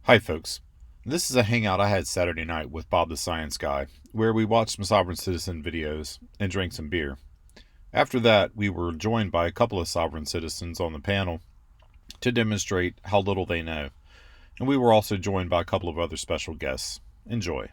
Hi folks, this is a hangout I had Saturday night with Bob the Science Guy, where we watched some Sovereign Citizen videos and drank some beer. After that, we were joined by a couple of Sovereign Citizens on the panel to demonstrate how little they know, and we were also joined by a couple of other special guests. Enjoy.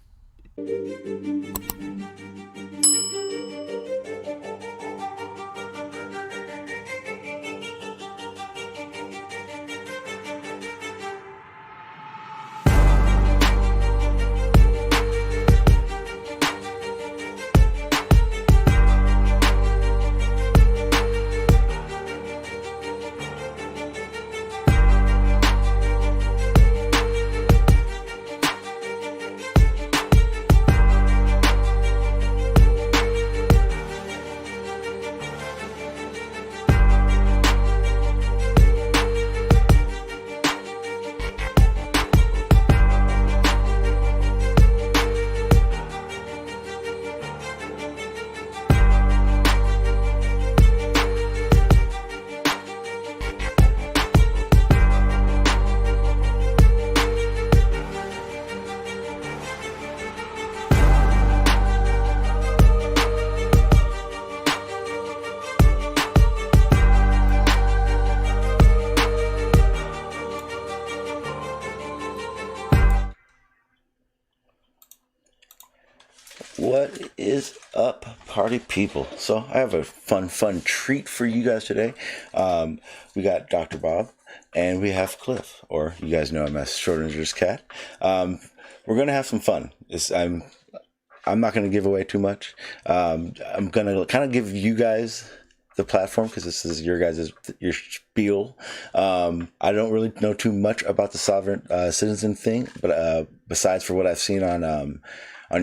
What is up, party people? So I have a fun treat for you guys today. We got Dr. Bob and we have Cliff, or you guys know him as Schrodinger's cat. We're gonna have some fun. I'm not gonna give away too much. I'm gonna kind of give you guys the platform because this is your spiel. I don't really know too much about the sovereign citizen thing, but besides for what I've seen on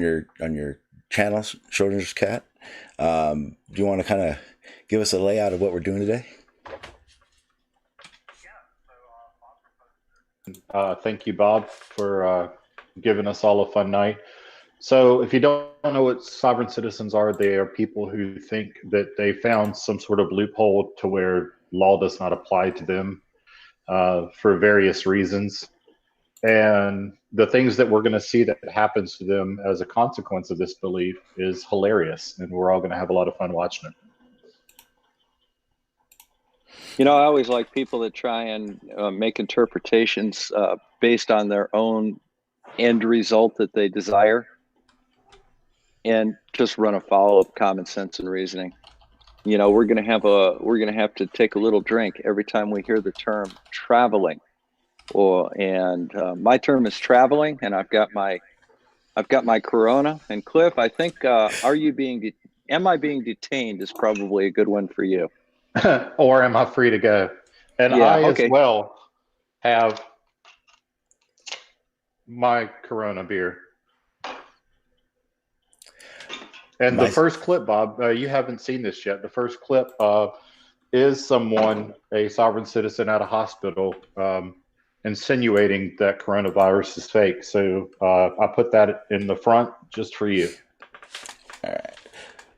your channel, Schrodinger's cat. Do you want to kind of give us a layout of what we're doing today? Thank you, Bob, for giving us all a fun night. So if you don't know what sovereign citizens are, they are people who think that they found some sort of loophole to where law does not apply to them for various reasons. And the things that we're going to see that happens to them as a consequence of this belief is hilarious. And we're all going to have a lot of fun watching it. You know, I always like people that try and make interpretations based on their own end result that they desire, and just run afoul of common sense and reasoning. You know, we're gonna have to take a little drink every time we hear the term traveling, and my term is traveling, and I've got my Corona. And Cliff, I think am I being detained is probably a good one for you. Or am I free to go? And yeah, I okay. as well have my Corona beer. And nice. The first clip, Bob, you haven't seen this yet. The first clip is someone, a sovereign citizen at a hospital, insinuating that coronavirus is fake. So I put that in the front just for you. All right.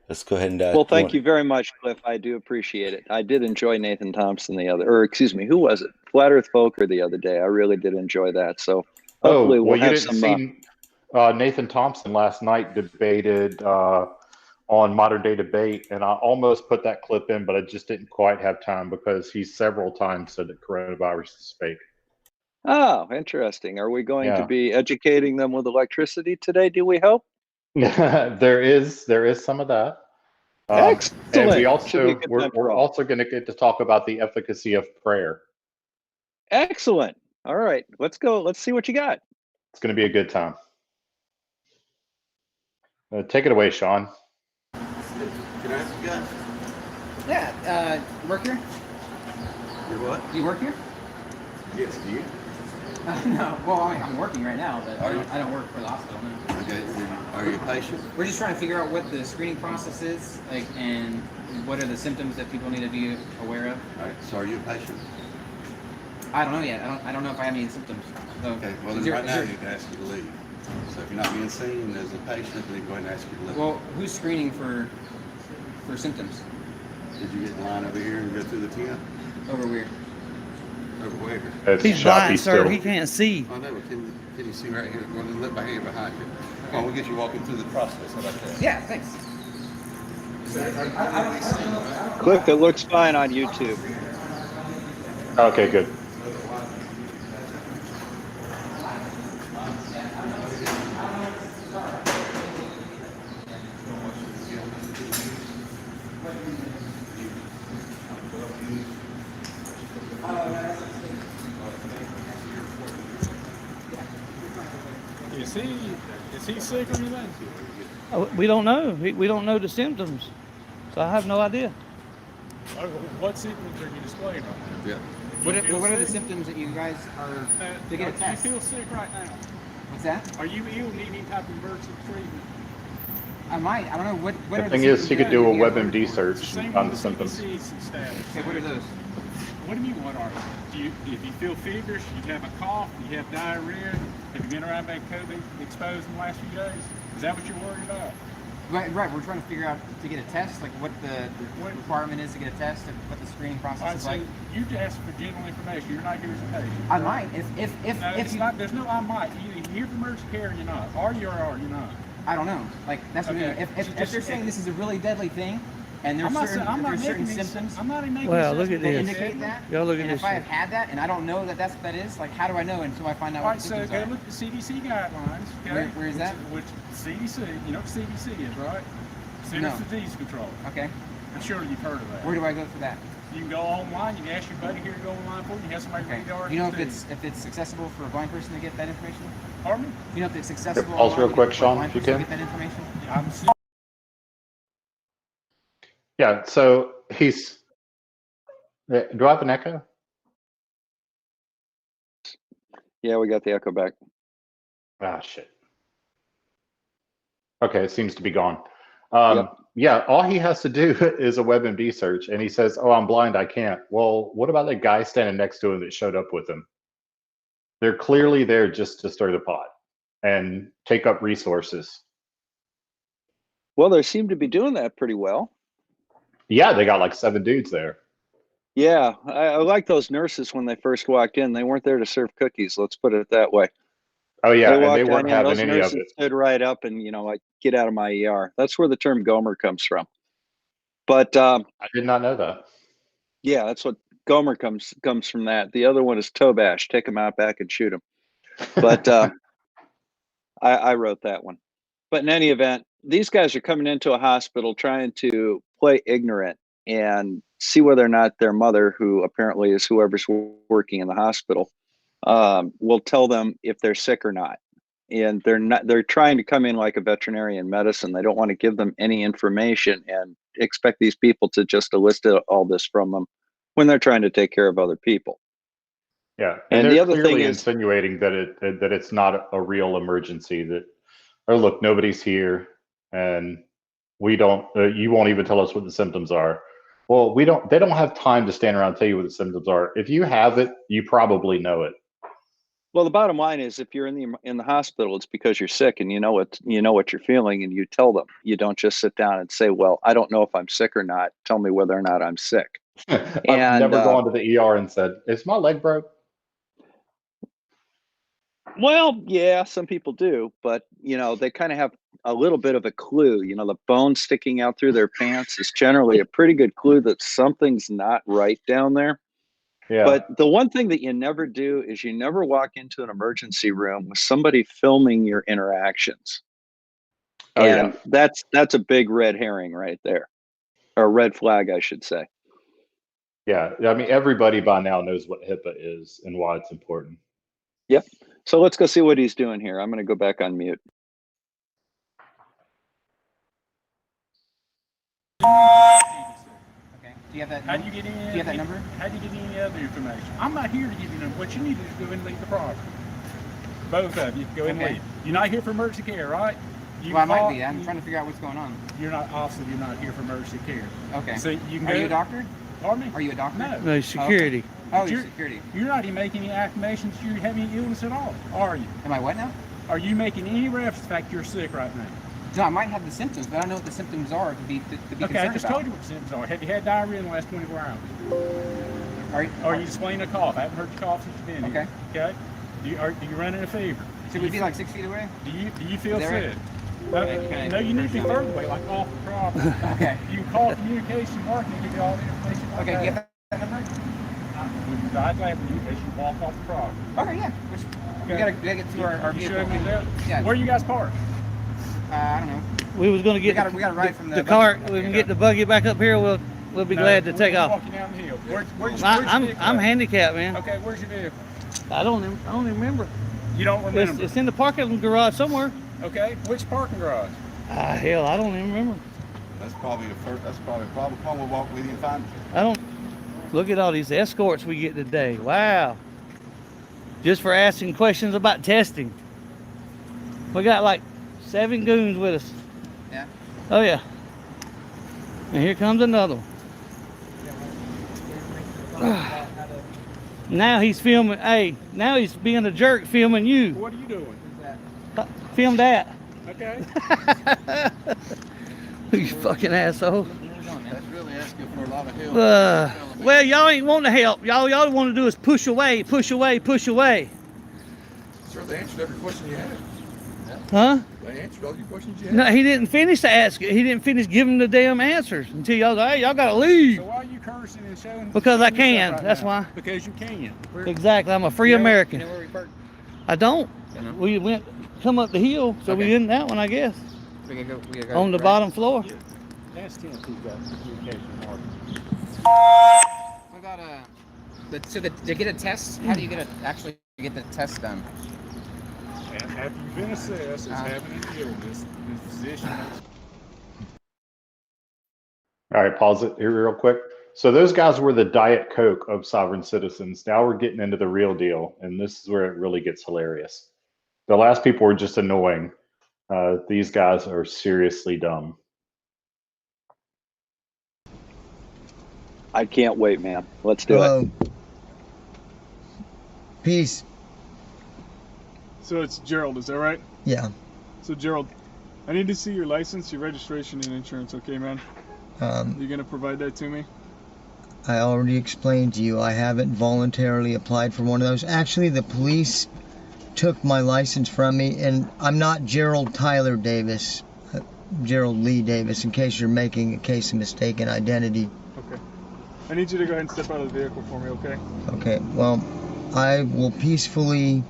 Let's go ahead and... well, thank you very much, Cliff. I do appreciate it. I did enjoy Nathan Thompson who was it? Flat Earth Folker the other day. I really did enjoy that. So hopefully we'll have some... Nathan Thompson last night debated on Modern Day Debate, and I almost put that clip in, but I just didn't quite have time because he several times said that coronavirus is fake. Oh, interesting. Are we going to be educating them with electricity today, do we hope? there is some of that. Excellent. And we're also going to get to talk about the efficacy of prayer. Excellent. All right, let's go. Let's see what you got. It's going to be a good time. Take it away, Sean. Can I ask you guys? Yeah, work here? You what? Do you work here? Yes, do you? No, well, I'm working right now, but I don't work for the hospital. No. Okay, are you a patient? We're just trying to figure out what the screening process is, like, and what are the symptoms that people need to be aware of. All right, so are you a patient? I don't know yet. I don't know if I have any symptoms. So okay, well then right now you can ask you to leave. So if you're not being seen as a patient, then go ahead and ask you to leave. Well, who's screening for symptoms? Did you get in line over here and go through the tent? Over where? Over where? It's He's choppy blind, sir. still. He can't see. I know, but can you see right here? Well, then look back here behind you. Come on, we'll get you walking through the process. How about that? Yeah, thanks. Cliff, it looks fine on YouTube. Okay, good. Is he sick or anything? We don't know. We don't know the symptoms, so I have no idea. What symptoms are you displaying right now? Yeah. What are the symptoms that you guys are to get a Do test? you feel sick right now? What's that? Are you ill, need any type of emergency treatment? I might. I don't know. What The are thing the is, he symptoms could do a that you guys WebMD are- search Same on the with symptoms. CDC status. Okay, what are those? What do you mean, what are they? If you feel feverish, you have a cough, you have diarrhea, have you been around by COVID exposed in the last few days? Is that what you're worried about? Right. We're trying to figure out to get a test, like what the requirement is to get a test, and what the screening All process right, is so like. you asked for general information. You're not here as a patient. I right? might. If No, if it's you, not. There's no I might. Either you're here for emergency care or you're not. Are you or are you not? I don't know. Like that's what I Okay. mean. If So they're just- saying this is a really deadly thing, and there's I'm not certain saying, I'm if not there's certain making these, symptoms I'm not even making Well, these look at that assessments. this. indicate that, Y'all look at and this if I shit. have had that and I don't know that that is, like how do I know until I find out All what right, the so symptoms go are? look at the CDC guidelines. Okay? Where is that? Which CDC, you know what CDC is, right? Centers No. for Disease Control. Okay. I'm sure you've heard of that. Where do I go for that? You can go online. You can ask your buddy here to go online for you. You have somebody Okay. read the Do you know articles if it's accessible for a blind person to get that information? too. Pardon me? Do you know if it's accessible pause real online quick, for a Sean, blind if you person to can. get that information? Yeah, I'm Yeah, so he's. Do I have an echo? Yeah, we got the echo back. Ah, shit. Okay, it seems to be gone. Yep. Yeah, all he has to do is a WebMD search, and he says, "Oh, I'm blind, I can't." Well, what about the guy standing next to him that showed up with him? They're clearly there just to stir the pot and take up resources. Well, they seem to be doing that pretty well. Yeah, they got like 7 dudes there. Yeah, I like those nurses when they first walked in. They weren't there to serve cookies. Let's put it that way. Oh yeah, They and they walked weren't on in. having Those any of nurses it. stood right up and like, get out of my ER. That's where the term Gomer comes from. But I did not know that. yeah, that's what Gomer comes from. That. The other one is Tobash. Take him out back and shoot him. But I wrote that one. But in any event, these guys are coming into a hospital trying to play ignorant and see whether or not their mother, who apparently is whoever's working in the hospital, will tell them if they're sick or not. And they're trying to come in like a veterinarian medicine. They don't want to give them any information and expect these people to just elicit all this from them when they're trying to take care of other people. Yeah, And and the they're other thing clearly is, insinuating that it's not a real emergency. That, oh look, nobody's here, and we don't. You won't even tell us what the symptoms are. Well, we don't. They don't have time to stand around and tell you what the symptoms are. If you have it, you probably know it. well, the bottom line is, if you're in the hospital, it's because you're sick, and you know what you're feeling, and you tell them. You don't just sit down and say, "Well, I don't know if I'm sick or not. Tell me whether or not I'm sick." I've And never gone to the ER and said, "Is my leg broke?" well, yeah, some people do, but they kind of have a little bit of a clue. The bone sticking out through their pants is generally a pretty good clue that something's not right down there. Yeah. But the one thing that you never do is you never walk into an emergency room with somebody filming your interactions. Oh yeah. And that's a big red herring right there, or red flag, I should say. Yeah. I mean, everybody by now knows what HIPAA is and why it's important. Yep. So let's go see what he's doing here. I'm going to go back on mute. Okay. Do you have that? How do you get in? Do you have that number? How do you get any other information? I'm not here to give you them. What you need to do is go and leave the property. Both of you, go and Okay. leave. You're not here for emergency care, right? You Well, I might call- be. I'm trying to figure out what's going on. You're not. Also, you're not here for emergency care. Okay. So you can Are go. you a doctor? Pardon me? Are you a doctor? No. No, security. Oh, you're You're- security. You're not even making any affirmations you have any illness at all, are you? Am I what now? Are you making any reference to the fact you're sick right now? No, I might have the symptoms, but I don't know what the symptoms are to be Okay, I concerned just about. told you what the symptoms are. Have you had diarrhea in the last 24 hours? Are you displaying a cough? I haven't heard you cough since you've been here. Okay. Do you run in a fever? Should we be like 6 feet away? Do you feel Is there sick? Okay. No, you need to be further away, like off the property. Okay. You can call communication marketing to get all the information. Okay, that. get that number? With the iPad for you as you walk off the property. Okay, yeah. We gotta get to our You vehicle. showed me that? Yeah. Where you guys parked? I don't know. We was gonna get We gotta ride from the cart. We can get the buggy back up here. We'll be glad to take off. Walking down the hill. Where's your I'm vehicle? handicapped, man. Okay, where's your vehicle? I don't even remember. You don't remember? It's in the parking garage somewhere. Okay, which parking garage? Hell, I don't even remember. That's probably a first, that's probably a problem. We'll walk with you and find it. I don't. Look at all these escorts we get today. Wow. Just for asking questions about testing. We got like 7 goons with us. Yeah. Oh yeah. And here comes another one. Now he's filming. Hey, now he's being a jerk filming you. What are you doing? Film that. Okay. You fucking asshole. That's really asking for a lot of help. Well, y'all ain't wanting to help. Y'all want to do is push away, push away, push away. Sir, they answered every question you had. Huh? They answered all your questions you had. No, he didn't finish to ask it. He didn't finish giving the damn answers until y'all, hey, y'all gotta leave. So why are you cursing and showing? Because I yourself can. right That's now? why. Because you can. Exactly. I'm a free American. You know where we parked? I don't. No. We went come up the hill, so we Okay. in that one, I guess. We gotta go On the bottom floor. Ask him if he's got communication marketing. What about to get a test? How do you actually get the test done? After you've been assessed as having an illness, the physician. All right, pause it here real quick. So those guys were the Diet Coke of sovereign citizens. Now we're getting into the real deal, and this is where it really gets hilarious. The last people were just annoying. These guys are seriously dumb. I can't wait, man. Let's do it. Peace. So it's Gerald, is that right? Yeah. So Gerald, I need to see your license, your registration, and insurance. Okay, man. You gonna provide that to me? I already explained to you I haven't voluntarily applied for one of those. Actually, the police took my license from me, and I'm not Gerald Tyler Davis, Gerald Lee Davis, in case you're making a case of mistaken identity. Okay. I need you to go ahead and step out of the vehicle for me, okay? Okay, well, I will peacefully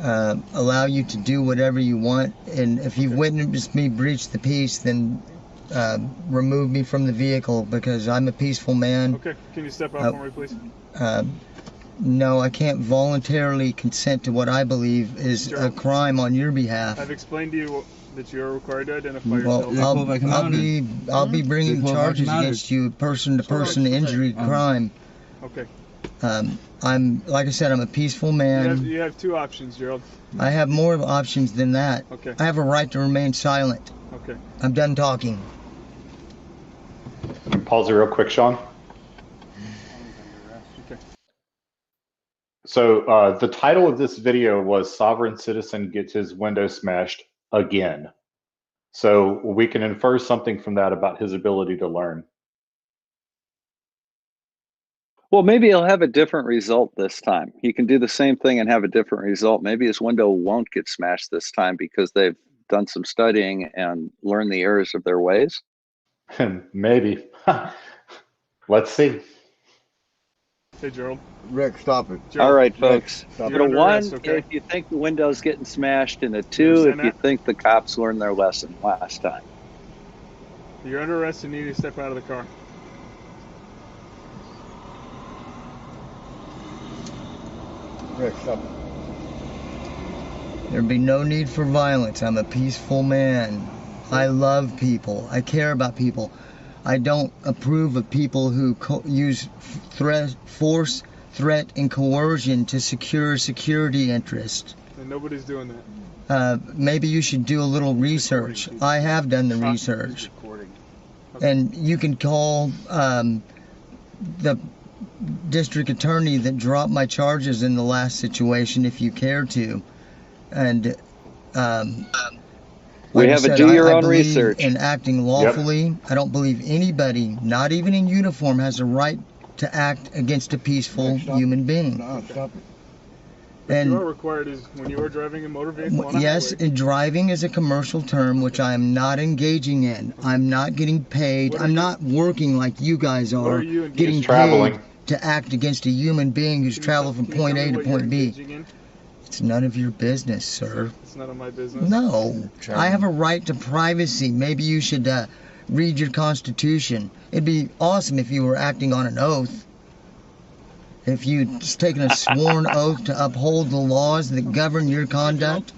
allow you to do whatever you want, and if you've witnessed me breach the peace, then remove me from the vehicle, because I'm a peaceful man. Okay, can you step out for me, please? No, I can't voluntarily consent to what I believe is a crime on your behalf. I've explained to you that you're required to identify Well, yourself. I'll be bringing charges against you, person-to-person injury crime. Okay. I'm, like I said, I'm a peaceful man. You have 2 options, Gerald. I have more options than that. Okay. I have a right to remain silent. Okay. I'm done talking. Pause it real quick, Sean. Okay. So the title of this video was Sovereign Citizen Gets His Window Smashed Again. So we can infer something from that about his ability to learn. Well, maybe he'll have a different result this time. He can do the same thing and have a different result. Maybe his window won't get smashed this time because they've done some studying and learned the errors of their ways. Maybe. Let's see. Hey, Gerald. Rick, stop it. All right, folks. Stop For under 1, arrest, okay? if you think the window's getting smashed, and a 2, understand if you that? think the cops learned their lesson last time. You're under arrest and you need to step out of the car. Rick, stop it. There'd be no need for violence. I'm a peaceful man. I love people. I care about people. I don't approve of people who use force, threat, and coercion to secure security interest. And nobody's doing that. Maybe you should do a little research. I have done the research. And you can call the district attorney that dropped my charges in the last situation if you care to. And We like have I said, a do your I own believe research. in acting lawfully. I don't believe anybody, not even in uniform, has a right to act against a peaceful Stop. human being. No, stop it. And you are required is when you are driving a motor vehicle on a yes, highway. and driving is a commercial term which I am not engaging in. I'm not getting paid. I'm not working like you guys are, you getting paid traveling to act against a human being who's traveled from point A to point B. It's none of your business, sir. It's none of my business. No, I have a right to privacy. Maybe you should read your Constitution. It'd be awesome if you were acting on an oath. If you'd taken a sworn oath to uphold the laws that govern your conduct.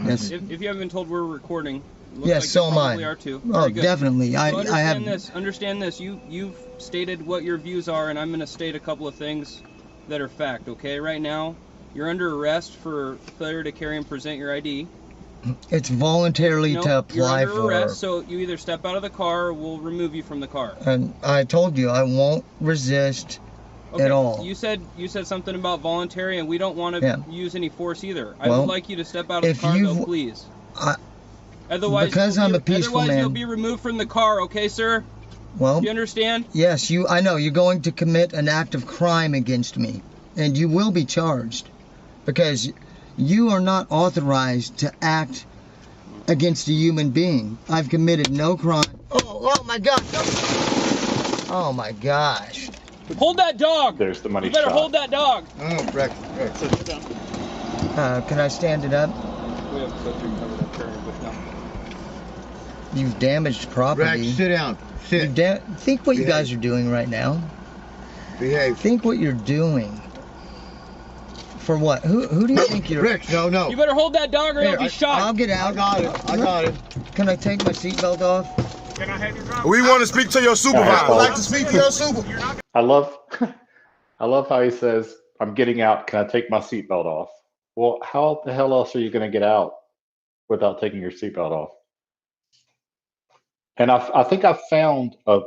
Yes. If you haven't been told we're recording, looks Yes, like so you am probably I. are too. Oh, Very good. definitely. So I have. Understand this. You've stated what your views are, and I'm going to state a couple of things that are fact. Okay, right now you're under arrest for failure to carry and present your ID. It's voluntarily to apply you're under for. arrest, so you either step out of the car or we'll remove you from the car. And I told you I won't resist at all. You said something about voluntary, and we don't want to use any force either. I Well, would like you to step out of the car, though, please. Otherwise, because I'm a peaceful otherwise man. you'll be removed from the car, okay, sir? Well, you understand? Yes, I know you're going to commit an act of crime against me, and you will be charged because you are not authorized to act against a human being. I've committed no crime. Oh my God! Oh my gosh! Hold that dog! There's the money You better shot. hold that dog! Oh, Rex. Can I stand it up? We have to cover that turn, but no. You've damaged property. Rex, sit down. Sit. Think what you guys are doing right now. Behave. Think what you're doing. For what? Who do you think you're? Rex, no. You better hold that dog or you'll be shot. I'll get out. I got it. Can I take my seatbelt off? Can I have your driver? We want to speak to your supervisor. I would like to speak to your supervisor. I love how he says, "I'm getting out. Can I take my seatbelt off?" Well, how the hell else are you going to get out without taking your seatbelt off? And I think I've found a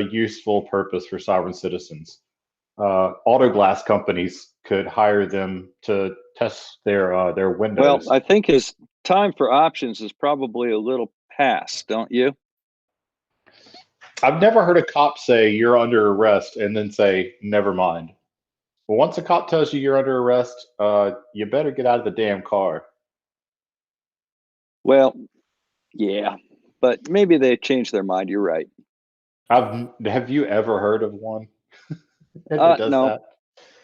useful purpose for sovereign citizens. Auto glass companies could hire them to test their windows. Well, I think his time for options is probably a little past, don't you? I've never heard a cop say you're under arrest and then say, never mind. Well, once a cop tells you you're under arrest, you better get out of the damn car. Well, yeah, but maybe they changed their mind. You're right. Have you ever heard of one? that does no, that?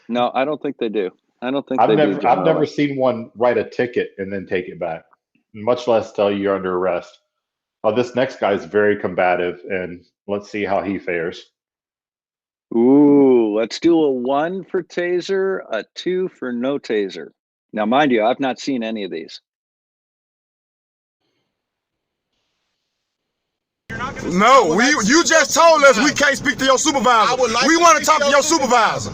No, I don't think they do. I don't think I've they never, do. I've never seen one write a ticket and then take it back, much less tell you you're under arrest. Oh, this next guy is very combative, and let's see how he fares. Ooh, let's do a 1 for taser, a 2 for no taser. Now, mind you, I've not seen any of these. No, you just told us we can't speak to your supervisor. We want to talk to your supervisor.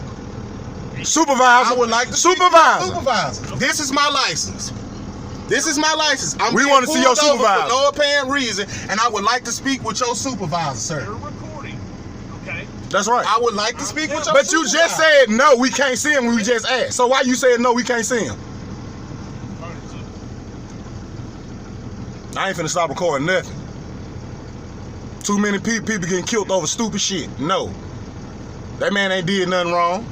Supervisor. I would like to supervisor. This is my license. This is my license. We want to see your supervisor. For no apparent reason, and I would like to speak with your supervisor, sir. You're recording, okay? That's right. I would like to speak with your supervisor. But you just said no, we can't see him when we just asked. So why you saying no, we can't see him? I ain't finna stop recording nothing. Too many people getting killed over stupid shit. No. That man ain't did nothing wrong.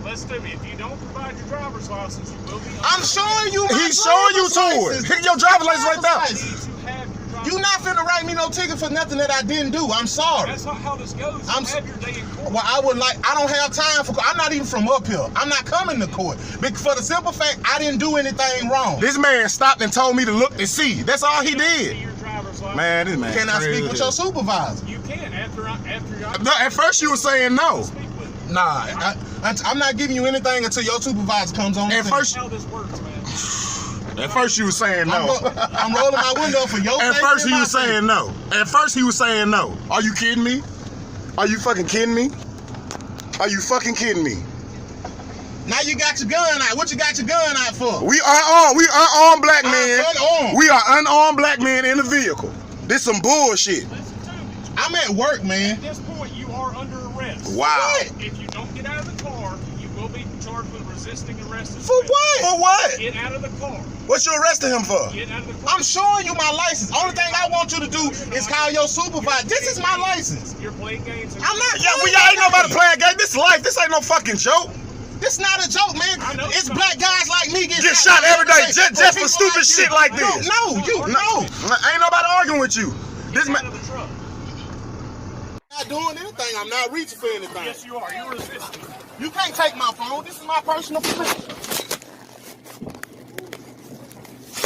Listen to me. If you don't provide your driver's license, you will be. I'm showing you. He's showing you to it. Pick your driver's license right there. You not finna write me no ticket for nothing that I didn't do. I'm sorry. That's not how this goes. You have your day in court. Well, I don't have time for. I'm not even from up here. I'm not coming to court for the simple fact I didn't do anything wrong. This man stopped and told me to look and see. That's all he did. Man, this man. Can I speak with your supervisor? You can after you. At first you were saying no. Nah, I'm not giving you anything until your supervisor comes on. At first, how this works, man. At first you were saying no. I'm rolling my window for your At first he was saying no. At first he was saying no. Are you kidding me? Are you fucking kidding me? Are you fucking kidding me? Now you got your gun out. What you got your gun out for? We unarmed black men. Unarmed. We are unarmed black men in the vehicle. This some bullshit. I'm at work, man. At this point, you are under arrest. Wow. If you don't get out of the car, you will be charged with resisting arrest. For what? For what? Get out of the car. What you arresting him for? Get out of the car. I'm showing you my license. Only thing I want you to do is call your supervisor. This is my license. You're playing games. I'm not. Yeah, we ain't nobody playing games. This is life. This ain't no fucking joke. This not a joke, man. It's black guys like me get shot every day just for stupid shit like this. No, ain't nobody arguing with you. This man. Not doing anything. I'm not reaching for anything. Yes, you are. You're resisting. You can't take my phone. This is my personal position.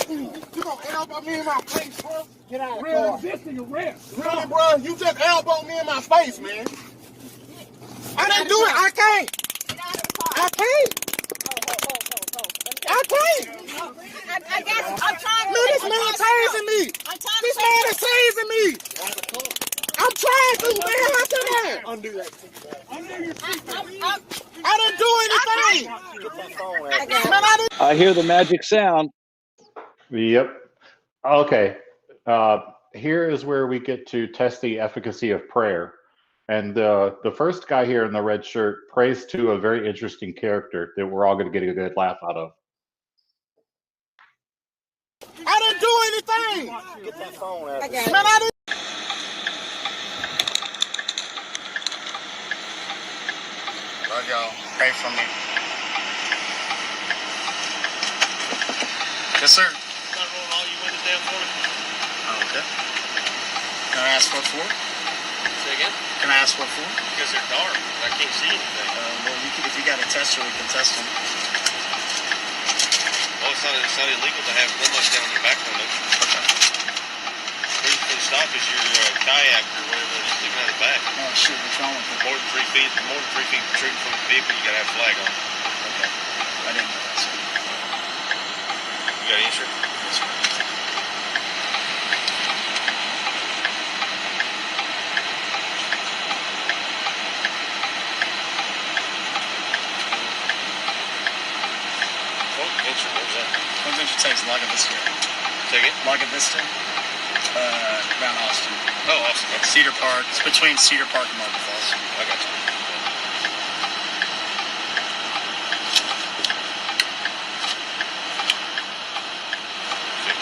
You gonna elbow me in my face, bro? Get out of the car. Resisting arrest. Really, bro? You just elbowed me in my face, man. I didn't do it. I can't. I can't. I can't. I guess I'm trying to. Man, this man tasing me. This man is tasing me. I'm trying to, man. How can I? Undo that. Undo your I didn't do anything. Man, I didn't. I hear the magic sound. Yep. Okay. Here is where we get to test the efficacy of prayer. And the first guy here in the red shirt prays to a very interesting character that we're all going to get a good laugh out of. I didn't do anything. Get that phone out. Man, I didn't. Love y'all. Pray for me. Yes, sir. Not rolling all you windows down for me. Okay. Can I ask what for? Say again? Can I ask what for? Because they're dark. I can't see anything. Well, if you got a tester, we can test them. Well, it's not illegal to have windows down in your back window. Okay. The reason for the stop is your kayak or whatever it is sticking out of the back. Oh, shit. What's wrong with it? More than 3 feet protruding from the vehicle, you gotta have a flag on. Okay. I didn't know that, sir. You got an insurance? Yes, sir. Takes Laga Vista. Take it? Laga Vista. Around Austin. Oh, Austin. Okay. Cedar Park. It's between Cedar Park and Marble Falls. I got you.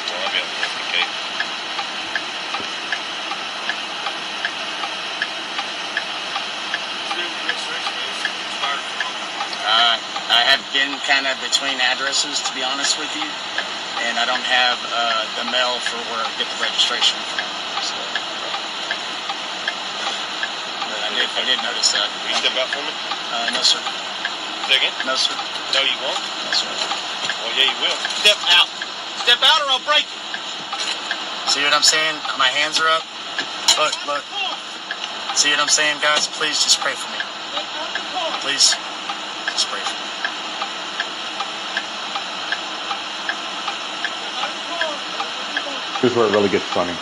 Well, I'll be able to lift the cake. I have been kind of between addresses, to be honest with you, and I don't have the mail for where I get the registration from. So. But I did notice that. Will you step out for me? No, sir. Say again? No, sir. No, you won't? No, sir. Well, yeah, you will. Step out. Step out or I'll break you. See what I'm saying? My hands are up. Look. See what I'm saying, guys? Please just pray for me. Please, just pray for me. Here's where it really gets funny.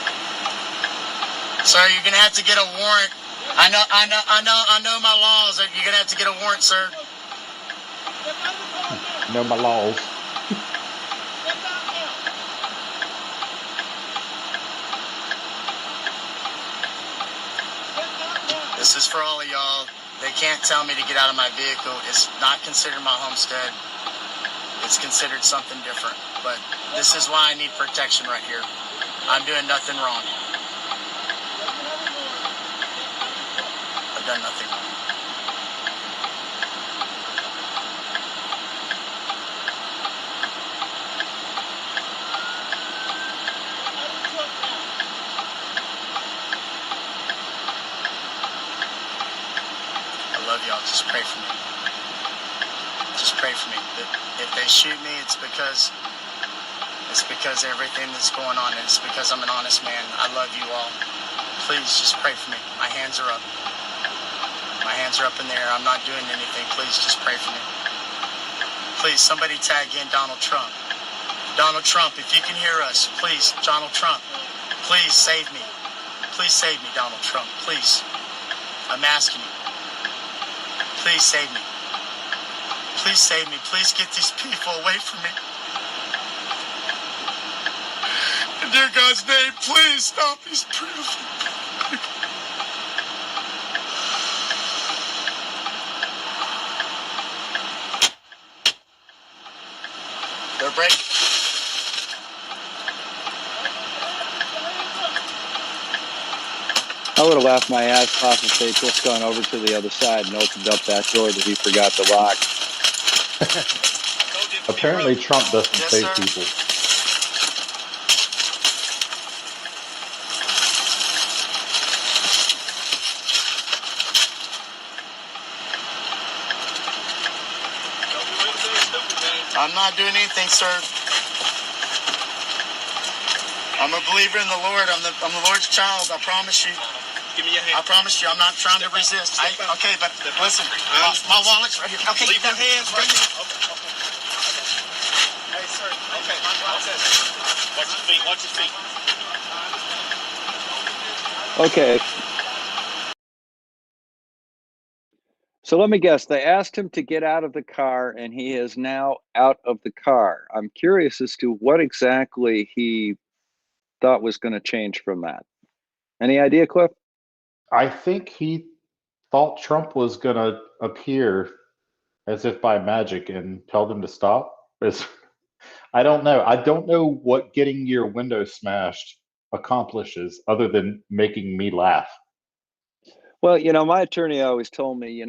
Sir, you're gonna have to get a warrant. I know my laws. You're gonna have to get a warrant, sir. Know my laws. This is for all of y'all. They can't tell me to get out of my vehicle. It's not considered my homestead. It's considered something different. But this is why I need protection right here. I'm doing nothing wrong. I've done nothing wrong. I love y'all. Just pray for me. Just pray for me. If they shoot me, it's because everything that's going on, and it's because I'm an honest man. I love you all. Please just pray for me. My hands are up. My hands are up in the air. I'm not doing anything. Please just pray for me. Please, somebody tag in Donald Trump. Donald Trump, if you can hear us, please, Donald Trump, please save me. Please save me, Donald Trump. Please. I'm asking you. Please save me. Please save me. Please get these people away from me. In dear God's name, please stop these beautiful people. break. I would have laughed my ass off if they'd just gone over to the other side and opened up that door that he forgot to lock. Apparently Trump doesn't Yes, save sir. people. I'm not doing anything, sir. I'm a believer in the Lord. I'm the Lord's child. I promise you. Give me your hand. I promise you. I'm not trying to resist. Okay, but listen. My wallet's right here. Okay, leave your hands right here. Hey, sir. Okay, my wallet's. Watch your feet. Watch your feet. Okay. So let me guess, they asked him to get out of the car and he is now out of the car. I'm curious as to what exactly he thought was going to change from that. Any idea, Cliff? I think he thought Trump was going to appear as if by magic and tell them to stop. I don't know. I don't know what getting your window smashed accomplishes other than making me laugh. Well, my attorney always told me,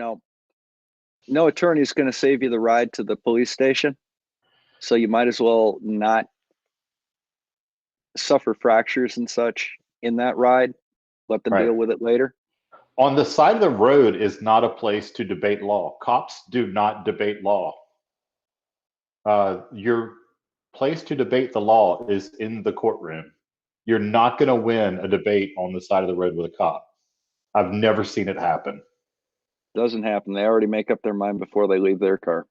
no attorney is going to save you the ride to the police station. So you might as well not suffer fractures and such in that ride. Let them deal with it later. On the side of the road is not a place to debate law. Cops do not debate law. Your place to debate the law is in the courtroom. You're not going to win a debate on the side of the road with a cop. I've never seen it happen. Doesn't happen. They already make up their mind before they leave their car.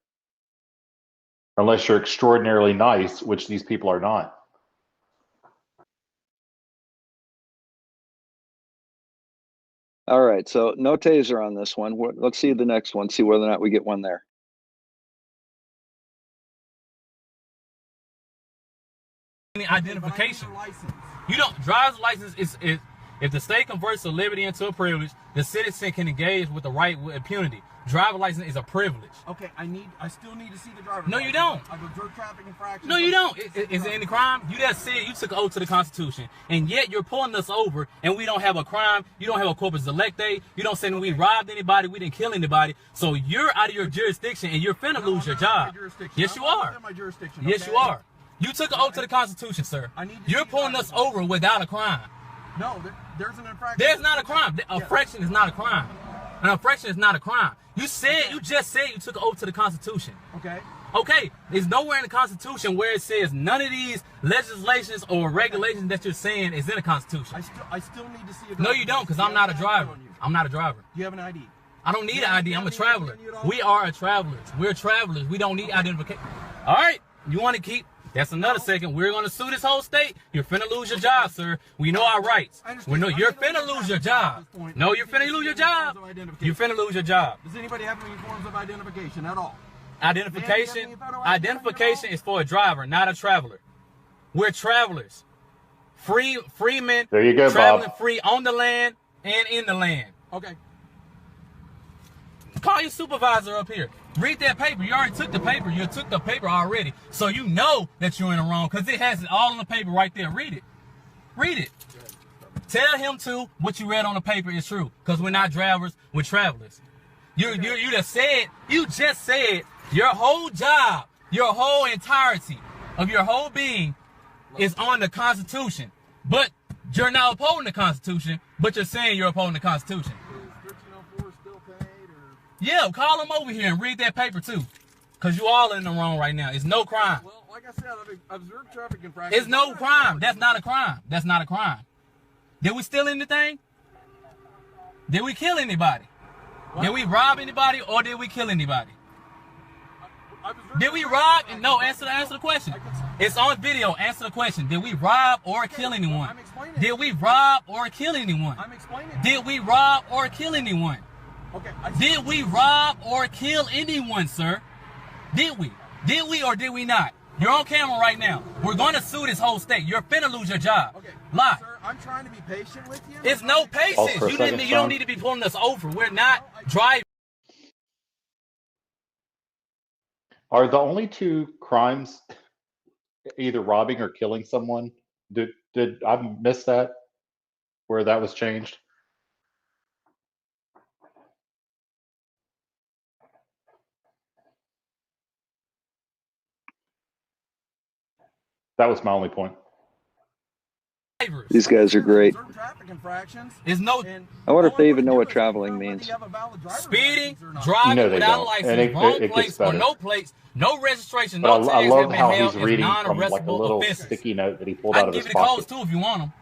Unless you're extraordinarily nice, which these people are not. All right, so no taser on this one. Let's see the next one, see whether or not we get one there. Identification. You don't, driver's license is if the state converts a liberty into a privilege, the citizen can engage with the right with impunity. Driver's license is a privilege. Okay, I still need to see the driver's No, license. you don't. I go drug traffic infraction. No, you don't. Is it any crime? You just said you took an oath to the Constitution, and yet you're pulling us over, and we don't have a crime. You don't have a corpus delicti. You don't say we robbed anybody. We didn't kill anybody. So you're out of your jurisdiction, and you're finna lose your job. Yes, you are. Yes, you are. You took an oath to the Constitution, sir. You're pulling us over without a crime. No, there's an infraction. There's not a crime. A infraction is not a crime. An infraction is not a crime. You just said you took an oath to the Constitution. Okay. Okay. There's nowhere in the Constitution where it says none of these legislations or regulations that you're saying is in the Constitution. I still need to see a driver's No, you don't, because I'm not a driver. I'm not a driver. Do you have an ID? I don't need an ID. I'm a traveler. We are a travelers. We're travelers. We don't need identification. All right. You want to keep... That's another second. We're going to sue this whole state. You're finna lose your job, sir. We know our rights. You're finna lose your job. No, you're finna lose your job. You're finna lose your job. Does anybody have any forms of identification at all? Identification is for a driver, not a traveler. We're travelers. Freemen. There you go, traveling Bob. free on the land and in the land. Okay. Call your supervisor up here. Read that paper. You already took the paper. You took the paper already. So you know that you're in the wrong because it has it all on the paper right there. Read it. Read it. Tell him what you read on the paper is true because we're not drivers, we're travelers. You just said your whole job, your whole entirety of your whole being is on the Constitution. But you're not upholding the Constitution, but you're saying you're upholding the Constitution. Yeah, call him over here and read that paper too. Because you all in the wrong right now. It's no crime. Well, like I said, I've observed traffic infractions. It's no crime. That's not a crime. That's not a crime. Did we steal anything? Did we kill anybody? What? Did we rob anybody or did we kill anybody? Did we rob? No, answer the question. It's on video. Answer the question. Did we rob or kill anyone? I'm explaining. Did we rob or kill anyone? I'm explaining. Did we rob or kill anyone? Okay. Did we rob or kill anyone, sir? Did we? Did we or did we not? You're on camera right now. We're going to sue this whole state. You're finna lose your job. Okay. Lie. Sir, I'm trying to be patient with you. It's no patience. You don't need to be pulling us over. We're not driving. Are the only two crimes either robbing or killing someone. Did I miss that? Where that was changed? That was my only point. These guys are great. There's no. I wonder if they even know what traveling means. Speeding, driving No, they without a don't. license, And it wrong gets plates or better. no plates, no registration, But no I tags have love been how held he's as reading from like a non-arrestable little offenses. sticky note that he pulled I out can of give his you the codes pocket. too if you want them.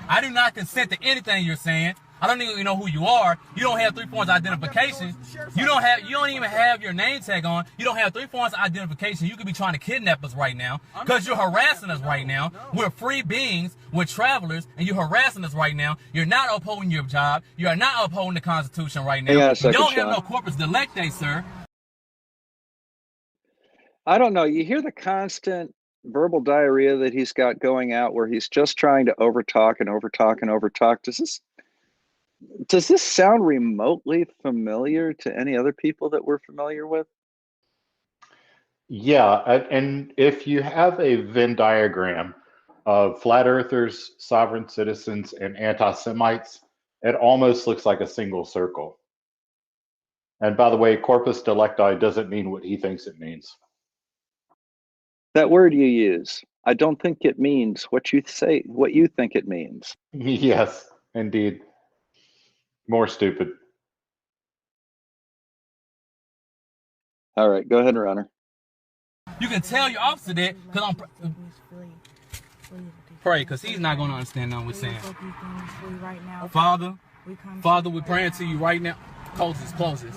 I do not consent to anything you're saying. I don't even know who you are. You don't have 3 points of identification. You don't even have your name tag on. You don't have 3 points of identification. You could be trying to kidnap us right now because you're harassing us right now. We're free beings. We're travelers, and you're harassing us right now. You're not upholding your job. You are not upholding the Constitution right now. Hang on a second, You don't have Sean. no corpus delicti, sir. I don't know. You hear the constant verbal diarrhea that he's got going out where he's just trying to overtalk and overtalk and overtalk. Does this sound remotely familiar to any other people that we're familiar with? Yeah, and if you have a Venn diagram of flat earthers, sovereign citizens, and anti-Semites, it almost looks like a single circle. And by the way, corpus delicti doesn't mean what he thinks it means. That word you use, I don't think it means what you say, what you think it means. Yes, indeed. More stupid. All right, go ahead, Runner. You can tell your officer that because I'm pray because he's not going to understand nothing we're saying. Father, we're praying to you right now. Close it.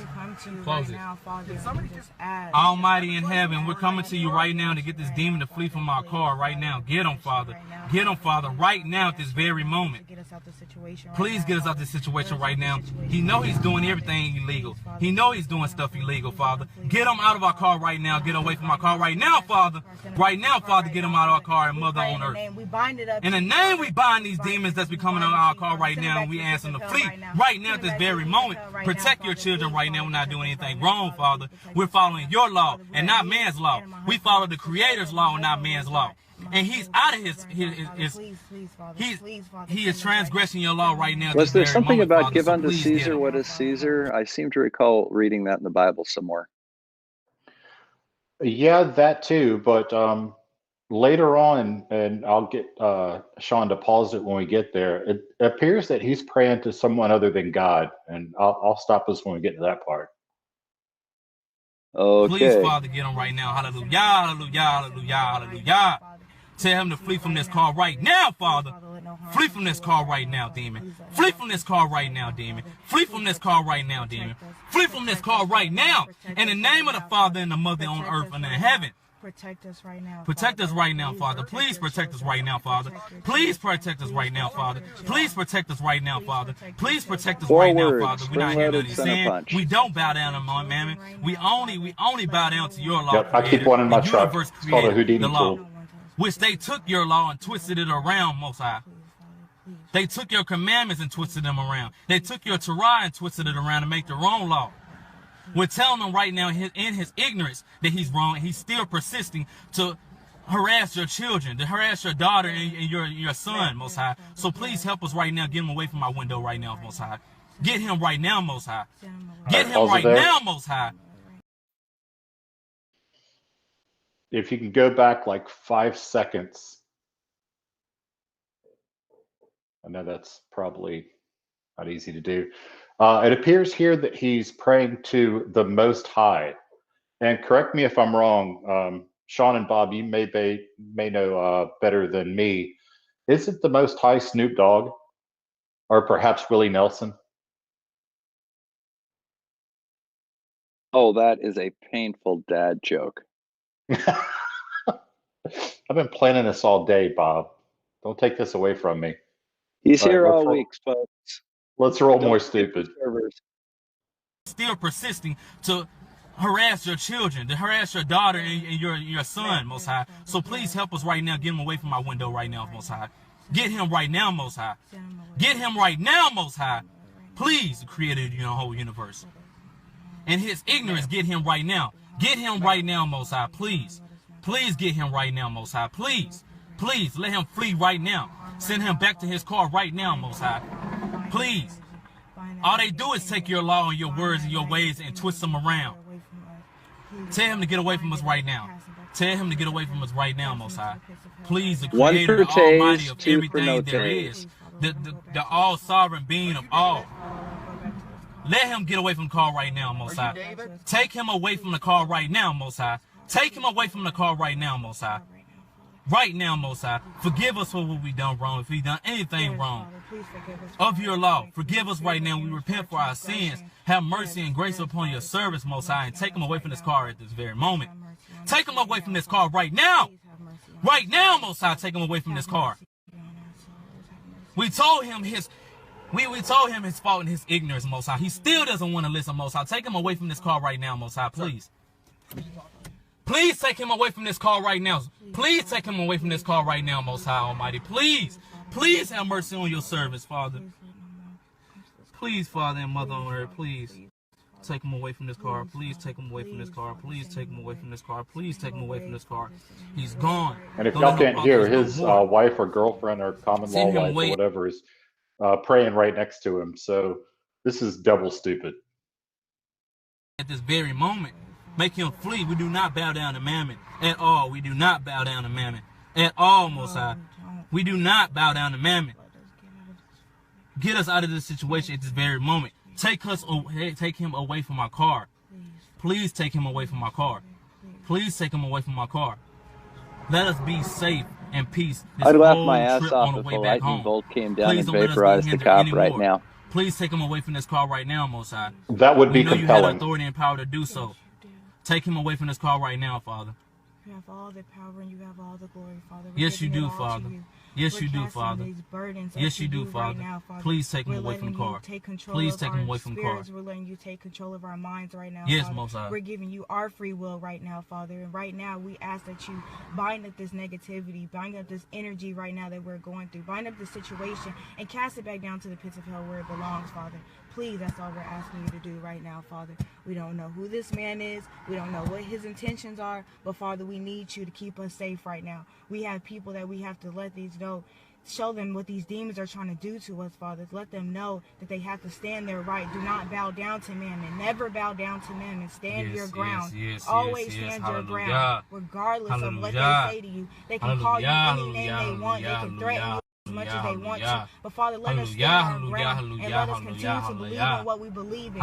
Almighty in heaven, we're coming to you right now to get this demon to flee from our car right now. Get him, Father. Get him, Father, right now at this very moment. Please get us out of this situation right now. He know he's doing everything illegal. He know he's doing stuff illegal, Father. Get him out of our car right now. Get away from our car right now, Father. Right now, Father, get him out of our car and mother on earth. In the name we bind these demons that's becoming on our car right now, and we ask them to flee right now at this very moment. Protect your children right now. We're not doing anything wrong, Father. We're following your law and not man's law. We follow the Creator's law and not man's law. And he's out of he is transgressing your law right now. Was there something moment, about Father, give so unto please Caesar what is Caesar? I seem to recall reading that in the Bible somewhere. Yeah, that too. But later on, and I'll get Sean to pause it when we get there, it appears that he's praying to someone other than God. And I'll stop us when we get to that part. Okay. Please, Father, get him right now. Hallelujah, hallelujah, hallelujah, hallelujah. Tell him to flee from this car right now, Father. Flee from this car right now, demon. Flee from this car right now, demon. Flee from this car right now, demon. Flee from this car right now. In the name of the Father and the Mother on earth and in heaven. Protect us right now. Protect us right now, Father. Please protect us right now, Father. Please protect us right now, Father. Please protect us right now, Father. Please protect us right now, Father. We're not here to sin. We don't bow down to mammon. We only bow down to your law. Yep, I keep one in my truck. It's called a Houdini the law, tool. which they took your law and twisted it around, Most High. They took your commandments and twisted them around. They took your Torah and twisted it around to make their own law. We're telling him right now in his ignorance that he's wrong. He's still persisting to harass your children, to harass your daughter and your son, Most High. So please help us right now. Get him away from my window right now, Most High. Get him right now, Most High. Get him right now, Most High. If you can go back like 5 seconds. I know that's probably not easy to do. It appears here that he's praying to the Most High. And correct me if I'm wrong, Sean and Bob, you may know better than me. Is it the Most High Snoop Dogg? Or perhaps Willie Nelson? Oh, that is a painful dad joke. I've been planning this all day, Bob. Don't take this away from me. He's here all week, folks. Let's roll more stupid. Still persisting to harass your children, to harass your daughter and your son, Most High. So please help us right now. Get him away from my window right now, Most High. Get him right now, Most High. Get him right now, Most High. Please, created the whole universe. And his ignorance, get him right now. Get him right now, Most High, please. Please get him right now, Most High. Please. Please let him flee right now. Send him back to his car right now, Most High. Please. All they do is take your law and your words and your ways and twist them around. Tell him to get away from us right now. Tell him to get away from us right now, Most High. Please, the Creator, the Almighty of everything there is, the all-sovereign being of all. Let him get away from the car right now, Most High. Take him away from the car right now, Most High. Take him away from the car right now, Most High. Right now, Most High. Forgive us for what we done wrong. If we done anything wrong of your law, forgive us right now. We repent for our sins. Have mercy and grace upon your service, Most High, and take him away from this car at this very moment. Take him away from this car right now. Right now, Most High, take him away from this car. We told him his fault and his ignorance, Most High. He still doesn't want to listen, Most High. Take him away from this car right now, Most High, please. Please take him away from this car right now. Please take him away from this car right now, Most High Almighty. Please. Please have mercy on your servants, Father. Please, Father and Mother on earth, please. Take him away from this car. Please take him away from this car. Please take him away from this car. Please take him away from this car. He's gone. And if y'all can't hear, his wife or girlfriend or common law wife or whatever is praying right next to him. So this is double stupid. At this very moment, make him flee. We do not bow down to Mammon at all. We do not bow down to Mammon at all, Most High. We do not bow down to Mammon. Get us out of this situation at this very moment. Take him away from my car. Please take him away from my car. Please take him away from my car. Let us be safe and peace. I'd laugh my ass off if a lightning bolt came down and vaporized the cop right now. Please take him away from this car right now, Most High. That would be compelling. You have authority and power to do so. Take him away from this car right now, Father. You have all the power and you have all the glory, Father. Yes, you do, Father. Yes, you do, Father. Yes, you do, Father. Please take him away from the car. Please take him away from the car. We're letting you take control of our minds right now, yes, Father. Most High. We're giving you our free will right now, Father. And right now, we ask that you bind up this negativity, bind up this energy right now that we're going through, bind up the situation, and cast it back down to the pits of hell where it belongs, Father. Please, that's all we're asking you to do right now, Father. We don't know who this man is. We don't know what his intentions are. But, Father, we need you to keep us safe right now. We have people that we have to let these know. Show them what these demons are trying to do to us, Father. Let them know that they have to stand their right. Do not bow down to Mammon. Never bow down to Mammon. Stand your ground. Always stand your ground. Regardless of what they say to you. They can call you any name they want. They can threaten you as much as they want to. But Father, let us stand our ground and let us continue to believe in what we believe in.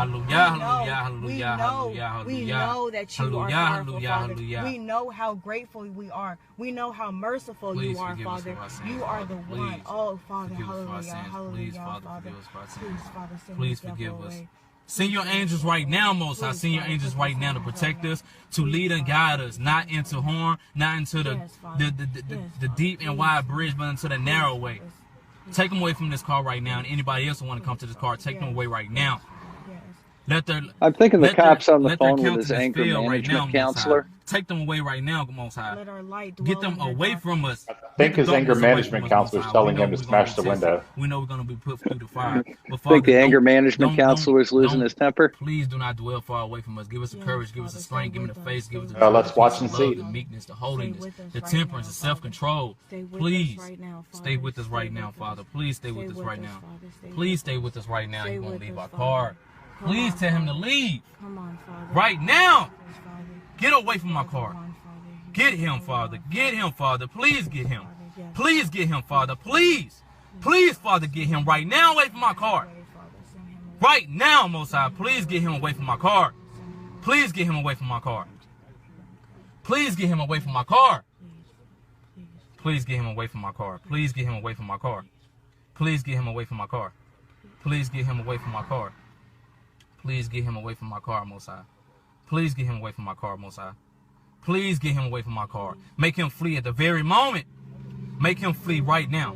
We know that you are powerful, Father. We know how grateful we are. We know how merciful you are, Father. You are the one. Oh, Father, hallelujah, hallelujah, Father. Please, Father, please forgive us. Send your angels right now, Most High. Send your angels right now to protect us, to lead and guide us, not into harm, not into the deep and wide bridge, but into the narrow way. Take them away from this car right now, and anybody else who want to come to this car, take them away right now. I'm thinking the cop's on the phone with his anger management counselor. Take them away right now, Most High. Get them away from us. I think his anger management counselor is telling him to smash the window. We know we're going to be put through the fire. I think the anger management counselor is losing his temper. Please do not dwell far away from us. Give us the courage, give us the strength, give me the faith, give us the let's watch and see. The meekness, the holiness, the temperance, the self-control. Please stay with us right now, Father. Please stay with us right now. Please stay with us right now. He won't leave our car. Please tell him to leave. Right now. Get away from my car. Get him, Father. Get him, Father. Please get him. Please get him, Father. Please. Please, Father, get him right now away from my car. Right now, Most High. Please get him away from my car. Please get him away from my car. Please get him away from my car. Please get him away from my car. Please get him away from my car. Please get him away from my car. Please get him away from my car. Please get him away from my car, Most High. Please get him away from my car, Most High. Please get him away from my car. Make him flee at the very moment. Make him flee right now.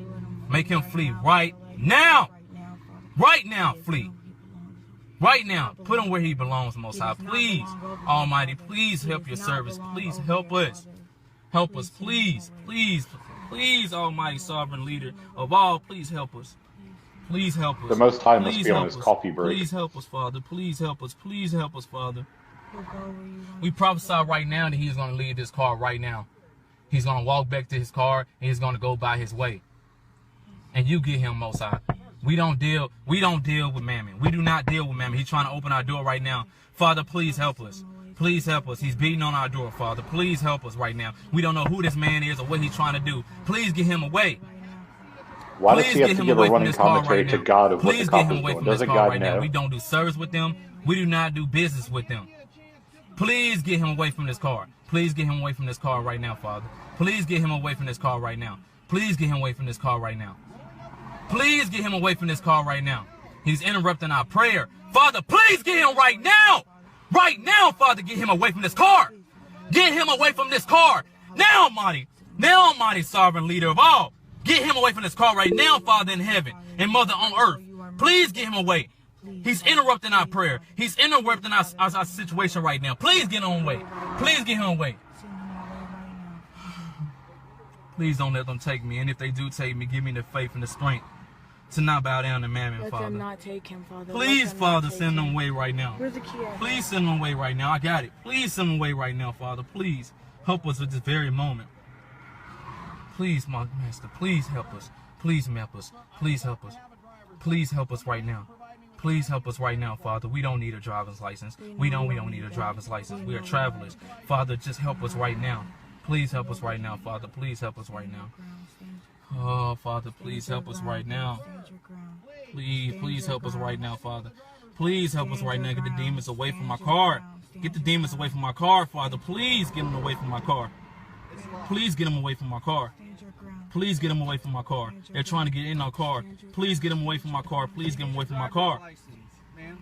Make him flee right now. Right now, flee. Right now. Put him where he belongs, Most High. Please, Almighty, please help your service. Please help us. Help us, please. Please, please, Almighty Sovereign Leader of all, please help us. Please help us. The Most High must be on his coffee break. Please help us, Father. Please help us. Please help us, Father. We prophesy right now that he's going to leave this car right now. He's going to walk back to his car, and he's going to go by his way. And you get him, Most High. We don't deal with Mammon. We do not deal with Mammon. He's trying to open our door right now. Father, please help us. Please help us. He's beating on our door, Father. Please help us right now. We don't know who this man is or what he's trying to do. Please get him away. Why does he have to give a running commentary to God of what the cop is doing? Doesn't God know? We don't do service with them. We do not do business with them. Please get him away from this car. Please get him away from this car right now, Father. Please get him away from this car right now. Please get him away from this car right now. Please get him away from this car right now. He's interrupting our prayer. Father, please get him right now. Right now, Father, get him away from this car. Get him away from this car. Now, Almighty. Now, Almighty, sovereign leader of all. Get him away from this car right now, Father in heaven and Mother on earth. Please get him away. He's interrupting our prayer. He's interrupting our situation right now. Please get him away. Please get him away. Please don't let them take me. And if they do take me, give me the faith and the strength to not bow down to Mammon, Let Father. them not take him, Father. Please, Father, send them away right now. Where's the key at? Please send them away right now. I got it. Please send them away right now, Father. Please help us at this very moment. Please, my Master, please help us. Please help us. Please help us. Please help us right now. Please help us right now, Father. We don't need a driver's license. We don't need a driver's license. We are travelers. Father, just help us right now. Please help us right now, Father. Please help us right now. Oh, Father, please help us right now. Please help us right now, Father. Please help us right now. Get the demons away from my car. Get the demons away from my car, Father. Please get them away from my car. Please get them away from my car. Please get them away from my car. They're trying to get in our car. Please get them away from my car. Please get them away from my car.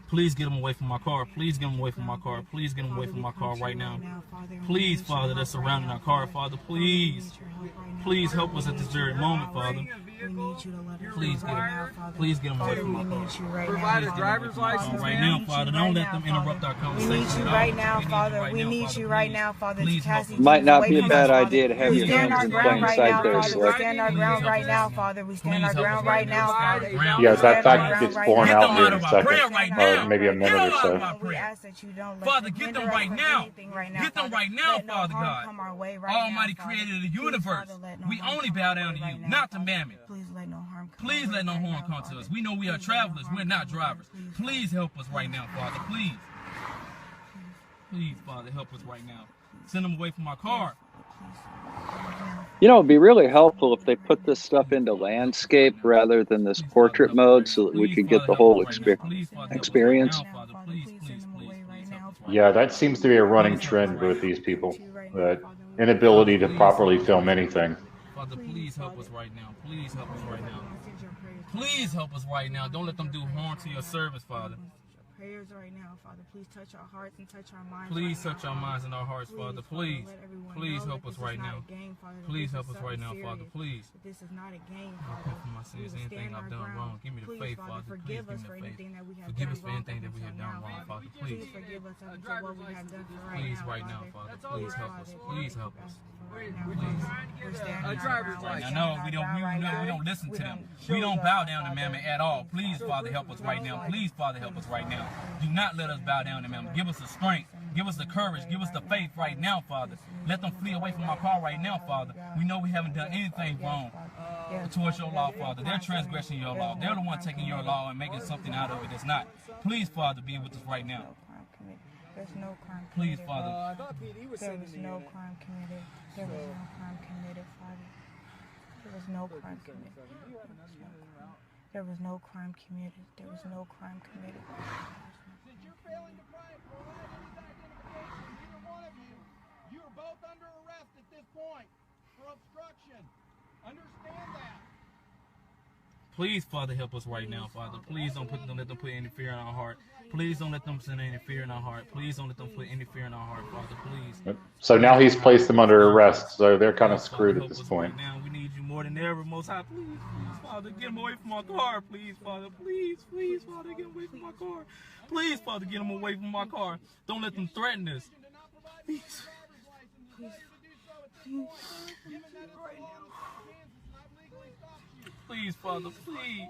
Please get them away from my car. Please get them away from my car. Please get them away from my car right now. Please, Father, that's surrounding our car, Father. Please. Please help us at this very moment, Father. Please get them. Please get them away from my car. Provide a driver's license right now, Father. Don't let them interrupt our conversation. We need you right now, Father. We need you right now, Father. Might not be a bad idea to have We your stand hands our in ground plain right sight now, there, Father. We Slick. stand our ground right now, Father. We stand our ground right now, Father. Yeah, that fact gets borne out here in a second, now. or maybe a minute or so. We ask that you don't let Father, get them right now. Get them right now, Father God. Almighty creator of the universe. We only bow down to you, not to Mammon. Please let no harm come. Please let no harm come to us. We know we are travelers. We're not drivers. Please help us right now, Father. Please. Please, Father, help us right now. Send them away from my car. You know, it'd be really helpful if they put this stuff into landscape rather than this portrait mode so that we could get the whole experience. Yeah, that seems to be a running trend with these people. That inability to properly film anything. Father, please help us right now. Please help us right now. Please help us right now. Don't let them do harm to your service, Father. Prayers right now, Father. Please touch our hearts and touch our minds. Please touch our minds and our hearts, Father. Please. Please help us right now. Please help us right now, Father. Please. This is not a game, I repent for my sins. Anything I've done wrong, give me the faith, Father. Please give me the faith. Forgive us for anything that we have done wrong, Father. Please. Please, right now, Father. Please help us. Please help us. A driver's license. No, we don't listen to them. We don't bow down to Mammon at all. Please, Father, help us right now. Please, Father, help us right now. Do not let us bow down to Mammon. Give us the strength. Give us the courage. Give us the faith right now, Father. Let them flee away from our car right now, Father. We know we haven't done anything wrong towards your law, Father. They're transgressing your law. They're the one taking your law and making something out of it that's not. Please, Father, be with us right now. There's no crime committed. Please, Father. There was no crime committed. There was no crime committed, Father. There was no crime committed. There was no crime committed. There was no crime committed. Since you're failing to provide identification, neither one of you, you are both under arrest at this point for obstruction. Understand that. Please, Father, help us right now, Father. Please don't let them put any fear in our heart. Please don't let them send any fear in our heart. Please don't let them put any fear in our heart, Father. Please. So now he's placed them under arrest, so they're kind of screwed at this point. Now we need you more than ever, Most High. Please, Father, get them away from my car. Please, Father. Please, Father, get them away from my car. Please, Father, get them away from my car. Don't let them threaten us. Please. Please, Father, please.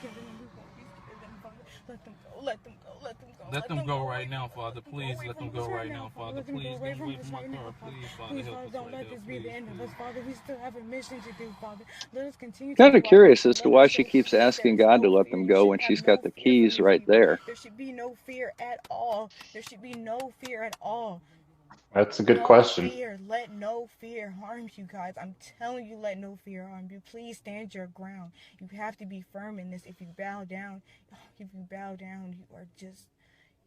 scared and we won't be scared of them, Father. Let them go, let them go, let them go. Let them go right now, Father. Please let them go right now, Father. Please get them away from my car. Please, Father, Please, help Father, us don't right let now. this be the end of us, Father. We still have a mission to do, Father. Let us continue to Kind of do our curious mission. as to Let why us she show keeps fear. There asking is God no to let fear. them You go should when have she's got no the fear from keys these right people. there. There should be no fear at all. There should be no fear at all. That's a good No question. fear. Let no fear harm you guys. I'm telling you, let no fear harm you. Please stand your ground. You have to be firm in this. If you bow down, you are just,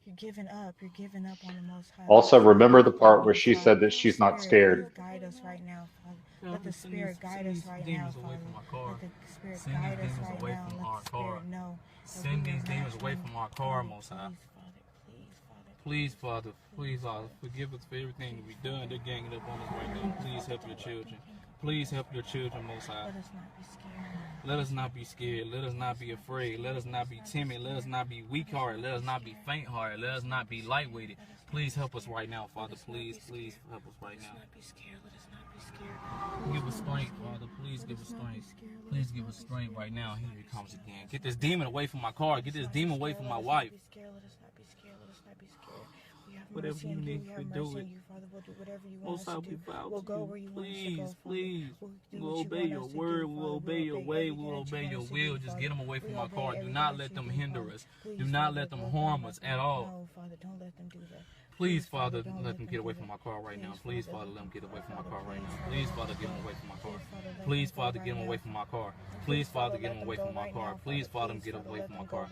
you're giving up. You're giving up on the Most High. Let Also, the Spirit remember the help you, part where Most she High. said that Let the she's not Spirit please scared. guide us right now, Father. God, Let the send Spirit guide us these right now, demons away Father. from my car. Let the Spirit Send guide these us demons right away now. from Let our the car. Spirit know that Send we are these demons not away trying from to. our car, Most High. Please, Father. Please, Father. Please, Father. Please, Father. Forgive us for everything that we've done. They're ganging up on us right now. Please help your children. Please help your children, Most High. Let us not be scared. Let us not be scared. Let us not be afraid. Let us not be timid. Let us not be weak-hearted. Let us not be faint-hearted. Let us not be light-weighted. Please help us right now, Father. Please, please help us right now. Let us not be scared. Let us not be scared. Give us strength, Father. Please give us strength. Please give us strength right now. Here he comes again. Get this demon away from my car. Get this demon away from my wife. Let us not be scared. Let us not be scared. We have Whatever mercy you on you. need We to have do mercy it. on you, Father. We'll do whatever you want Most us High, to we do. bow We'll to go you. where you want us to Please, go, Father. please. We'll do We'll what you obey want your us to word. do, We'll Father. obey your way. everything We'll that you obey want your us to will. do, Just Father. get them away We from my obey car. Do everything not that let you them do, hinder Father. us. Please, Do not Father, let them Lord, harm don't us let at them- all. No, Father, don't let them do that. Please, Father, let them get away from my car right now. Please, Father, let them get away from my car right now. Please, Father, get them away from my car. Please, Father, get them away from my car. Please, Father, get them away from my car. Please, Father, get them away from my car.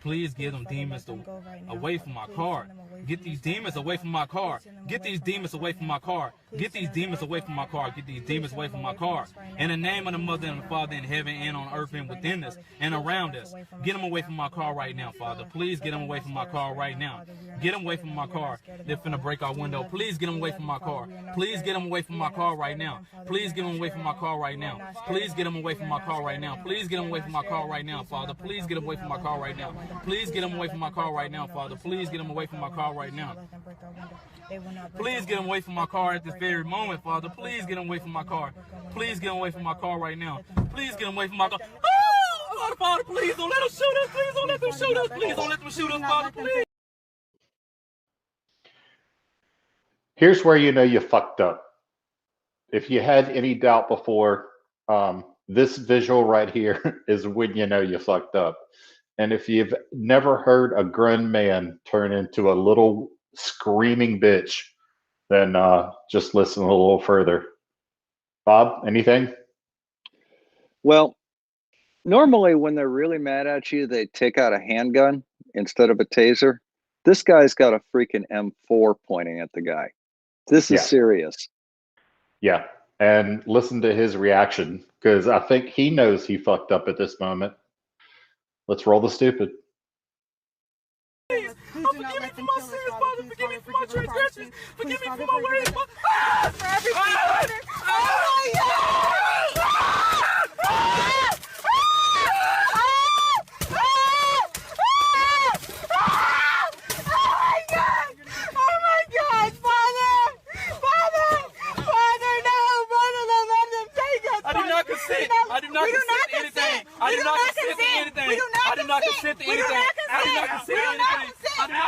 Please, get them demons away from my car. Get these demons away from my car. Get these demons away from my car. Get these demons away from my car. Get these demons away from my car. In the name of the Mother and the Father in heaven and on earth and within us and around us. Get them away from my car right now, Father. Please get them away from my car right now. Get them away from my car. They're finna break our window. Please get them away from my car. Please get them away from my car right now. Please get them away from my car right now. Please get them away from my car right now. Please get them away from my car right now, Father. Please get them away from my car right now. Please get them away from my car right now, Father. Please get them away from my car right now. Please get them away from my car at this very moment, Father. Please get them away from my car. Please get them away from my car right now. Please get them away from my car. Oh, Father, please don't let them shoot us. Please don't let them shoot us. Please don't let them shoot us, Father. Please. Here's where you know you fucked up. If you had any doubt before, this visual right here is when you know you fucked up. And if you've never heard a grown man turn into a little screaming bitch, then just listen a little further. Bob, anything? Well, normally when they're really mad at you, they take out a handgun instead of a taser. This guy's got a freaking M4 pointing at the guy. This is serious. Yeah. And listen to his reaction, because I think he knows he fucked up at this moment. Let's roll the stupid. Please, forgive me for my sins, Father. Forgive me for my transgressions. Forgive me for my ways. For everything, Father. Oh, my God! I do not consent to anything. I do not consent to anything. I do not consent to anything. I do not consent to anything.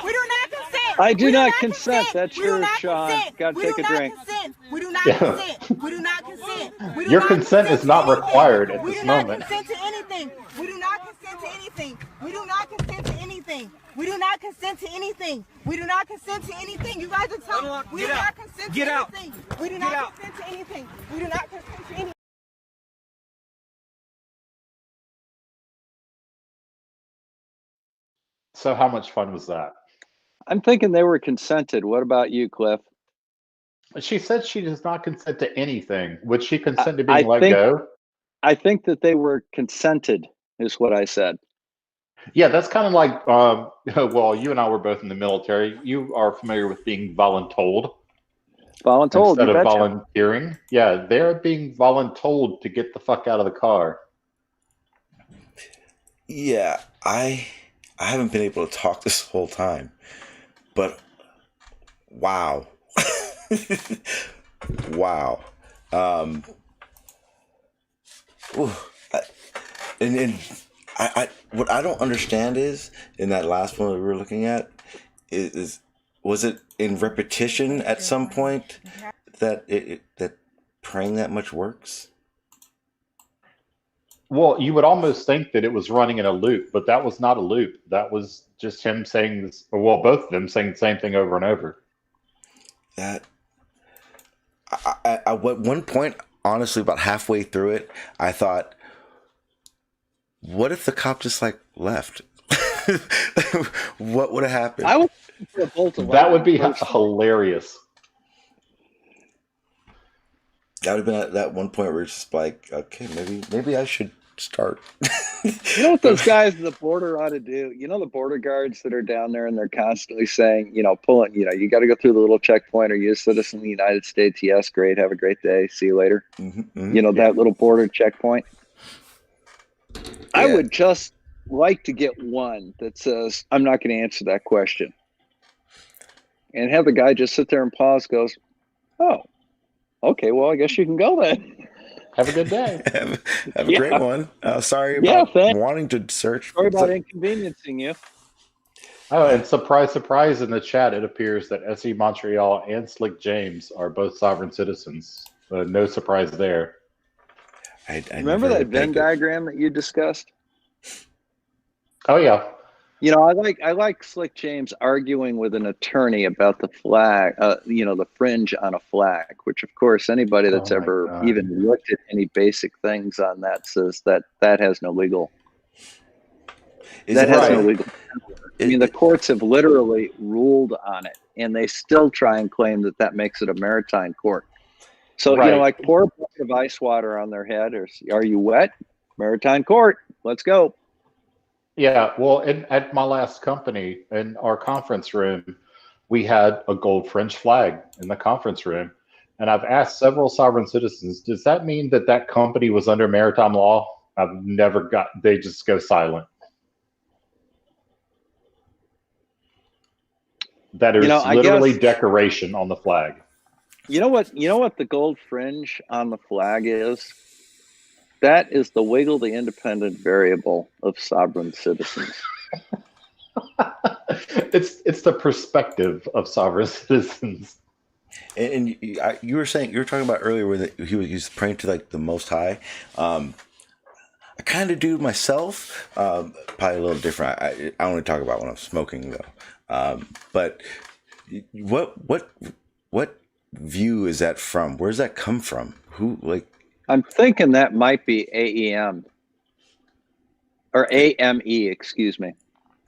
We do not consent. I do not consent. That's yours, Sean. Gotta take a drink. We do not consent. We do not consent. Your consent is not required at this moment. We do not consent to anything. We do not consent to anything. We do not consent to anything. We do not consent to anything. We do not consent to anything. You guys are telling. We do not consent to anything. We do not consent to anything. We do not consent to anything. So how much fun was that? I'm thinking they were consented. What about you, Cliff? She said she does not consent to anything. Would she consent to being let go? I think that they were consented, is what I said. Yeah, that's kind of like, well, you and I were both in the military. You are familiar with being voluntold. Voluntold, instead of volunteering. Yeah, they're being voluntold to get the fuck out of the car. Yeah, I haven't been able to talk this whole time, but wow. Wow. What I don't understand is, in that last one that we were looking at, is was it in repetition at some point that that praying that much works? Well, you would almost think that it was running in a loop, but that was not a loop. That was just him saying this, well, both of them saying the same thing over and over. That at one point, honestly, about halfway through it, I thought, what if the cop just like left? What would have happened? That would be hilarious. That would have been at that one point where it's just like, okay, maybe I should start. You know what those guys at the border ought to do? You know the border guards that are down there and they're constantly saying, pulling, you got to go through the little checkpoint. Are you a citizen of the United States? Yes, great. Have a great day. See you later. Mm-hmm. That little border checkpoint. Yeah. I would just like to get one that says, I'm not going to answer that question. And have the guy just sit there and pause, goes, oh, okay, well, I guess you can go then. Have a good day. Have a great one. Sorry about wanting to search. Sorry about inconveniencing you. Oh, and surprise, surprise, in the chat, it appears that SE Montreal and Slick James are both sovereign citizens. No surprise there. I remember that Venn diagram that you discussed? Oh, yeah. You know, I like Slick James arguing with an attorney about the flag, the fringe on a flag, which of course anybody that's Oh my ever God. even looked at any basic things on that says that has no legal. That has no legal. I mean, the courts have literally ruled on it, and they still try and claim that makes it a maritime court. So, Right. like pour a bucket of ice water on their head, or are you wet? Maritime court. Let's go. Yeah, well, at my last company, in our conference room, we had a gold fringe flag in the conference room. And I've asked several sovereign citizens, does that mean that company was under maritime law? They just go silent. That is literally decoration on the flag. You know what the gold fringe on the flag is? That is the wiggle the independent variable of sovereign citizens. It's the perspective of sovereign citizens. And you were talking about earlier where he was praying to like the Most High. I kind of do myself, probably a little different. I only talk about when I'm smoking though. But what view is that from? Where does that come from? Who like? I'm thinking that might be AEM or AME. Excuse me.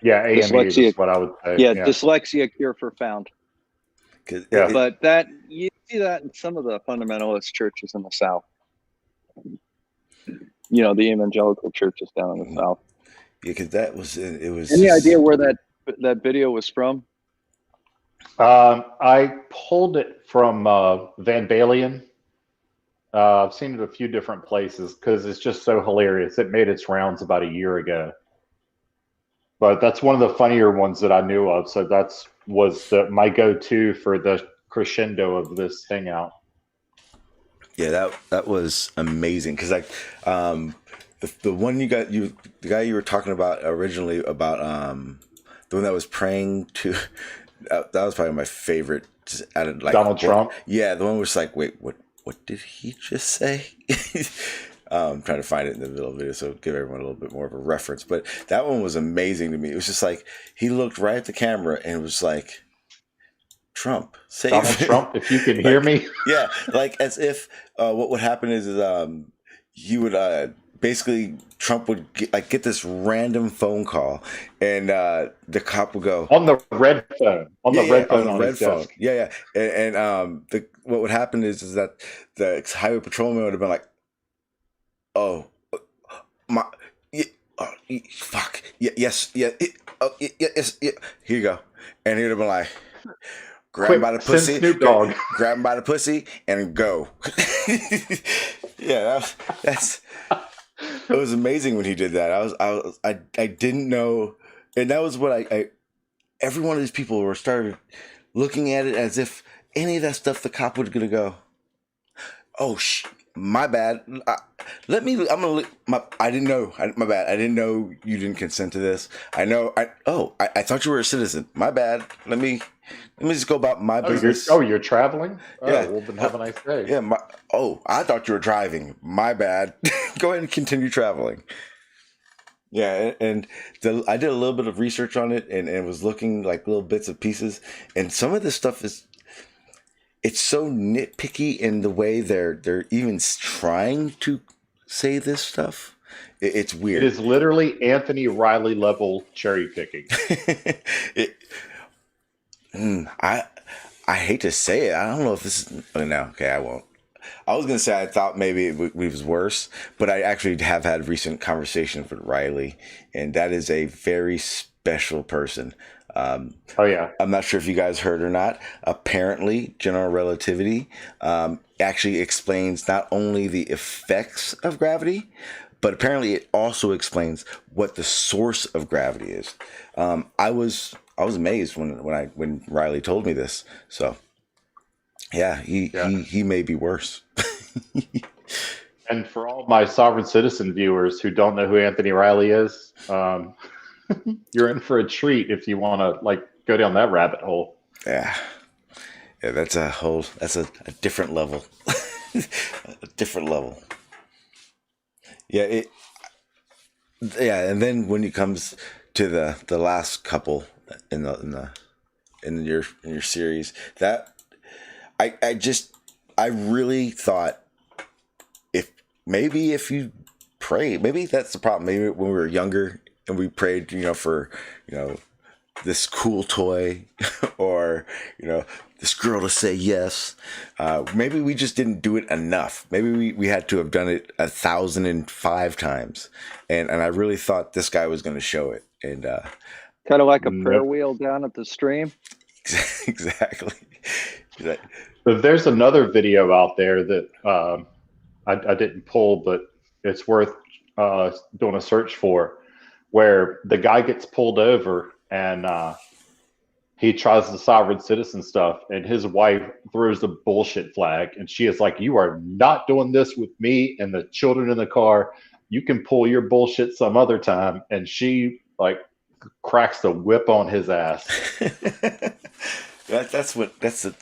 Yeah, AME dyslexia, is what I would say. Yeah, dyslexia cure for found. Yeah. But that you see that in some of the fundamentalist churches in the South. You know, the evangelical churches down in the South. Yeah, because it was. Any idea where that video was from? I pulled it from Van Balen. I've seen it a few different places because it's just so hilarious. It made its rounds about a year ago. But that's one of the funnier ones that I knew of. So was my go-to for the crescendo of this hangout. Yeah, that was amazing because like the one the guy you were talking about originally about the one that was praying to that was probably my favorite. Like Donald Trump. Yeah, the one was like, wait, what did he just say? I'm trying to find it in the middle of the video, so give everyone a little bit more of a reference. But that one was amazing to me. It was just like he looked right at the camera and was like, Trump, save Donald Trump, if you can hear me. Yeah, like as if what would happen is he would basically Trump would get this random phone call, and the cop would go on the red phone, on the red phone. Desk. Yeah, and what would happen is that the highway patrolman would have been like, oh, my, yeah, fuck, yeah, yes, yeah, yes, yeah, here you go, and he would have been like, grab him by the pussy, grab him by the pussy, and go. Yeah, it was amazing when he did that. I didn't know, and that was what I every one of these people started looking at it as if any of that stuff the cop was gonna go, oh my bad. I didn't know. My bad. I didn't know you didn't consent to this. I thought you were a citizen. My bad. Let me just go about my business. You're traveling? Yeah. Well, then have a nice day. Yeah. I thought you were driving. My bad. Go ahead and continue traveling. Yeah, and I did a little bit of research on it and was looking like little bits and pieces, and some of this stuff it's so nitpicky in the way they're even trying to say this stuff. It's weird. It is literally Anthony Riley level cherry picking. I hate to say it. I don't know if this is no. Okay, I won't. I was gonna say I thought maybe it was worse, but I actually have had recent conversations with Riley, and that is a very special person. Oh yeah. I'm not sure if you guys heard or not. Apparently, general relativity actually explains not only the effects of gravity, but apparently it also explains what the source of gravity is. I was amazed when Riley told me this. So yeah, he may be worse. And for all my sovereign citizen viewers who don't know who Anthony Riley is, you're in for a treat if you want to go down that rabbit hole. Yeah, that's a different level. A different level. Yeah, and then when it comes to the last couple in your series, that I really thought if you pray, maybe that's the problem. Maybe when we were younger and we prayed, for this cool toy or this girl to say yes, maybe we just didn't do it enough. Maybe we had to have done it 1,005 times, and I really thought this guy was going to show it. And kind of like a prayer wheel down at the stream. Exactly. But there's another video out there that I didn't pull, but it's worth doing a search for, where the guy gets pulled over and he tries the sovereign citizen stuff, and his wife throws the bullshit flag, and she is like, "You are not doing this with me and the children in the car. You can pull your bullshit some other time." And she like cracks the whip on his ass. That's what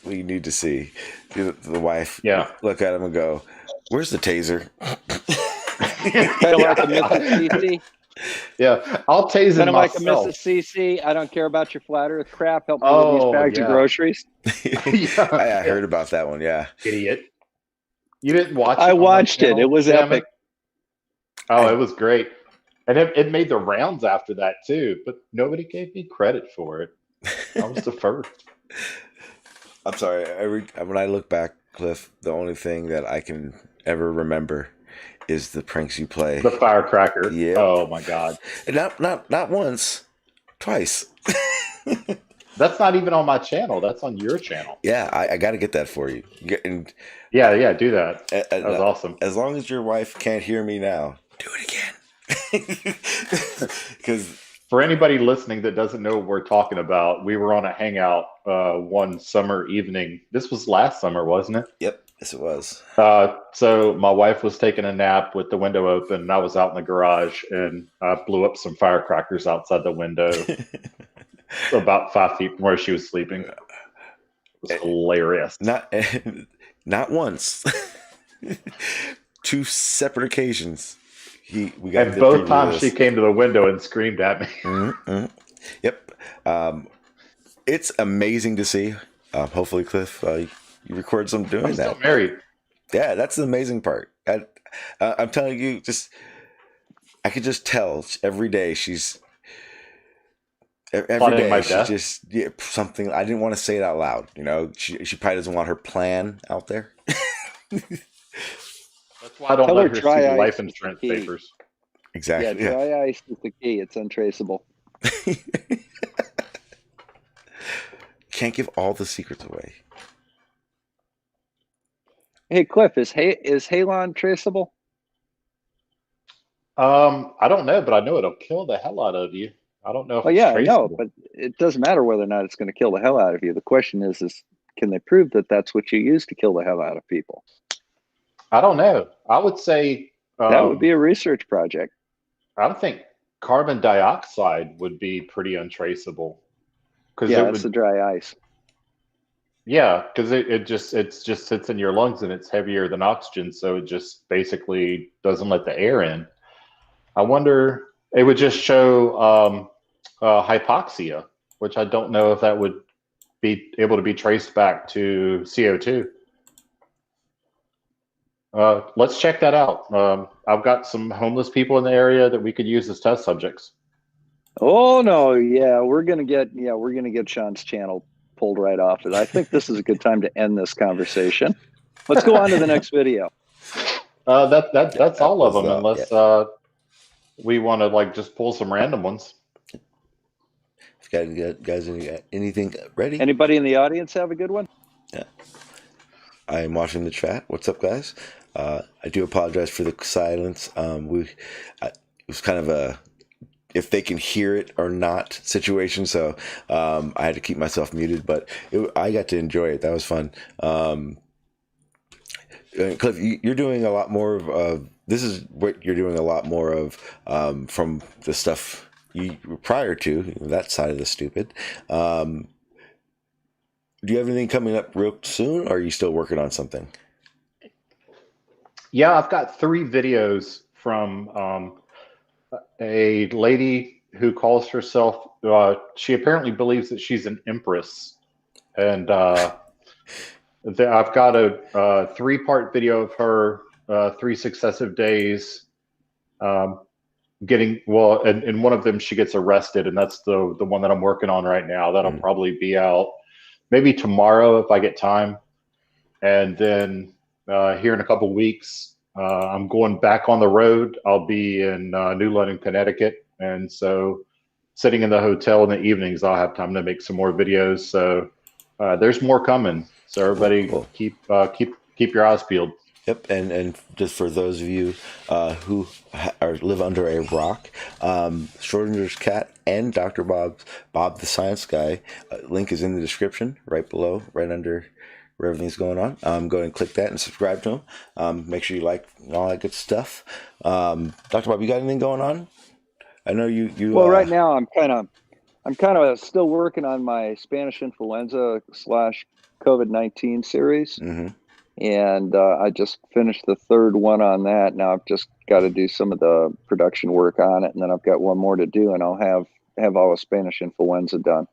you need to see. The wife, look at him and go, "Where's the taser?" Kind of like a Mrs. CC. Yeah, I'll tase him like myself. a Mrs. CC. I don't care about your flat Earth crap. Help me with these bags of groceries. I heard about that one. Yeah, idiot. You didn't watch it? I watched it. It was epic. Oh, it was great, and it made the rounds after that too. But nobody gave me credit for it. I was the first. I'm sorry. When I look back, Cliff, the only thing that I can ever remember is the pranks you play. The firecracker. Yeah. Oh my God. And not once, twice. That's not even on my channel. That's on your channel. Yeah, I got to get that for you. Yeah, do that. That was awesome. As long as your wife can't hear me now, do it again. Because for anybody listening that doesn't know what we're talking about, we were on a hangout one summer evening. This was last summer, wasn't it? Yep, yes it was. So my wife was taking a nap with the window open, and I was out in the garage, and I blew up some firecrackers outside the window about 5 feet from where she was sleeping. It was hilarious. Not once. 2 separate occasions. We got and both times she came to the window and screamed at me. Mm-hmm. Yep. It's amazing to see. Hopefully, Cliff, you record some doing I'm that. Still married. Yeah, that's the amazing part. I'm telling you, I could just tell every day she's just something. I didn't want to say it out loud. She probably doesn't want her plan out there. That's why I don't let her see the life insurance papers. Exactly. Yeah, dry ice is the key. It's untraceable. Can't give all the secrets away. Hey, Cliff, is halon traceable? I don't know, but I know it'll kill the hell out of you. I don't know if it's traceable. I know, but it doesn't matter whether or not it's going to kill the hell out of you. The question is can they prove that that's what you use to kill the hell out of people? I don't know. I would say that would be a research project. I would think carbon dioxide would be pretty untraceable. It's the dry ice. Yeah, because it just sits in your lungs and it's heavier than oxygen, so it just basically doesn't let the air in. I wonder, it would just show hypoxia, which I don't know if that would be able to be traced back to CO2. Let's check that out. I've got some homeless people in the area that we could use as test subjects. Oh no, yeah, we're gonna get Sean's channel pulled right off it. I think this is a good time to end this conversation. Let's go on to the next video. That's all of them, unless we want to just pull some random ones. Guys, anything ready? Anybody in the audience have a good one? Yeah. I am watching the chat. What's up, guys? I do apologize for the silence. It was kind of a if they can hear it or not situation, so I had to keep myself muted, but I got to enjoy it. That was fun. Cliff, you're doing a lot more of this is what you're doing a lot more of from the stuff you prior to that side of the stupid. Do you have anything coming up real soon, or are you still working on something? Yeah, I've got 3 videos from a lady who calls herself. She apparently believes that she's an empress, and I've got a 3-part video of her 3 successive days. Getting well, and in one of them she gets arrested, and that's the one that I'm working on right now. That'll probably be out maybe tomorrow if I get time, and then here in a couple weeks I'm going back on the road. I'll be in New London, Connecticut, and so sitting in the hotel in the evenings, I'll have time to make some more videos. So there's more coming. So everybody, keep your eyes peeled. Yep, and just for those of you who live under a rock, Schrodinger's cat and Dr. Bob the Science Guy, link is in the description right below, right under where everything's going on. Go ahead and click that and subscribe to him. Make sure you like all that good stuff. Dr. Bob, you got anything going on? I know you. Well, right now I'm kind of still working on my Spanish influenza / COVID-19 series. Mm-hmm. And I just finished the 3rd one on that. Now I've just got to do some of the production work on it, and then I've got one more to do, and I'll have all of Spanish influenza done.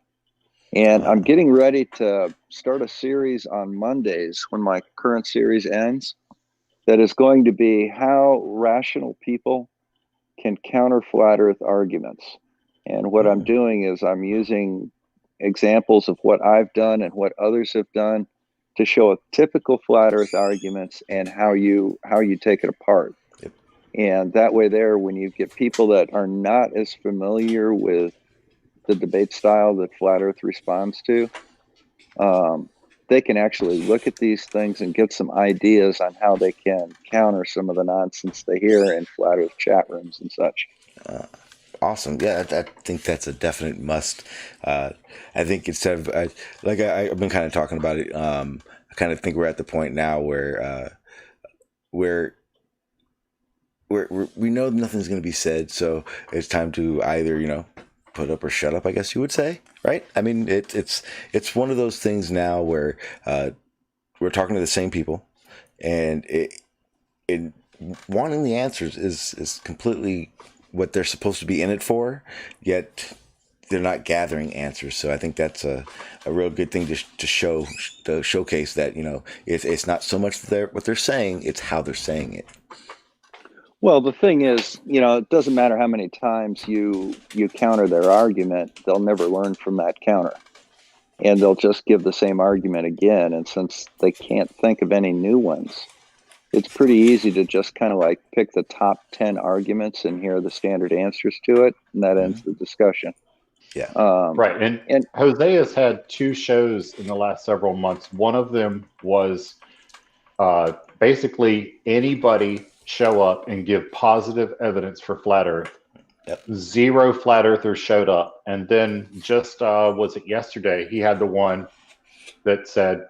And I'm getting ready to start a series on Mondays when my current series ends. That is going to be how rational people can counter flat Earth arguments. And what I'm doing is I'm using examples of what I've done and what others have done to show a typical flat Earth arguments and how you take it apart. Yep. And that way there, when you get people that are not as familiar with the debate style that flat Earth responds to, they can actually look at these things and get some ideas on how they can counter some of the nonsense they hear in flat Earth chat rooms and such. Awesome. Yeah, I think that's a definite must. I think instead of, I've been kind of talking about it, I kind of think we're at the point now where we know nothing's going to be said, so it's time to either, put up or shut up, I guess you would say, right? I mean, it's one of those things now where we're talking to the same people, and it wanting the answers is completely what they're supposed to be in it for, yet they're not gathering answers. So I think that's a real good thing to showcase that, it's not so much what they're saying, it's how they're saying it. Well, the thing is, it doesn't matter how many times you counter their argument, they'll never learn from that counter. And they'll just give the same argument again. And since they can't think of any new ones, it's pretty easy to just kind of like pick the top 10 arguments and hear the standard answers to it, and that ends the discussion. Yeah. Right. And Jose has had 2 shows in the last several months. One of them was basically anybody show up and give positive evidence for flat Earth. Yep. 0 flat earthers showed up. And then just, was it yesterday, he had the one that said,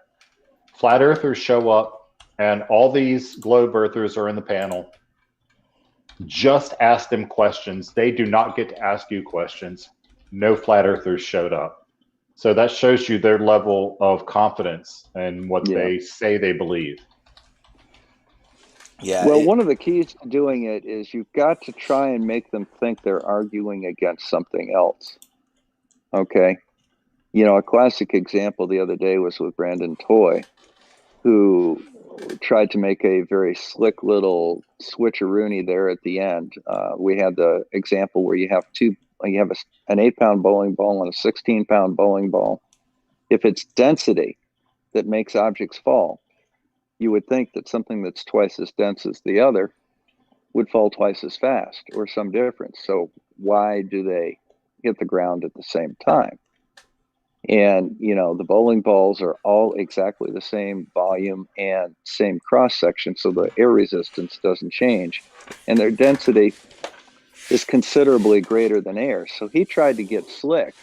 flat earthers show up and all these globe earthers are in the panel. Just ask them questions. They do not get to ask you questions. No flat earthers showed up. So that shows you their level of confidence and what they say they believe. Yeah. Well, one of the keys to doing it is you've got to try and make them think they're arguing against something else. Okay. A classic example the other day was with Brandon Toy, who tried to make a very slick little switcheroony there at the end. We had the example where you have an 8-pound bowling ball and a 16-pound bowling ball. If it's density that makes objects fall, you would think that something that's twice as dense as the other would fall twice as fast or some difference. So why do they hit the ground at the same time? And, the bowling balls are all exactly the same volume and same cross section, so the air resistance doesn't change. And their density is considerably greater than air. So he tried to get slick.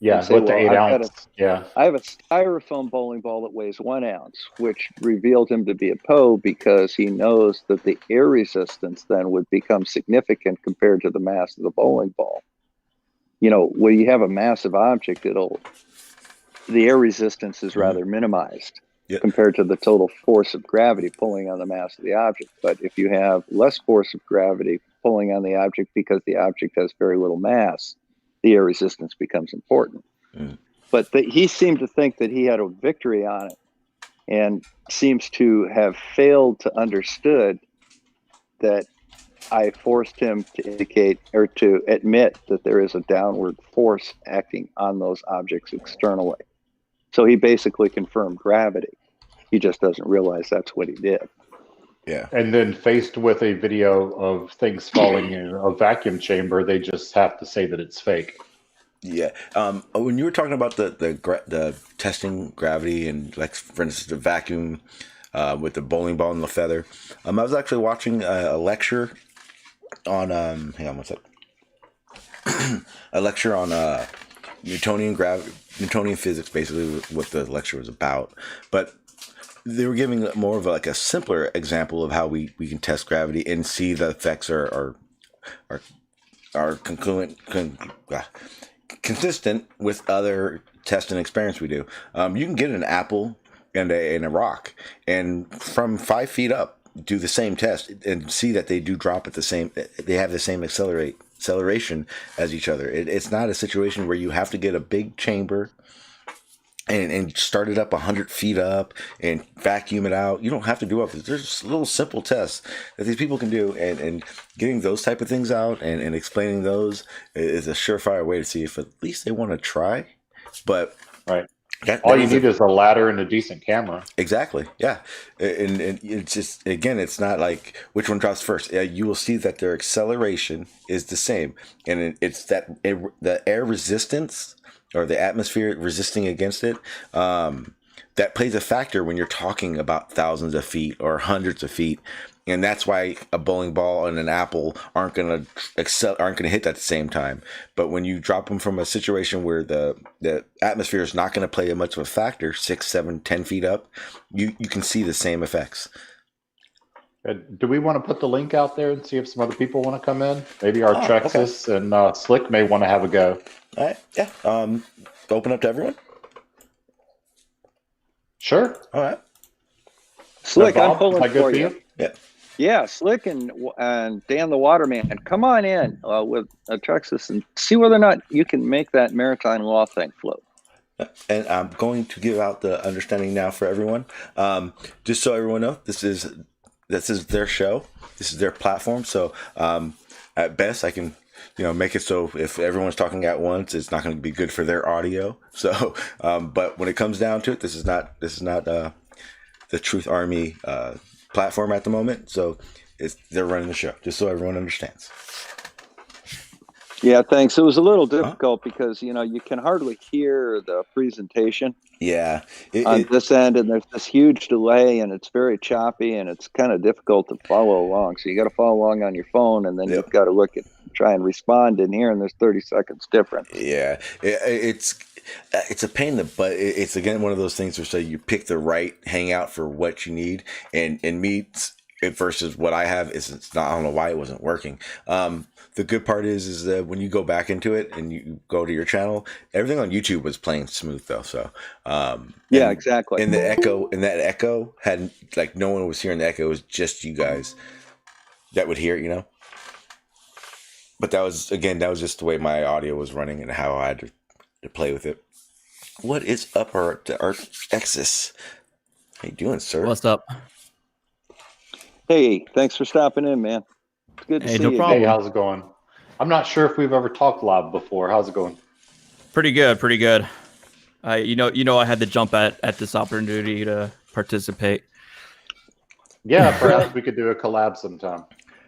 Yeah, say, with the 8 ounce. I have a styrofoam bowling ball that weighs 1 ounce, which revealed him to be a Poe because he knows that the air resistance then would become significant compared to the mass of the bowling ball. When you have a massive object, the air resistance is rather minimized compared to the total force of gravity pulling on the mass of the object. But if you have less force of gravity pulling on the object because the object has very little mass, the air resistance becomes important. But he seemed to think that he had a victory on it, and seems to have failed to understood that I forced him to indicate or to admit that there is a downward force acting on those objects externally. So he basically confirmed gravity. He just doesn't realize that's what he did. Yeah. And then faced with a video of things falling in a vacuum chamber, they just have to say that it's fake. Yeah. When you were talking about the testing gravity and, like, for instance, the vacuum with the bowling ball and the feather, I was actually watching a lecture on hang on one sec. A lecture on Newtonian gravity, Newtonian physics, basically what the lecture was about. But they were giving more of a simpler example of how we can test gravity and see the effects are consistent with other tests and experiments we do. You can get an apple and a rock, and from 5 feet up, do the same test and see that they do drop at the same. They have the same acceleration as each other. It's not a situation where you have to get a big chamber and start it up 100 feet up and vacuum it out. You don't have to do it. There's little simple tests that these people can do, and getting those type of things out and explaining those is a surefire way to see if at least they want to try. But right. All you need is a ladder and a decent camera. Exactly. Yeah. And it's just, again, it's not like which one drops first. You will see that their acceleration is the same. And it's that the air resistance or the atmosphere resisting against it, that plays a factor when you're talking about thousands of feet or hundreds of feet. And that's why a bowling ball and an apple aren't going to hit at the same time. But when you drop them from a situation where the atmosphere is not going to play much of a factor, 6, 7, 10 feet up, you can see the same effects. Do we want to put the link out there and see if some other people want to come in? Maybe our Trexus and Slick may want to have a go. All right. Yeah. Open up to everyone. Sure. All right. Slick, I'm pulling for you. Yeah. Yeah, Slick and Dan the Waterman, come on in with a Trexus and see whether or not you can make that maritime law thing float. And I'm going to give out the understanding now for everyone. Just so everyone knows, this is their show. This is their platform. So at best, I can make it so if everyone's talking at once, it's not going to be good for their audio. So, but when it comes down to it, this is not the Truth Army platform at the moment. So they're running the show, just so everyone understands. Yeah, thanks. It was a little difficult because you can hardly hear the presentation. Yeah, on this end, and there's this huge delay, and it's very choppy, and it's kind of difficult to follow along. So you got to follow along on your phone, and then you've got to try and respond in here, and there's 30 seconds difference. Yeah, it's a pain in the butt. It's again one of those things where so you pick the right hangout for what you need, and Meet versus what I have it's not. I don't know why it wasn't working. The good part is that when you go back into it and you go to your channel, everything on YouTube was playing smooth though. So yeah, exactly. And that echo had like no one was hearing the echo. It was just you guys that would hear it, But that was just the way my audio was running and how I had to play with it. What is up, our Exis? How you doing, sir? What's up? Hey, thanks for stopping in, man. It's good to see you. Hey, how's it going? I'm not sure if we've ever talked live before. How's it going? Pretty good. I had to jump at this opportunity to participate. Yeah, perhaps we could do a collab sometime.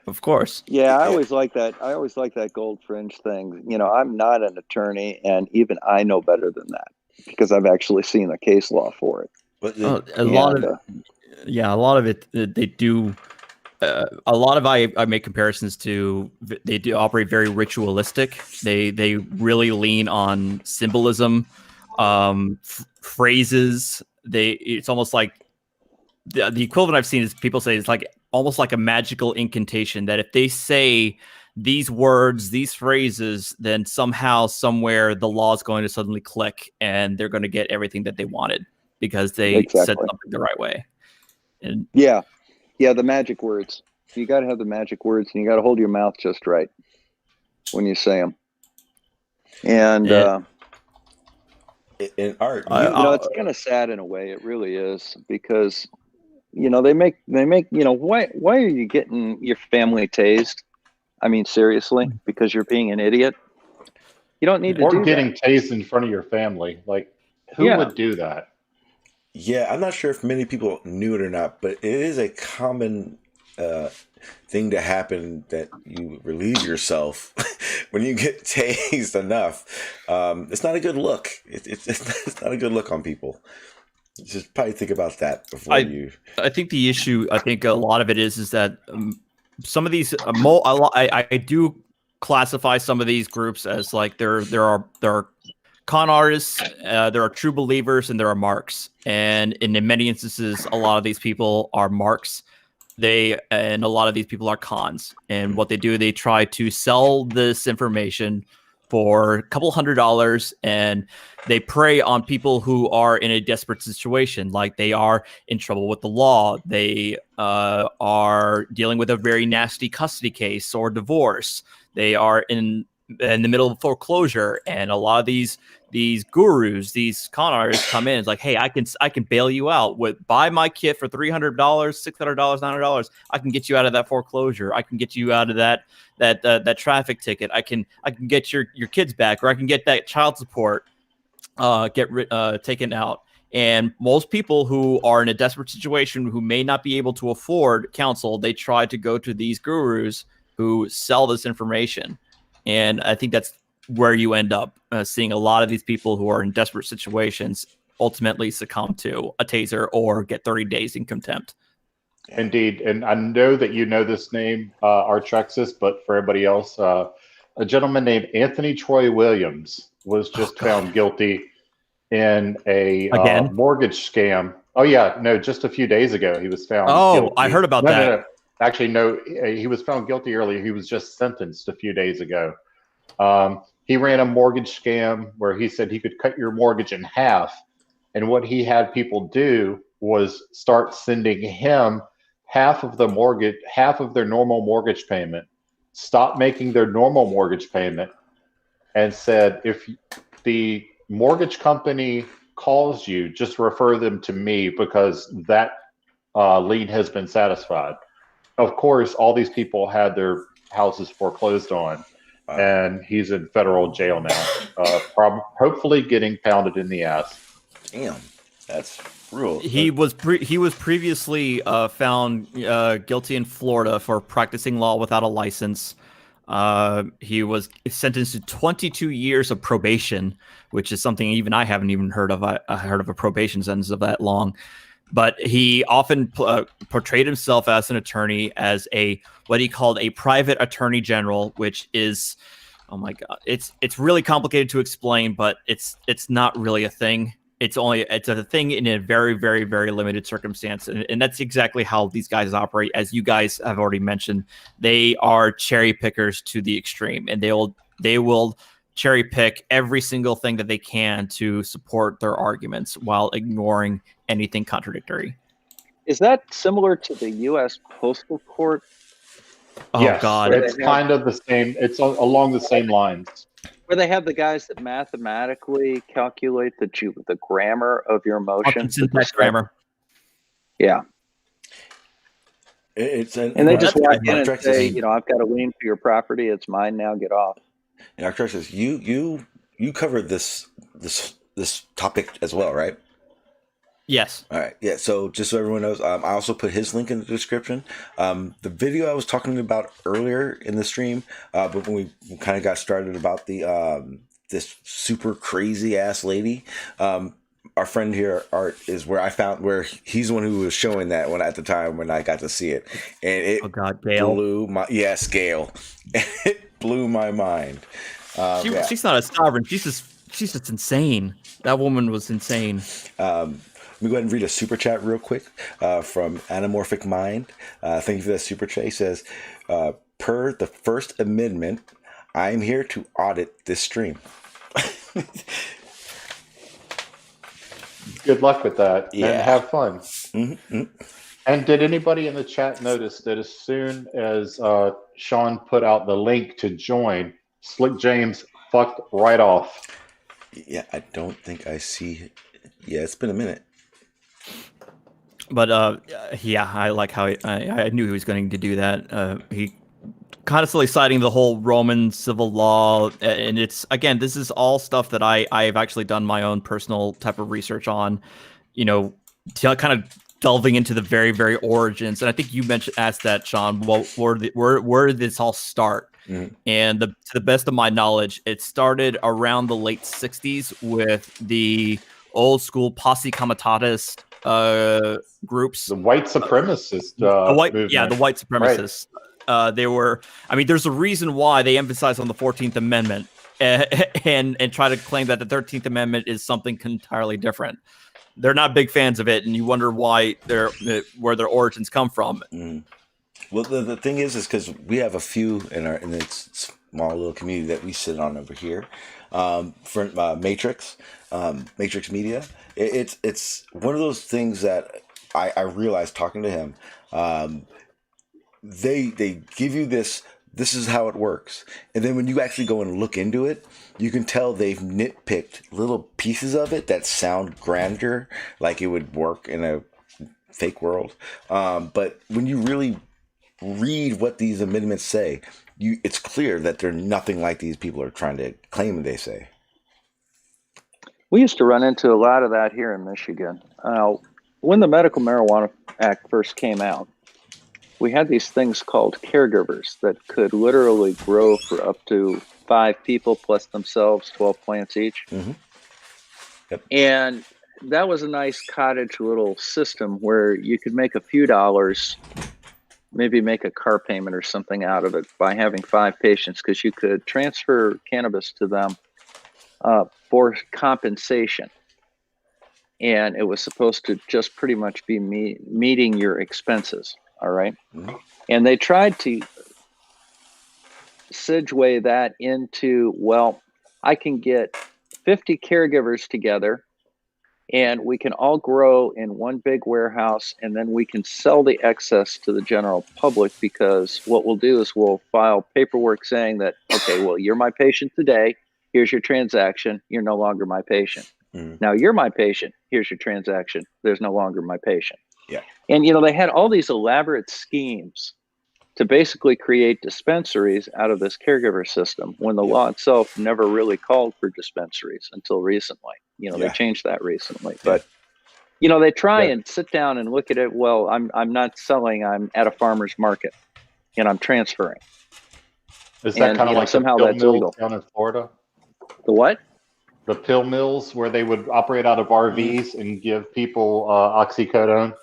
Of course. Yeah, I always like that. I always like that gold fringe thing. I'm not an attorney, and even I know better than that because I've actually seen a case law for it. A lot of it they do. A lot of I make comparisons to. They do operate very ritualistic. They really lean on symbolism, phrases. It's almost like the equivalent I've seen is people say it's like almost like a magical incantation that if they say these words, these phrases, then somehow, somewhere, the law is going to suddenly click and they're going to get everything that they wanted because they said something the right way. And yeah, the magic words. You got to have the magic words, and you got to hold your mouth just right when you say them. And in art, it's kind of sad in a way. It really is, because they make why are you getting your family tased? I mean, seriously, because you're being an idiot. You don't need to do Or getting that. tased in front of your family. Like, who would do that? Yeah, I'm not sure if many people knew it or not, but it is a common thing to happen, that you relieve yourself when you get tased enough. It's not a good look. It's not a good look on people. Just probably think about that before you. I think the issue, I think a lot of it is that some of these, I do classify some of these groups as like there are con artists, there are true believers, and there are marks. And in many instances, a lot of these people are marks. And a lot of these people are cons. And what they do, they try to sell this information for a couple $100, and they prey on people who are in a desperate situation, like they are in trouble with the law, they are dealing with a very nasty custody case or divorce, they are in the middle of foreclosure, and a lot of these gurus, these con artists come in. It's like, hey, I can bail you out buy my kit for $300, $600, $900. I can get you out of that foreclosure. I can get you out of that traffic ticket. I can get your kids back, or I can get that child support taken out. And most people who are in a desperate situation, who may not be able to afford counsel, they try to go to these gurus who sell this information. And I think that's where you end up seeing a lot of these people who are in desperate situations ultimately succumb to a taser or get 30 days in contempt. Indeed. And I know that you know this name, Artrexis, but for everybody else, a gentleman named Anthony Troy Williams was just found guilty in a mortgage scam. Oh, yeah. No, just a few days ago, he was found guilty. I heard about that. No. Actually, no, he was found guilty earlier. He was just sentenced a few days ago. He ran a mortgage scam where he said he could cut your mortgage in half. And what he had people do was start sending him half of their normal mortgage payment, stop making their normal mortgage payment, and said, if the mortgage company calls you, just refer them to me, because that lien has been satisfied. Of course, all these people had their houses foreclosed on, and he's in federal jail now, hopefully getting pounded in the ass. Damn, that's real. He was previously found guilty in Florida for practicing law without a license. He was sentenced to 22 years of probation, which is something even I haven't even heard of. I heard of a probation sentence of that long. But he often portrayed himself as an attorney, as what he called a private attorney general, which is, oh my God, it's really complicated to explain, but it's not really a thing. It's a thing in a very, very, very limited circumstance. And that's exactly how these guys operate. As you guys have already mentioned, they are cherry pickers to the extreme, and they will cherry pick every single thing that they can to support their arguments while ignoring anything contradictory. Is that similar to the U.S. Postal Court? Oh, yes, God. It's kind of the same. It's along the same lines. Where they have the guys that mathematically calculate the grammar of your motions. Syntax grammar. Yeah. And they just walk in and say, I've got a lien for your property. It's mine now. Get off. And Artrexis, you covered this topic as well, right? Yes. All right. Yeah. So just so everyone knows, I also put his link in the description. The video I was talking about earlier in the stream, but when we kind of got started about the this super crazy ass lady, our friend here, Art, is where he's the one who was showing that one at the time when I got to see it, and it Gail. Gail, it blew my mind. She's not a sovereign. She's just insane. That woman was insane. Let me go ahead and read a super chat real quick from Anamorphic Mind. Thank you for that super chat. He says, per the First Amendment, I'm here to audit this stream. Good luck with that. Yeah. And have fun. Mm-hmm. And did anybody in the chat notice that as soon as Sean put out the link to join, Slick James fucked right off? Yeah, I don't think I see. Yeah, it's been a minute. But yeah, I like how I knew he was going to do that. He constantly citing the whole Roman civil law, and it's again, this is all stuff that I've actually done my own personal type of research on. You know, kind of delving into the very, very origins. And I think you asked that, Sean. Well, where did this all start? Mm-hmm. And to the best of my knowledge, it started around the late '60s with the old school posse comitatus groups, the white supremacist movement. the white supremacists. Right. They were. I mean, there's a reason why they emphasize on the 14th Amendment and try to claim that the 13th Amendment is something entirely different. They're not big fans of it, and you wonder why where their origins come from. Mm. Well, the thing is because we have a few in this small little community that we sit on over here, for Matrix Media. It's one of those things that I realized talking to him. They give you this is how it works, and then when you actually go and look into it, you can tell they've nitpicked little pieces of it that sound grander, like it would work in a fake world. But when you really read what these amendments say, it's clear that they're nothing like these people are trying to claim they say. We used to run into a lot of that here in Michigan. When the Medical Marijuana Act first came out, we had these things called caregivers that could literally grow for up to 5 people plus themselves, 12 plants each. Mm-hmm. Yep. And that was a nice cottage little system where you could make a few dollars, maybe make a car payment or something out of it by having 5 patients, because you could transfer cannabis to them for compensation. And it was supposed to just pretty much be meeting your expenses. All right. Mm-hmm. And they tried to segue that into, well, I can get 50 caregivers together and we can all grow in one big warehouse, and then we can sell the excess to the general public, because what we'll do is we'll file paperwork saying that, okay, well, you're my patient today. Here's your transaction. You're no longer my patient. Mm-hmm. Now you're my patient. Here's your transaction. There's no longer my patient. Yeah. And, they had all these elaborate schemes to basically create dispensaries out of this caregiver system, when the law itself never really called for dispensaries until recently. They changed that recently. But, they try and sit down and look at it. Well, I'm not selling. I'm at a farmer's market and I'm transferring. Is that kind of like somehow the pill that's mills illegal down in Florida? The what? The pill mills where they would operate out of RVs and give people oxycodone?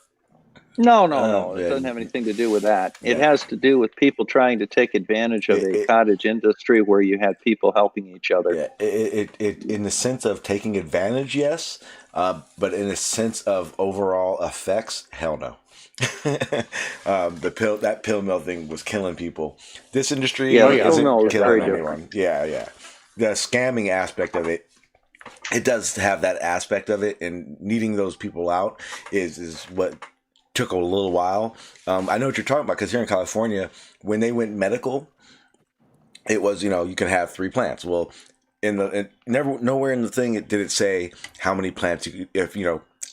No. It doesn't have anything to do with that. Yeah. It has to do with people trying to take advantage of a cottage industry where you had people helping each other. Yeah, it in the sense of taking advantage, yes, but in the sense of overall effects, hell no. That pill mill thing was killing people. This industry isn't killing anyone. Yeah. The scamming aspect of it does have that aspect of it, and needing those people out is what took a little while. I know what you're talking about, because here in California, when they went medical, it was, you can have 3 plants. Well, nowhere in the thing did it say how many plants if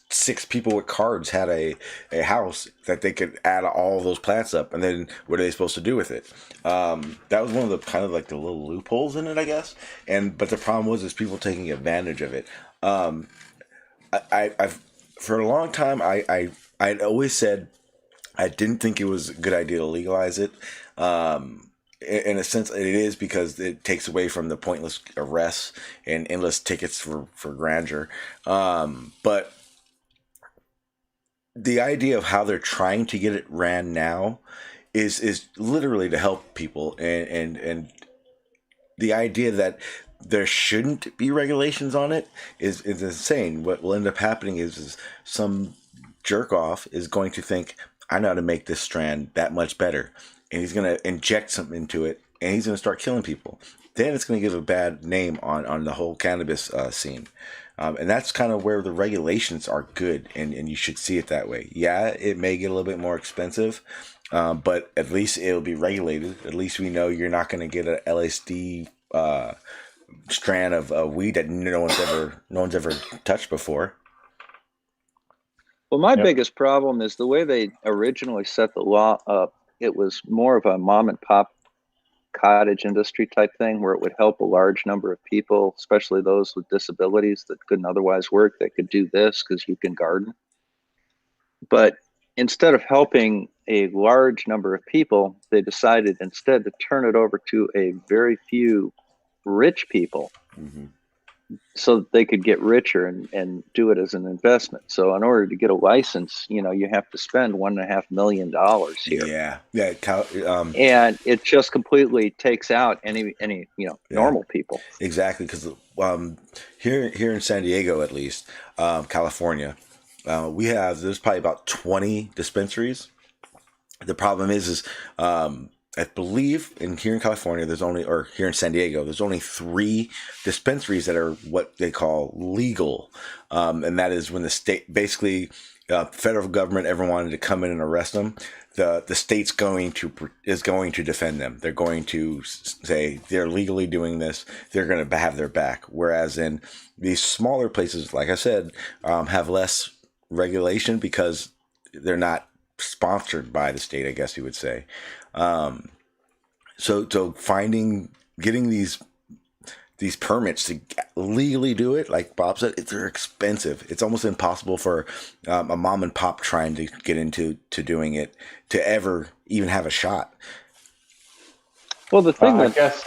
6 people with cards had a house that they could add all those plants up, and then what are they supposed to do with it? That was one of the kind of like the little loopholes in it, I guess. But the problem was people taking advantage of it. I've for a long time I'd always said I didn't think it was a good idea to legalize it. In a sense, it is, because it takes away from the pointless arrests and endless tickets for grandeur. But the idea of how they're trying to get it ran now is literally to help people, and the idea that there shouldn't be regulations on it is insane. What will end up happening is some jerk off is going to think, I know how to make this strand that much better, and he's going to inject something into it, and he's going to start killing people. Then it's going to give a bad name on the whole cannabis scene. And that's kind of where the regulations are good, and you should see it that way. Yeah, it may get a little bit more expensive, but at least it'll be regulated. At least we know you're not going to get an LSD strand of weed that no one's ever touched before. Well, my biggest problem is the way they originally set the law up. It was more of a mom and pop cottage industry type thing where it would help a large number of people, especially those with disabilities that couldn't otherwise work, that could do this because you can garden. But instead of helping a large number of people, they decided instead to turn it over to a very few rich people so that they could get richer and do it as an investment. So in order to get a license, you have to spend $1.5 million here. And it just completely takes out any normal people. Exactly, because here in San Diego, at least, California, there's probably about 20 dispensaries. The problem is I believe here in California, here in San Diego, there's only 3 dispensaries that are what they call legal. And that is when the state, basically, federal government ever wanted to come in and arrest them, the state's is going to defend them. They're going to say they're legally doing this. They're going to have their back. Whereas in these smaller places, like I said, have less regulation because they're not sponsored by the state, I guess you would say. So getting these permits to legally do it, like Bob said, they're expensive. It's almost impossible for a mom and pop trying to get into doing it to ever even have a shot. Well, the thing I guess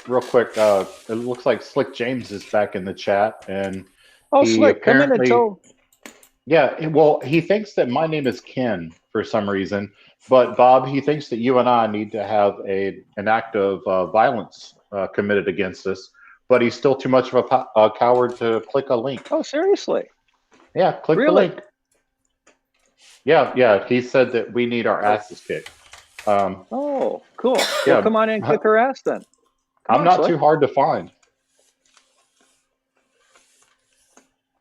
real quick, it looks like Slick James is back in the chat, and he Slick, come in and tell. Yeah, well, he thinks that my name is Ken for some reason, but Bob, he thinks that you and I need to have an act of violence committed against us, but he's still too much of a coward to click a link. Oh, seriously? Yeah, click the link. Yeah, he said that we need our asses kicked. Oh, cool. Yeah, well, come on in and kick her ass then. I'm not too hard to find.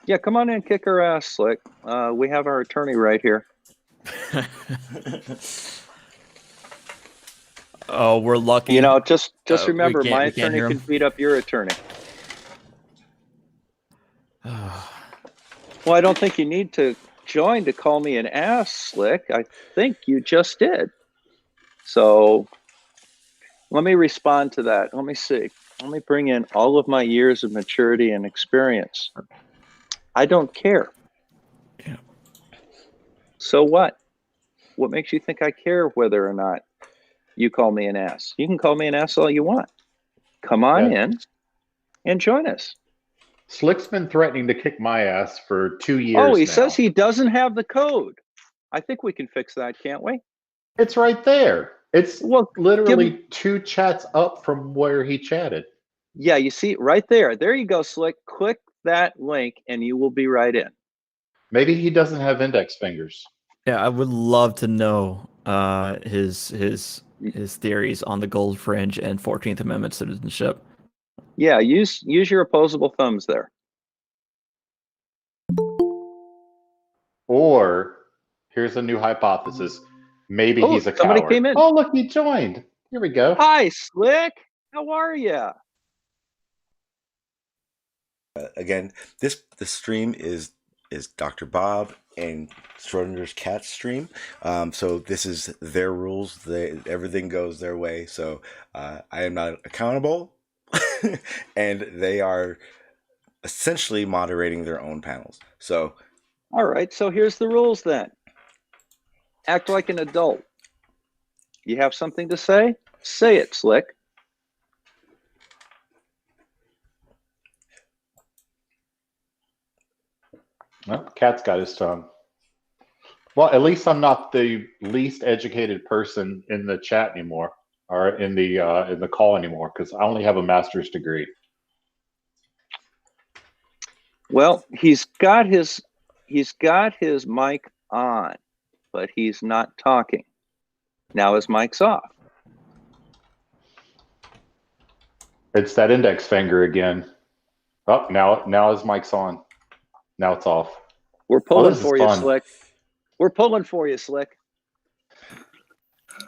Yeah, come on in and kick her ass, Slick. We have our attorney right here. Oh, we're lucky. Just remember, my attorney can beat up your attorney. Well, I don't think you need to join to call me an ass, Slick. I think you just did. So let me respond to that. Let me see. Let me bring in all of my years of maturity and experience. I don't care. Yeah. So what? What makes you think I care whether or not you call me an ass? You can call me an ass all you want. Come on in and join us. Slick's been threatening to kick my ass for 2 years Oh, he now. says he doesn't have the code. I think we can fix that, can't we? It's right there. It's literally 2 chats up from where he chatted. Yeah, you see right there. There you go, Slick. Click that link and you will be right in. Maybe he doesn't have index fingers. Yeah, I would love to know his theories on the gold fringe and 14th Amendment citizenship. Yeah, use your opposable thumbs there. Or here's a new hypothesis. Maybe he's a somebody coward. Came in. Oh, look, he joined. Here we go. Hi, Slick. How are you? Again, this stream is Dr. Bob and Schrodinger's cat stream. So this is their rules. Everything goes their way. So I am not accountable, and they are essentially moderating their own panels. So, all right. So here's the rules then. Act like an adult. You have something to say? Say it, Slick. Well, Cat's got his tongue. Well, at least I'm not the least educated person in the chat anymore, or in the call anymore, because I only have a master's degree. Well, he's got his mic on, but he's not talking. Now his mic's off. It's that index finger again. Oh, now his mic's on. Now it's off. We're Oh, pulling this is for you, fun. Slick. We're pulling for you, Slick.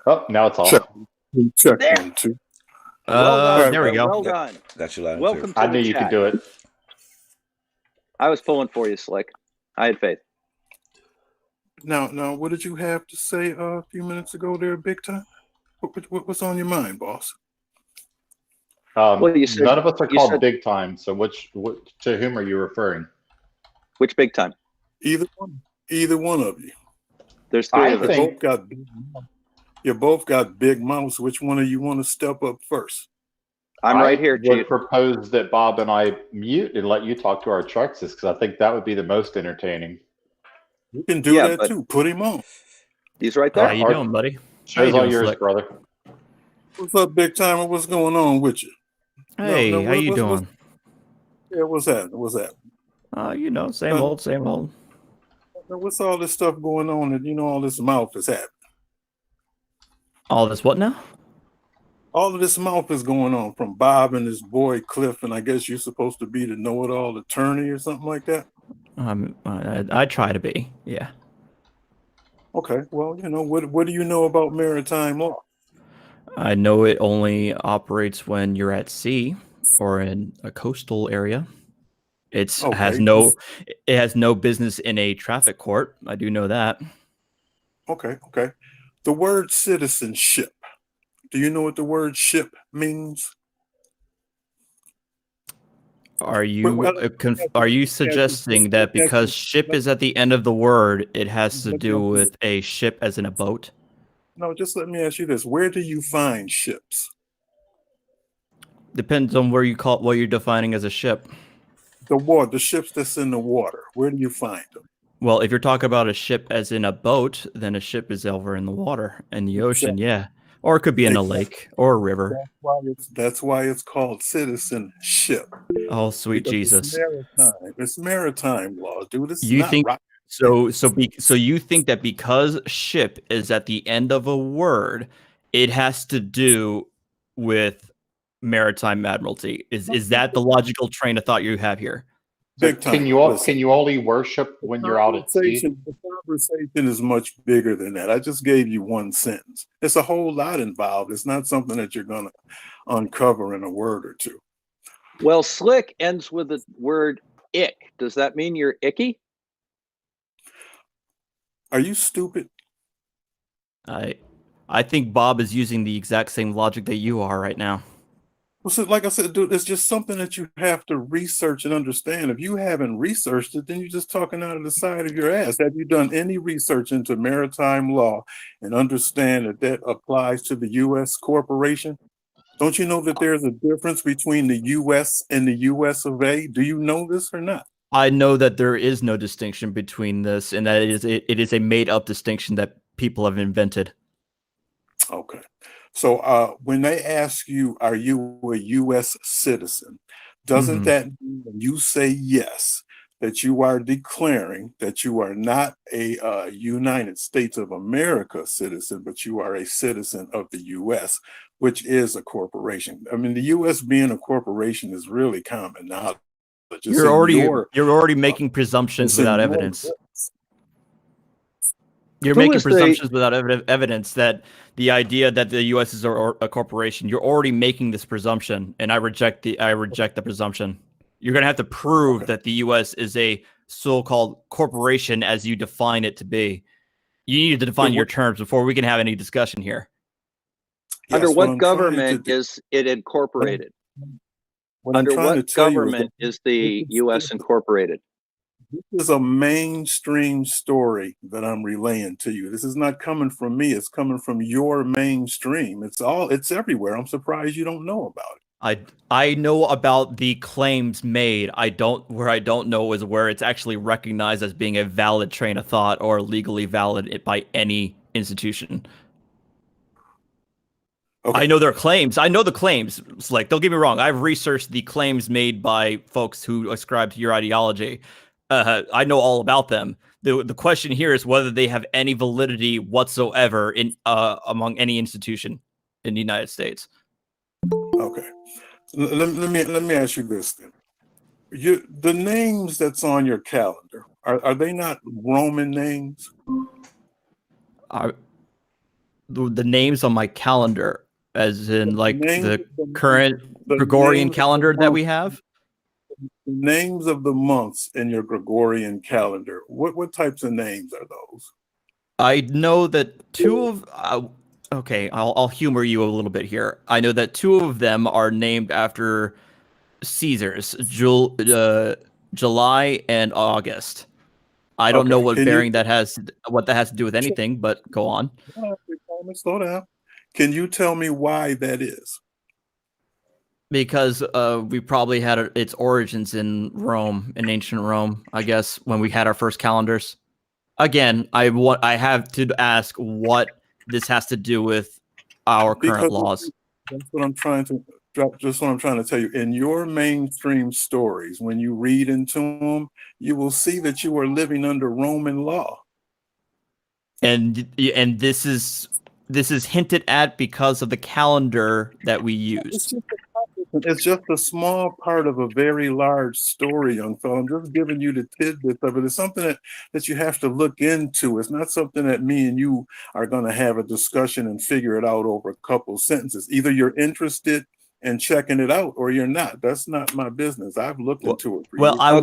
Oh, now it's off. Check There. 1, 2. Well done, There we sir. go. Well done. Got you loud and Welcome clear. to I the knew you could chat. do it. I was pulling for you, Slick. I had faith. Now, what did you have to say a few minutes ago there, big time? What's on your mind, boss? Well, you said- None of us are you called said- big time. So to whom are you referring? Which big time? Either one of you. There's three of us. You both got big mouths. Which one of you want to step up first? I'm right here, I would Chief. propose that Bob and I mute and let you talk to our trucks, because I think that would be the most entertaining. You can do that too. Put him on. He's right there. How you doing, buddy? How Show's you all doing, yours, Slick? brother. What's up, big timer? What's going on with you? Hey, how you doing? Yeah, what's that? What's that? You know, same old, same old. What's all this stuff going on that all this mouth is happening? All this what now? All of this mouth is going on from Bob and his boy Cliff, and I guess you're supposed to be the know-it-all attorney or something like that. I try to be, yeah. Okay, well, what do you know about maritime law? I know it only operates when you're at sea or in a coastal area. It has no business in a traffic court. I do know that. Okay. The word citizenship. Do you know what the word ship means? Are you suggesting that because ship is at the end of the word, it has to do with a ship as in a boat? No, just let me ask you this. Where do you find ships? Depends on what you're defining as a ship. The ships that's in the water. Where do you find them? Well, if you're talking about a ship as in a boat, then a ship is over in the water, in the ocean, yeah. Or it could be in a lake or a river. That's why it's called citizenship. Oh, sweet Because Jesus! It's maritime law, dude. It's You not think right. so you think that because ship is at the end of a word, it has to do with maritime admiralty? Is that the logical train of thought you have here? So can you only worship when you're out at sea? The conversation is much bigger than that. I just gave you one sentence. It's a whole lot involved. It's not something that you're going to uncover in a word or two. Well, slick ends with the word ick. Does that mean you're icky? Are you stupid? I think Bob is using the exact same logic that you are right now. Well, so like I said, dude, it's just something that you have to research and understand. If you haven't researched it, then you're just talking out of the side of your ass. Have you done any research into maritime law and understand that that applies to the U.S. corporation? Don't you know that there's a difference between the U.S. and the U.S. of A? Do you know this or not? I know that there is no distinction between this, and that it is a made-up distinction that people have invented. Okay. So when they ask you, are you a U.S. citizen, doesn't that mean when you say yes, that you are declaring that you are not a United States of America citizen, but you are a citizen of the U.S., which is a corporation? I mean, the U.S. being a corporation is really common knowledge. You're already making presumptions without evidence. You're making presumptions without evidence that the idea that the U.S. is a corporation. You're already making this presumption, and I reject the presumption. You're going to have to prove that the U.S. is a so-called corporation as you define it to be. You need to define your terms before we can have any discussion here. Under what government is it incorporated? Under what government is the U.S. incorporated? This is a mainstream story that I'm relaying to you. This is not coming from me. It's coming from your mainstream. It's everywhere. I'm surprised you don't know about it. I know about the claims made. I don't know is where it's actually recognized as being a valid train of thought or legally valid by any institution. Okay. I know their claims. I know the claims. It's like, don't get me wrong. I've researched the claims made by folks who ascribe to your ideology. I know all about them. The question here is whether they have any validity whatsoever in among any institution in the United States. Okay. Let me ask you this then. the names that's on your calendar, are they not Roman names? Are the names on my calendar, as in like Names the of the months, current the Gregorian names of the calendar that we months, have? the names of the months in your Gregorian calendar. What types of names are those? I know that two of okay, I'll humor you a little bit here. I know that two of them are named after Caesars, July and August. I don't know Okay, what can you bearing that has, what that has to do with anything, but go on. slow down? Can you tell me why that is? Because we probably had its origins in Rome, in ancient Rome, I guess, when we had our first calendars. Again, I have to ask what this has to do with our current Because laws. that's what I'm trying to just what I'm trying to tell you. In your mainstream stories, when you read into them, you will see that you are living under Roman law. And this is hinted at because of the calendar that we used. It's just a small part of a very large story, young fellow. I'm just giving you the tidbits of it. It's something that you have to look into. It's not something that me and you are going to have a discussion and figure it out over a couple sentences. Either you're interested in checking it out or you're not. That's not my business. I've looked into it for Well, years. I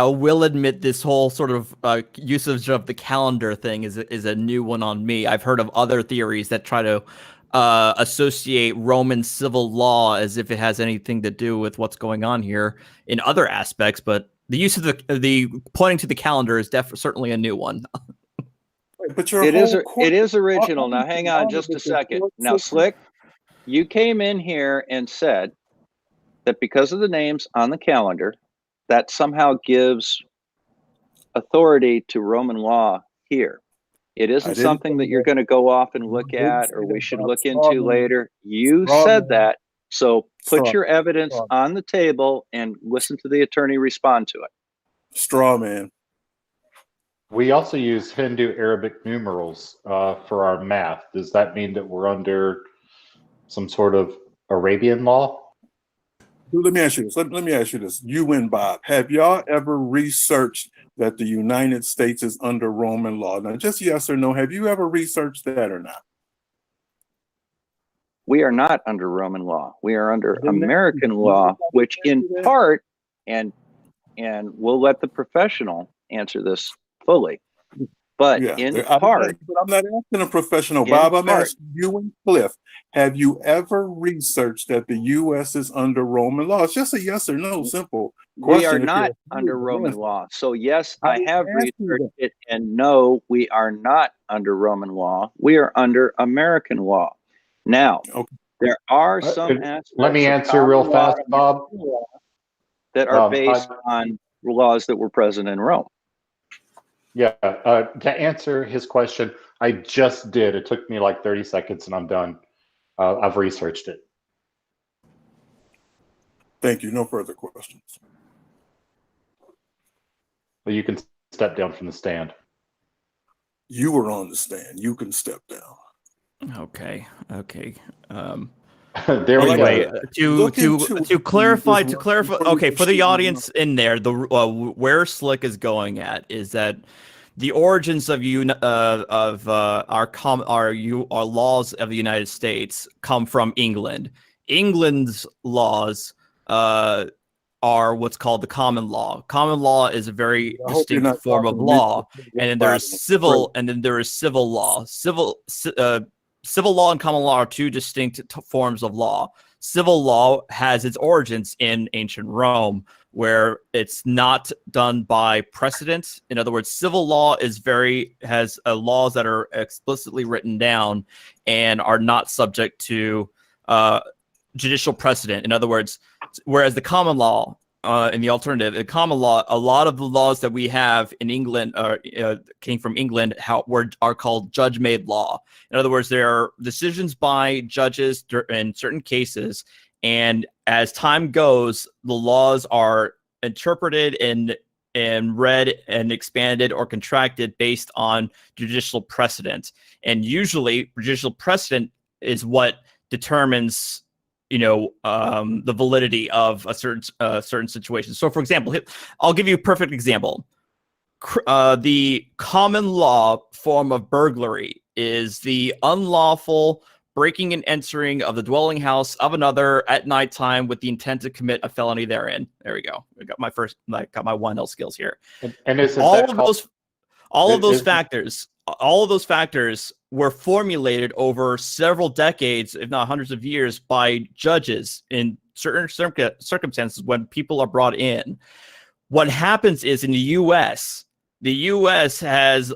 will admit this whole sort of usage of the calendar thing is a new one on me. I've heard of other theories that try to associate Roman civil law as if it has anything to do with what's going on here in other aspects, but the use of the pointing to the calendar is certainly a new one. But your It is whole it is original. Now hang on just a second. Now Slick, you came in here and said that because of the names on the calendar, that somehow gives authority to Roman law here. It I isn't didn't something say that you're that. going to go off and look I didn't at say or we that, should Bob. look into Strawman. later. You said Strawman. that. So put your evidence Strawman. on the table and listen to the attorney respond to it. Straw man. We also use Hindu Arabic numerals for our math. Does that mean that we're under some sort of Arabian law? Let me ask you this. Let me ask you this. You and Bob, have y'all ever researched that the United States is under Roman law? Now, just yes or no. Have you ever researched that or not? We are not under Roman law. We are under American law, which in part, and we'll let the professional answer this fully, but in part. But I'm not asking a professional, Bob. I'm asking you and Cliff. Have you ever researched that the U.S. is under Roman law? It's just a yes or no, simple question. We are not under Roman law. So yes, I have researched it, and no, we are not under Roman law. We are under American law. Now, there are some aspects. Let me answer real fast, Bob. That are based on laws that were present in Rome. Yeah, to answer his question, I just did. It took me like 30 seconds and I'm done. I've researched it. Thank you. No further questions. Well, you can step down from the stand. You were on the stand. You can step down. Okay. There we anyway, go. To clarify. Okay, for the audience in there, the where Slick is going at is that the origins of our laws of the United States come from England. England's laws are what's called the common law. Common law is a very distinct form of law, and then there is civil, and then there is civil law. Civil law and common law are two distinct forms of law. Civil law has its origins in ancient Rome, where it's not done by precedent. In other words, civil law has laws that are explicitly written down and are not subject to judicial precedent. In other words, whereas the common law, in the alternative, the common law, a lot of the laws that we have in England came from England, are called judge-made law. In other words, there are decisions by judges in certain cases, and as time goes, the laws are interpreted and read and expanded or contracted based on judicial precedent. And usually, judicial precedent is what determines the validity of a certain situation. So, for example, I'll give you a perfect example. The common law form of burglary is the unlawful breaking and entering of the dwelling house of another at nighttime with the intent to commit a felony therein. There we go. I got my 1L skills here. And isn't all that of called, those all of those factors were formulated over several decades, if not hundreds of years, by judges in certain circumstances when people are brought in. What happens is in the U.S., has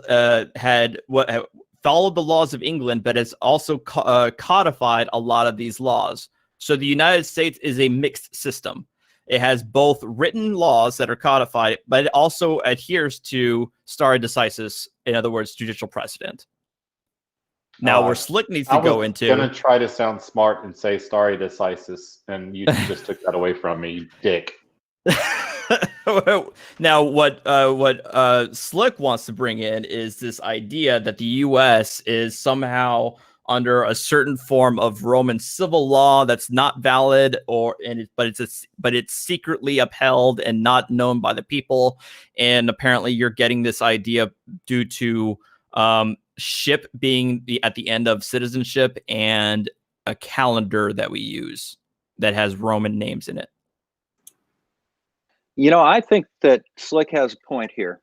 followed the laws of England, but has also codified a lot of these laws. So the United States is a mixed system. It has both written laws that are codified, but it also adheres to stare decisis, in other words, judicial precedent. Now, where Slick needs to go into... I was going to try to sound smart and say stare decisis, and you just took that away from me, you dick. Now, what Slick wants to bring in is this idea that the U.S. is somehow under a certain form of Roman civil law that's not valid, but it's secretly upheld and not known by the people. And apparently, you're getting this idea due to ship being at the end of citizenship and a calendar that we use that has Roman names in it. I think that Slick has a point here,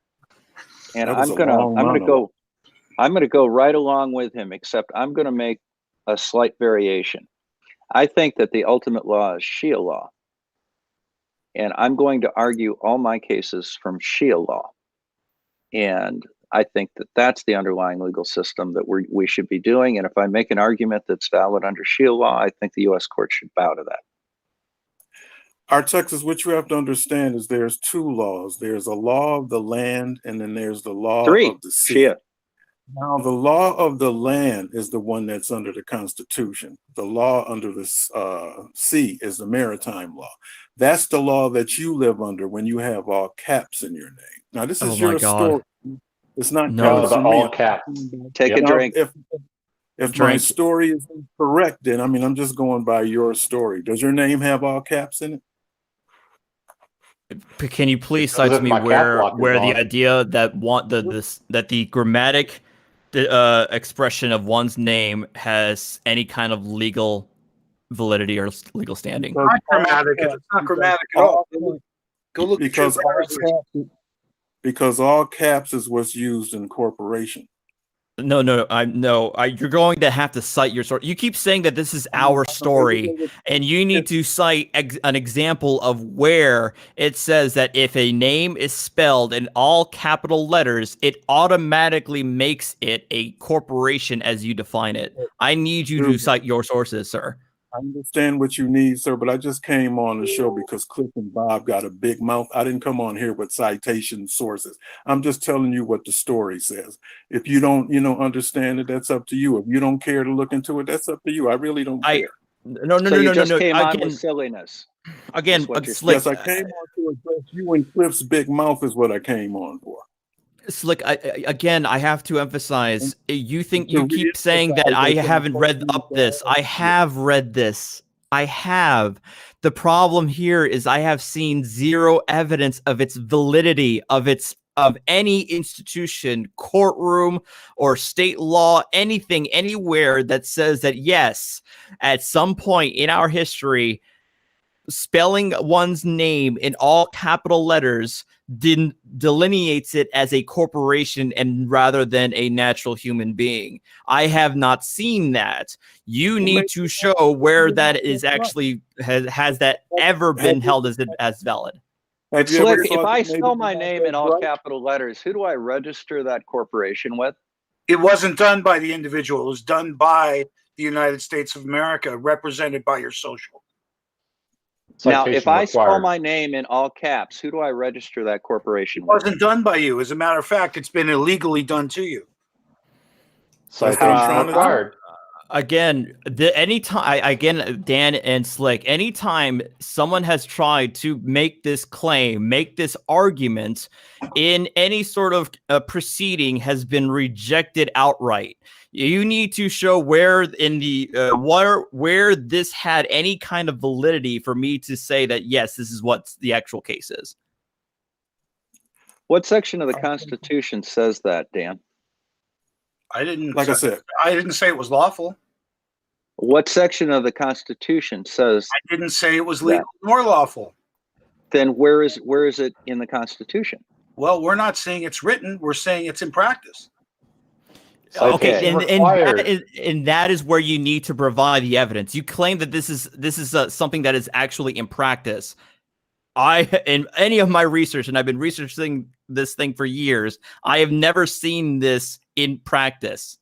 and I'm gonna go right along with him. Except I'm gonna make a slight variation. I think that the ultimate law is Shia law, and I'm going to argue all my cases from Shia law, and I think that that's the underlying legal system that we should be doing. And if I make an argument that's valid under Shia law, I think the U.S. court should bow to that. Our Texas, what you have to understand is there's two laws. There's a law of the land, and then there's the law of the sea. Shia. Now, the law of the land is the one that's under the Constitution. The law under the sea is the maritime law. That's the law that you live under when you have all caps in your name. Now, this is your story. It's not all caps. Take a drink. If my story is incorrect, then I'm just going by your story. Does your name have all caps in it? Can you please cite to me where the idea that that the grammatic expression of one's name has any kind of legal validity or legal standing? It's not grammatic. It's not grammatic at all. Go look because all caps is what's used in corporation. No, you're going to have to cite your story. You keep saying that this is our story, and you need to cite an example of where it says that if a name is spelled in all capital letters, it automatically makes it a corporation as you define it. I need you to cite your sources, sir. I understand what you need, sir, but I just came on the show because Cliff and Bob got a big mouth. I didn't come on here with citation sources. I'm just telling you what the story says. If you don't, understand it, that's up to you. If you don't care to look into it, that's up to you. I really don't care. No. Came on with silliness. Again, Slick, yes, I came on to address you and Cliff's big mouth is what I came on for. Slick, I have to emphasize, you keep saying that I haven't read up this. I have read this. I have. The problem here is I have seen zero evidence of its validity, of any institution, courtroom, or state law, anything, anywhere that says that, yes, at some point in our history, spelling one's name in all capital letters delineates it as a corporation and rather than a natural human being. I have not seen that. You need to show where that is actually has that ever been held as valid. Slick, if I spell my name in all capital letters, who do I register that corporation with? It wasn't done by the individual. It was done by the United States of America, represented by your social. Now, if I spell my name in all caps, who do I register that corporation with? It wasn't done by you. As a matter of fact, it's been illegally done to you. Citation required. Again, Dan and Slick, anytime someone has tried to make this claim, make this argument in any sort of proceeding has been rejected outright. You need to show where in the where this had any kind of validity for me to say that yes, this is what the actual case is. What section of the Constitution says that, Dan? I didn't. Like I said, I didn't say it was lawful. What section of the Constitution says? I didn't say it was legal nor lawful. Then where is it in the Constitution? Well, we're not saying it's written. We're saying it's in practice. Okay, and that is where you need to provide the evidence. You claim that this is something that is actually in practice. In any of my research, and I've been researching this thing for years, I have never seen this in practice.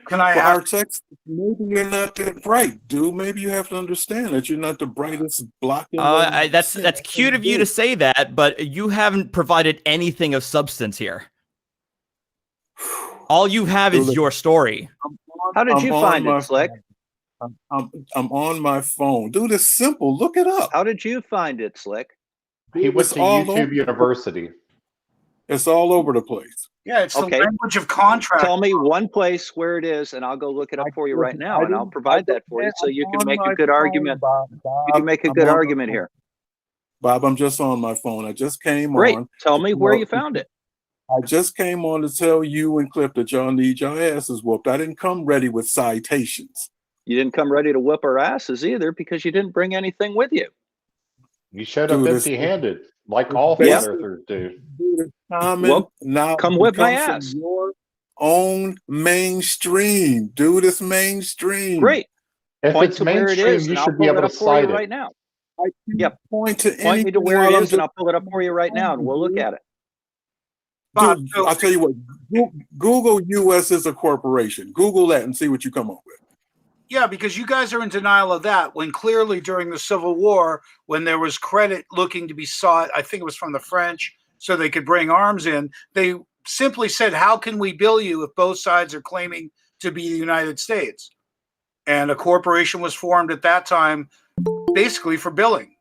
Can I our text? Maybe you're not that bright, dude. Maybe you have to understand that you're not the brightest block in the that's cute of you to say that, but you haven't provided anything of substance here. All you have is your story. How did you find it, Slick? I'm on my phone. Dude, it's simple. Look it up. How did you find it, Slick? He went to YouTube University. It's all over the place. Yeah, it's the language of contract. Tell me one place where it is, and I'll go look it up for you right now, and I'll provide that for you so you can make a good argument. You can make a good argument here. Bob, I'm just on my phone. I just came Great. on. Tell me where you found it. I just came on to tell you and Cliff that y'all need your asses whooped. I didn't come ready with citations. You didn't come ready to whip our asses either because you didn't bring anything with you. You showed up empty-handed, like all flat earthers do. Come whip my ass. Your own mainstream, dude. It's mainstream. Great. If Point it's to where it mainstream, is, you and I'll should be pull able it to up for you cite right it. now. Yep. Point me to where it is, and I'll pull it up for you right now, and we'll look at it. Dude, I'll tell you what. Google U.S. is a corporation. Google that and see what you come up with. Yeah, because you guys are in denial of that when clearly during the Civil War, when there was credit looking to be sought, I think it was from the French, so they could bring arms in, they simply said, how can we bill you if both sides are claiming to be the United States? And a corporation was formed at that time basically for billing,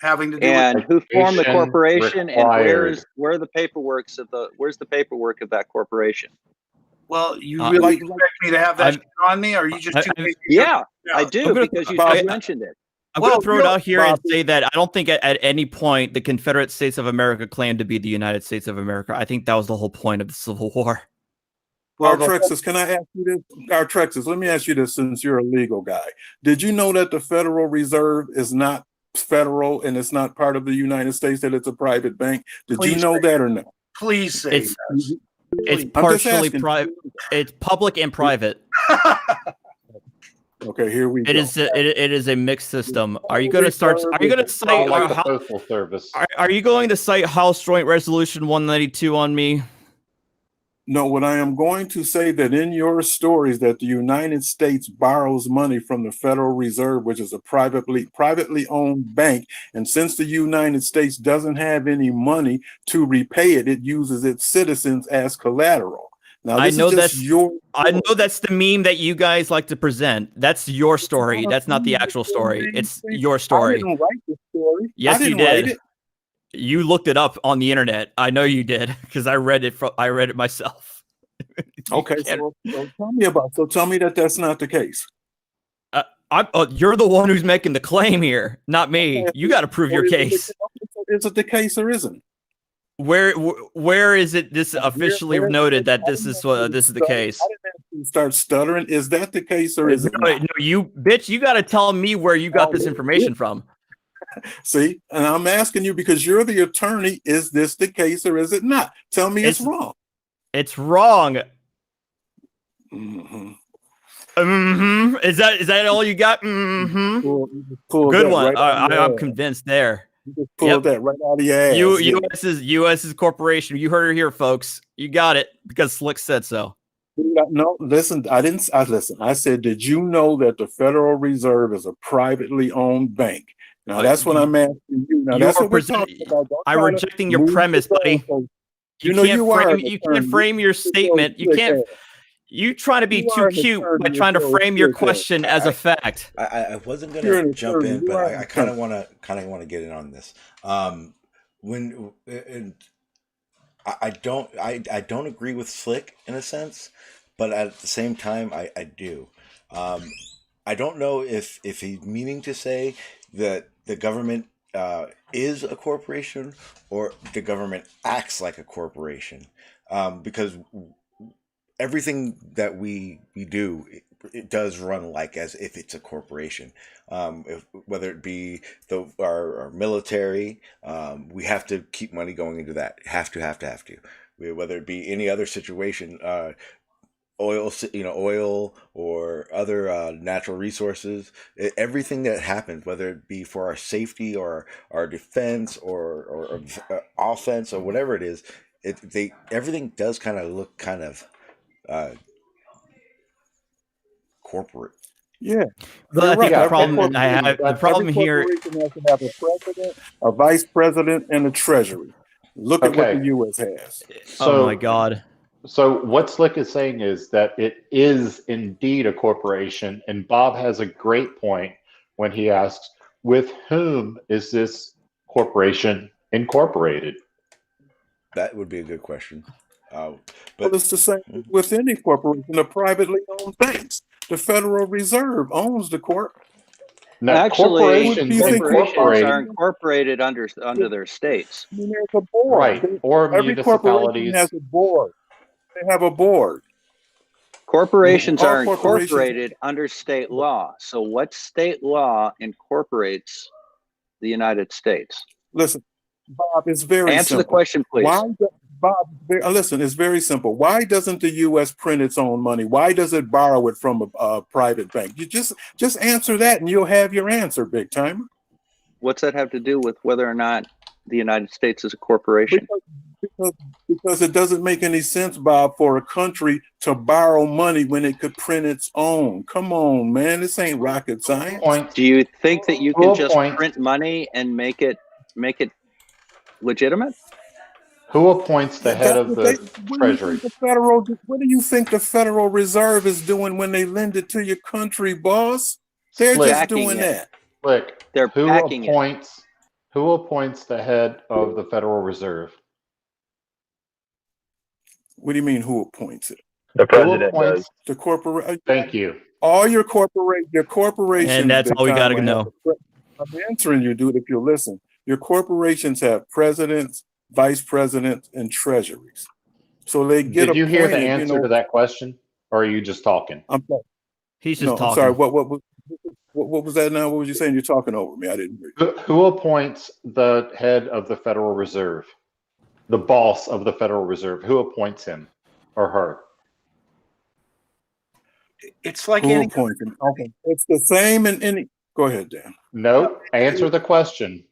having to do and with who formed the corporation, required. and where's the paperwork of that corporation? Well, you really expect me to have that shit on me, or are you just too lazy? Yeah, I do, because you just mentioned it. I'm going to throw it out here and say that I don't think at any point the Confederate States of America claimed to be the United States of America. I think that was the whole point of the Civil War. Well, Artrexis, can I ask you this? Artrexis, let me ask you this since you're a legal guy. Did you know that the Federal Reserve is not federal and it's not part of the United States, that it's a private bank? Did you know that or no? Please say it's partially private. It's public and private. Okay, here we go. It is a mixed system. Are you going to start? Are you going to cite like the Postal Service? Are you going to cite House Joint Resolution 192 on me? No, what I am going to say that in your stories that the United States borrows money from the Federal Reserve, which is a privately owned bank, and since the United States doesn't have any money to repay it, it uses its citizens as collateral. Now, I know that's the meme that you guys like to present. That's your story. That's not the actual story. It's your story. I didn't write the story. Yes, you did. You looked it up on the internet. I know you did because I read it myself. Okay, so tell me that that's not the case. You're the one who's making the claim here, not me. You got to prove your case. Is it the case or isn't? Where is it this officially noted that this is the case? I didn't have to start stuttering. Is that the case or is it not? No, you bitch, you got to tell me where you got this information from. See, and I'm asking you because you're the attorney. Is this the case or is it not? Tell me it's wrong. It's wrong. Mm-hmm. Mm-hmm. Is that all you got? Mm-hmm. Good one. I'm convinced there. You just pulled that right out of your ass. U.S.'s corporation. You heard it here, folks. You got it because Slick said so. No, listen. I didn't. Listen. I said, did you know that the Federal Reserve is a privately owned bank? Now that's what I'm asking you. Now that's what we're talking about. I'm rejecting your premise, buddy. You can't frame your statement. You can't. You trying to be too cute by trying to frame your question as a fact. I wasn't gonna jump in, but I kind of want to get in on this. I don't agree with Slick in a sense, but at the same time, I do. I don't know if he's meaning to say that the government is a corporation or the government acts like a corporation, because everything that we do, it does run like as if it's a corporation. Whether it be our military, we have to keep money going into that. Have to. Whether it be any other situation, oil or other natural resources, everything that happens, whether it be for our safety or our defense or offense or whatever it is, everything does kind of look kind of corporate. Yeah. Well, I think the problem I have, the problem every here. corporation has to have a president, a vice president, and a treasury. Look at what the U.S. has. So, oh my God. So what Slick is saying is that it is indeed a corporation, and Bob has a great point when he asks, with whom is this corporation incorporated? That would be a good question. Well, it's the same with any corporation, the privately owned banks. The Federal Reserve owns the corp. Now, Actually, corporations are incorporated under their states. I mean, there's a board. Right. Or every corporation has a board. They have a board. Corporations All are corporations- incorporated under state law. So what state law incorporates the United States? Listen, Bob, it's very Answer simple. the question, please. Bob, listen, it's very simple. Why doesn't the U.S. print its own money? Why does it borrow it from a private bank? You just answer that, and you'll have your answer, big timer. What's that have to do with whether or not the United States is a corporation? Because it doesn't make any sense, Bob, for a country to borrow money when it could print its own. Come on, man, this ain't rocket science. Do you think that you can just print money and make it legitimate? Who appoints the head of the Treasury? What do you think the Federal Reserve is doing when they lend it to your country, boss? They're just doing that. Look, They're who backing appoints the head of the Federal Reserve? What do you mean, who appoints it? The president does. The corporate. Thank you. All your corporations. And that's all we got to know. I'm answering you, dude, if you listen. Your corporations have presidents, vice presidents, and treasuries. So they get Did you hear the appointed, answer to that question? Or are you just talking? I'm sorry. He's just talking. I'm sorry. What was that now? What was you saying? You're talking over me. I didn't hear you. Who appoints the head of the Federal Reserve? The boss of the Federal Reserve. Who appoints him or her? It's like Who any. appoints him? Okay. It's the same in any. Go ahead, Dan. No. Answer the question.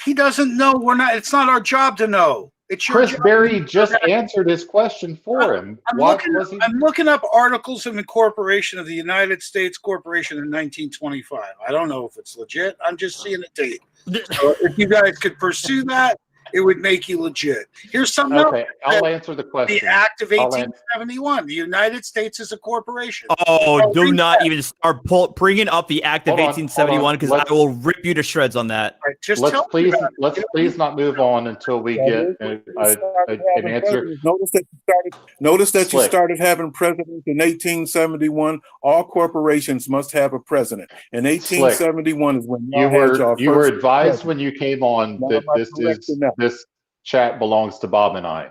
He doesn't know. We're not. It's not our job to know. It's your Chris job. Berry just answered his question for him. I'm looking up articles of incorporation of the United States Corporation in 1925. I don't know if it's legit. I'm just seeing a date. So if you guys could pursue that, it would make you legit. Here's something else. Okay, I'll answer the question. The Act of 1871. The United States is a corporation. Oh, do not even start bringing up the Act of 1871 because I will rip you to shreds on that. Right, just let's please not move on until we get an answer. Notice that you Slick. started having presidents in 1871. All corporations must have a president. In 1871 is when You were advised when you came on Now that am I correct in that? this chat belongs to Bob and I.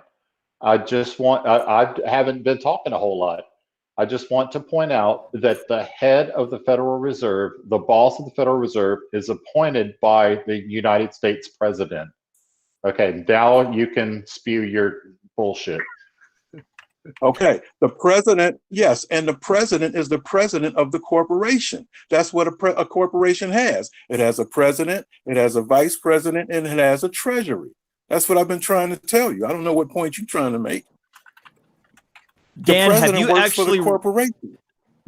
I haven't been talking a whole lot. I just want to point out that the head of the Federal Reserve, the boss of the Federal Reserve, is appointed by the United States president. Okay, now you can spew your bullshit. Okay, the president, yes, and the president is the president of the corporation. That's what a corporation has. It has a president, it has a vice president, and it has a treasury. That's what I've been trying to tell you. I don't know what point you're trying to make. Dan, have you works for actually the corporation.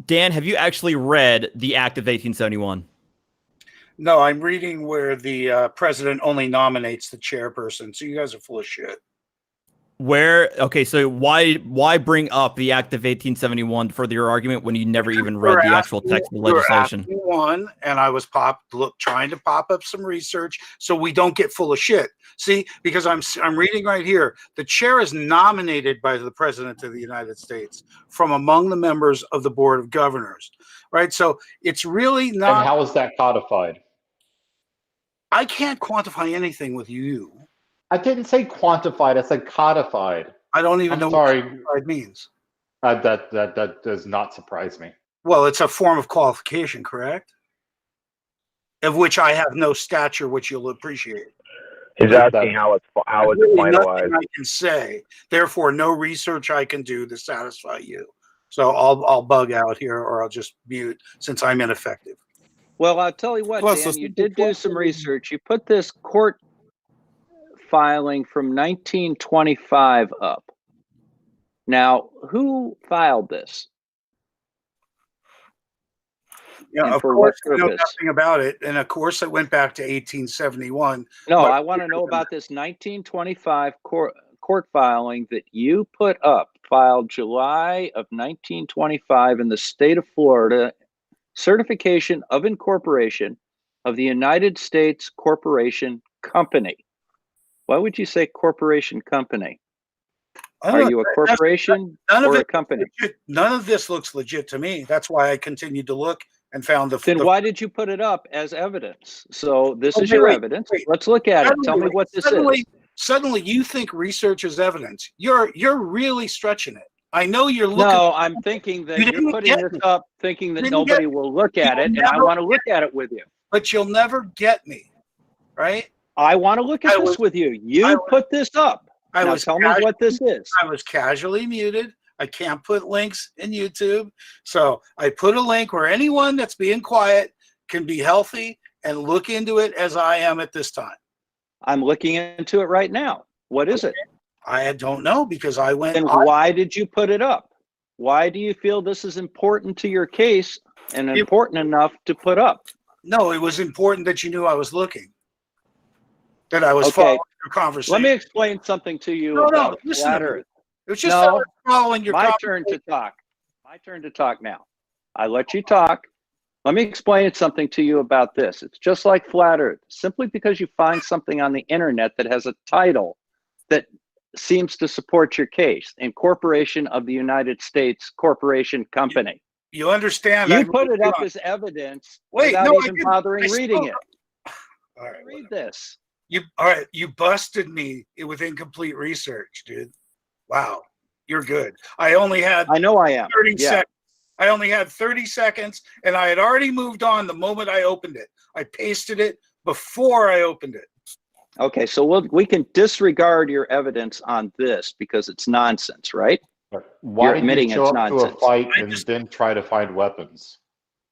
Dan, have you actually read the Act of 1871? No, I'm reading where the president only nominates the chairperson. So you guys are full of shit. Okay, so why bring up the Act of 1871 for your argument when you never even read the actual text of the legislation? You were asking one, and I was trying to pop up some research so we don't get full of shit. See, because I'm reading right here. The chair is nominated by the President of the United States from among the members of the Board of Governors, right? So it's really not. And how is that codified? I can't quantify anything with you. I didn't say quantified. I said codified. I don't even know sorry. what codified means. That does not surprise me. Well, it's a form of qualification, correct? Of which I have no stature, which you'll appreciate. He's asking how it's really finalized. Nothing I can say. Therefore, no research I can do to satisfy you. So I'll bug out here, or I'll just mute since I'm ineffective. Well, I'll tell you what, Dan, you did do some research. You put this court filing from 1925 up. Now, who filed this? Yeah, and of for course, what I know purpose? nothing about it, and of course, it went back to 1871. No, but- I want to know about this 1925 court filing that you put up, filed July of 1925 in the state of Florida, certification of incorporation of the United States Corporation Company. Why would you say corporation company? Are you a corporation or a company? None of this looks legit to me. That's why I continued to look and found the. Then why did you put it up as evidence? So this is your evidence. Let's look at it. Tell me what this is. Suddenly, you think research is evidence. You're really stretching it. I know you're looking. No, I'm thinking that you're putting this up thinking that nobody will look at it, and I want to look at it with you. But you'll never get me, right? I want to look at this with you. You put this up. Now tell me what this is. I was casually muted. I can't put links in YouTube. So I put a link where anyone that's being quiet can be healthy and look into it as I am at this time. I'm looking into it right now. What is it? I don't know because I went. Then why did you put it up? Why do you feel this is important to your case and important enough to put up? No, it was important that you knew I was looking. That I was following your conversation. Let me explain something to you about flat Earth. It was just I was following your My turn to talk. My turn to talk now. I let you talk. Let me explain something to you about this. It's just like flat Earth. Simply because you find something on the internet that has a title that seems to support your case, Incorporation of the United States Corporation Company. You understand? You put it up as evidence without even bothering reading it. All right, read this. You busted me with incomplete research, dude. Wow, you're good. I only had. I know I am. 30 seconds. I only had 30 seconds, and I had already moved on the moment I opened it. I pasted it before I opened it. Okay, so we can disregard your evidence on this because it's nonsense, right? Why You're admitting did you show it's up to a nonsense. fight and then try to find weapons?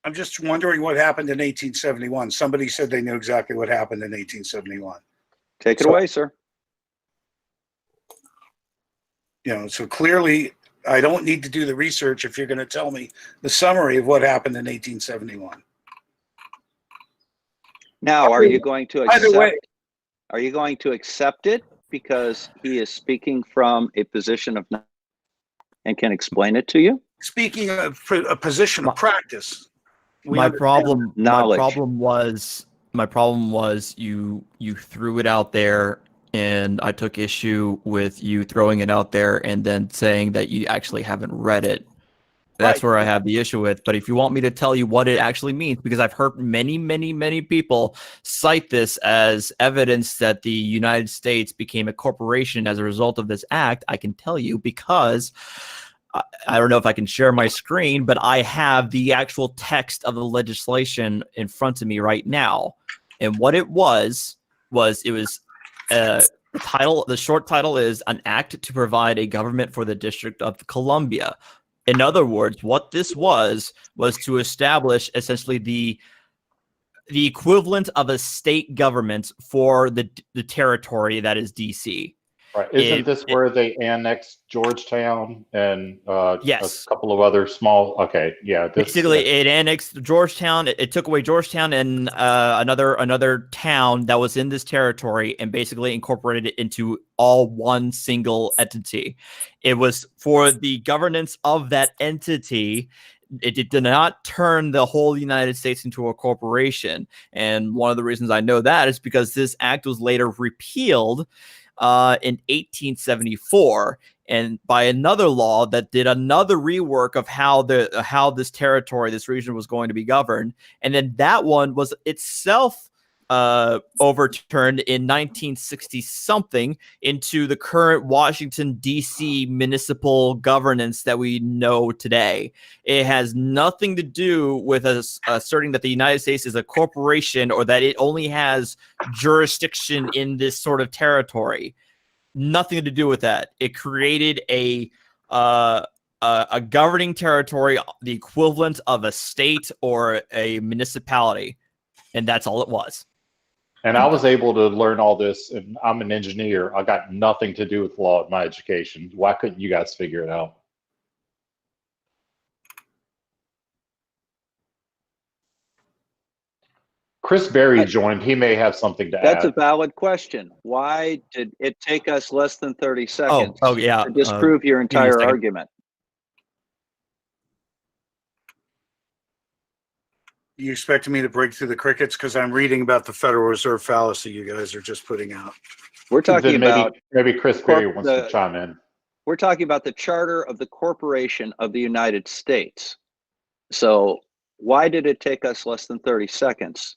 I'm just wondering what happened in 1871. Somebody said they knew exactly what happened in 1871. Take it away, sir. So clearly I don't need to do the research if you're going to tell me the summary of what happened in 1871. Now, are you going to Either accept? way. Are you going to accept it because he is speaking from a position of and can explain it to you? Speaking of a position of practice, My problem knowledge. My problem was you threw it out there, and I took issue with you throwing it out there and then saying that you actually haven't read it. That's where I have the issue with. But if you want me to tell you what it actually means, because I've heard many people cite this as evidence that the United States became a corporation as a result of this act, I can tell you because I don't know if I can share my screen, but I have the actual text of the legislation in front of me right now. And what it was the title. The short title is an act to provide a government for the District of Columbia. In other words, what this was to establish essentially the equivalent of a state government for the territory that is DC. Right. Isn't this where they annexed Georgetown and Yes. a couple of other small? Okay, yeah. Basically, it annexed Georgetown. It took away Georgetown and another town that was in this territory, and basically incorporated it into all one single entity. It was for the governance of that entity. It did not turn the whole United States into a corporation. And one of the reasons I know that is because this act was later repealed in 1874, and by another law that did another rework of how this territory, this region, was going to be governed. And then that one was itself overturned in 1960 something into the current Washington D.C. municipal governance that we know today. It has nothing to do with us asserting that the United States is a corporation or that it only has jurisdiction in this sort of territory. Nothing to do with that. It created a governing territory, the equivalent of a state or a municipality, and that's all it was. And I was able to learn all this, and I'm an engineer. I got nothing to do with law in my education. Why couldn't you guys figure it out? Chris Berry joined. He may have something to add. That's a valid question. Why did it take us less than 30 seconds to disprove your entire argument? You expecting me to break through the crickets because I'm reading about the Federal Reserve fallacy you guys are just putting out. We're talking about maybe Chris Berry wants to chime in. We're talking about the Charter of the Corporation of the United States. So why did it take us less than 30 seconds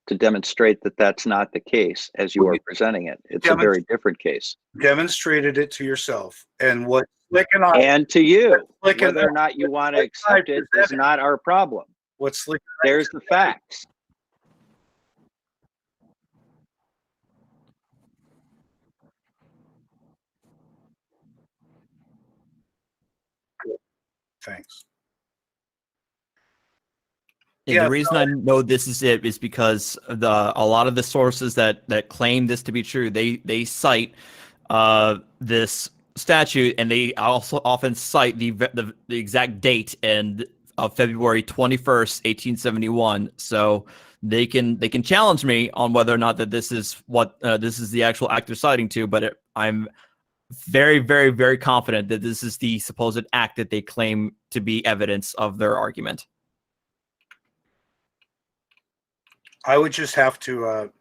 to demonstrate that that's not the case as you are presenting it? It's a very different case. Demonstrated it to yourself, and what and to you. Whether or not you want to accept it is not our problem. What's there's the facts. Thanks. And the reason I know this is it is because a lot of the sources that claim this to be true, they cite this statute, and they also often cite the exact date of February 21st, 1871. So they can challenge me on whether or not that this is what this is the actual act they're citing to, but I'm very, very, very confident that this is the supposed act that they claim to be evidence of their argument. I would just have to,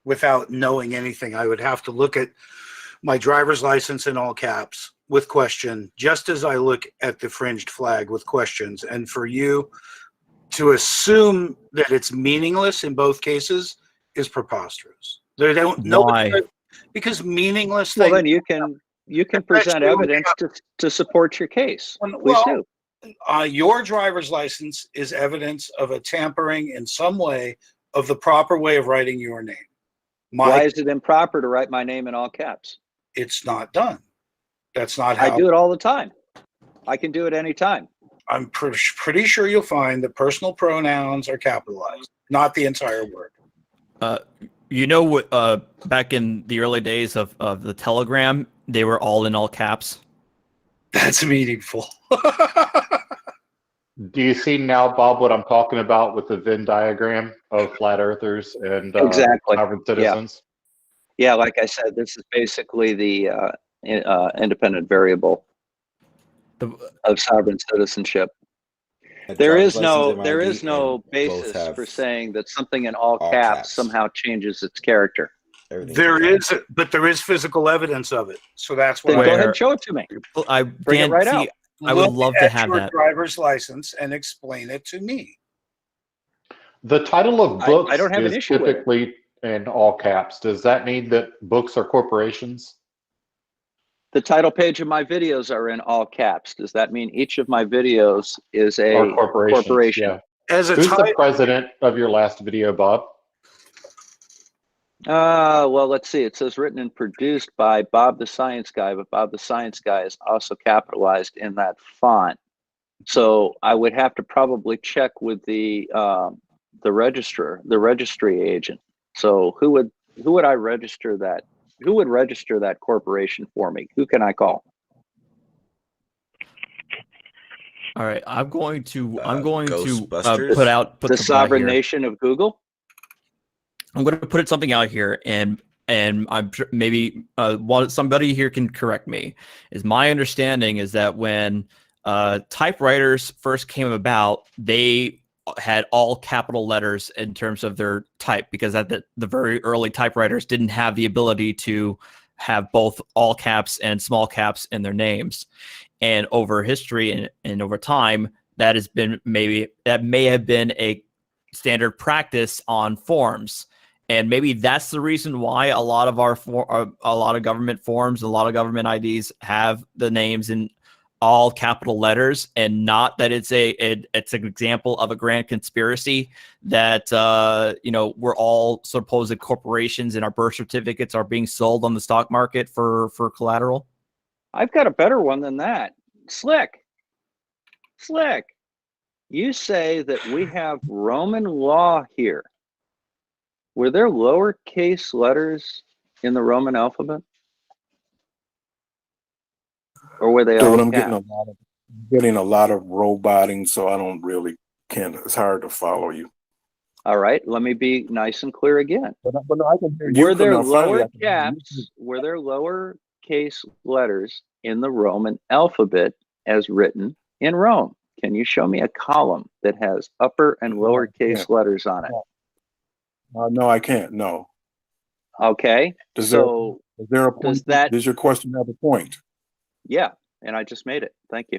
without knowing anything, I would have to look at my driver's license in all caps with question, just as I look at the fringed flag with questions. And for you to assume that it's meaningless in both cases is preposterous. They don't know. Why? Because meaningless. Well, then you can present evidence to support your case. Please do. Your driver's license is evidence of a tampering in some way of the proper way of writing your name. Why is it improper to write my name in all caps? It's not done. That's not how I do it all the time. I can do it anytime. I'm pretty sure you'll find that personal pronouns are capitalized, not the entire word. You know what? Back in the early days of the Telegram, they were all in all caps. That's meaningful. Do you see now, Bob, what I'm talking about with the Venn diagram of flat earthers and exactly. sovereign citizens? Yeah, like I said, this is basically the independent variable of sovereign citizenship. There is no basis for saying that something in all caps somehow changes its character. There is physical evidence of it, so that's why. Then go ahead and show it to me. Bring it right out. I would love to have your that driver's license and explain it to me. The title of books I don't have an is issue with it. typically in all caps. Does that mean that books are corporations? The title page of my videos are in all caps. Does that mean each of my videos is a corporation? Yeah. Who's the president of your last video, Bob? Well, let's see. It says written and produced by Bob the Science Guy, but Bob the Science Guy is also capitalized in that font. So I would have to probably check with the registry agent. So who would I register that who would register that corporation for me? Who can I call? All right, I'm going to Ghostbusters? put the something out sovereign here. nation of Google. I'm going to put something out here, and I'm sure maybe somebody here can correct me. Is my understanding is that when typewriters first came about, they had all capital letters in terms of their type, because at the very early typewriters didn't have the ability to have both all caps and small caps in their names. And over history and over time, that may have been a standard practice on forms. And maybe that's the reason why a lot of a lot of government forms, a lot of government IDs have the names in all capital letters, and not that it's an example of a grand conspiracy that we're all supposed corporations and our birth certificates are being sold on the stock market for collateral. I've got a better one than that. Slick. You say that we have Roman law here. Were there lowercase letters in the Roman alphabet? Or were they all I'm caps? getting a lot of roboting, so I don't really it's hard to follow you. All right, let me be nice and clear again. But no, I can hear you. Were there lower caps? Were there lowercase letters in the Roman alphabet as written in Rome? Can you show me a column that has upper and lowercase letters on it? No, I can't. No. Okay. Is there a point? Does your question have a point? Yeah, and I just made it. Thank you.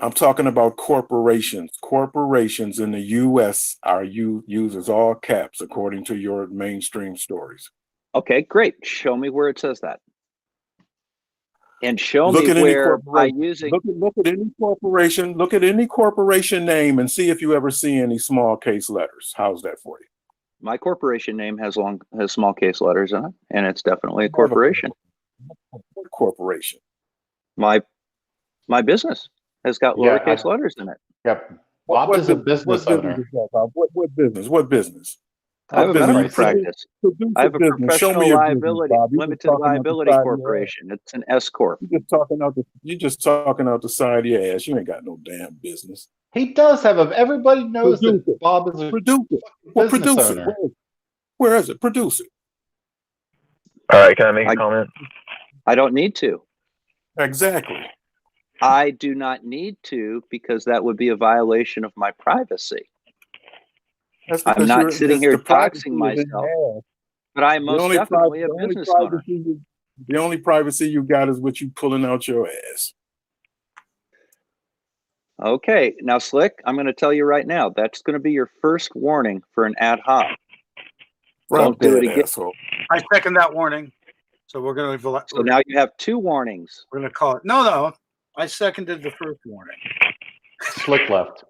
I'm talking about corporations. Corporations in the U.S. are uses all caps according to your mainstream stories. Okay, great. Show me where it says that. And show me where by using look at any corporation, look at any corporation name and see if you ever see any small case letters. How's that for you? My corporation name has small case letters in it, and it's definitely a corporation. What corporation? My business has got lowercase letters in it. Yep. Bob is a business owner. What business? What business? I have a medical practice. I have a professional liability, limited liability corporation. It's an S corp. You're just talking out the side of your ass. You ain't got no damn business. He does have everybody knows that Bob is a business owner. Where is it? Produce it. All right, can I make a comment? I don't need to. Exactly. I do not need to, because that would be a violation of my privacy. I'm not sitting here doxing myself, but I most definitely a business owner. The only privacy you got is what you pulling out your ass. Okay, now Slick, I'm going to tell you right now, that's going to be your first warning for an ad hoc. Don't do it again. Asshole. I second that warning. So we're going to. So now you have 2 warnings. We're going to call it. No. I seconded the first warning. Slick left.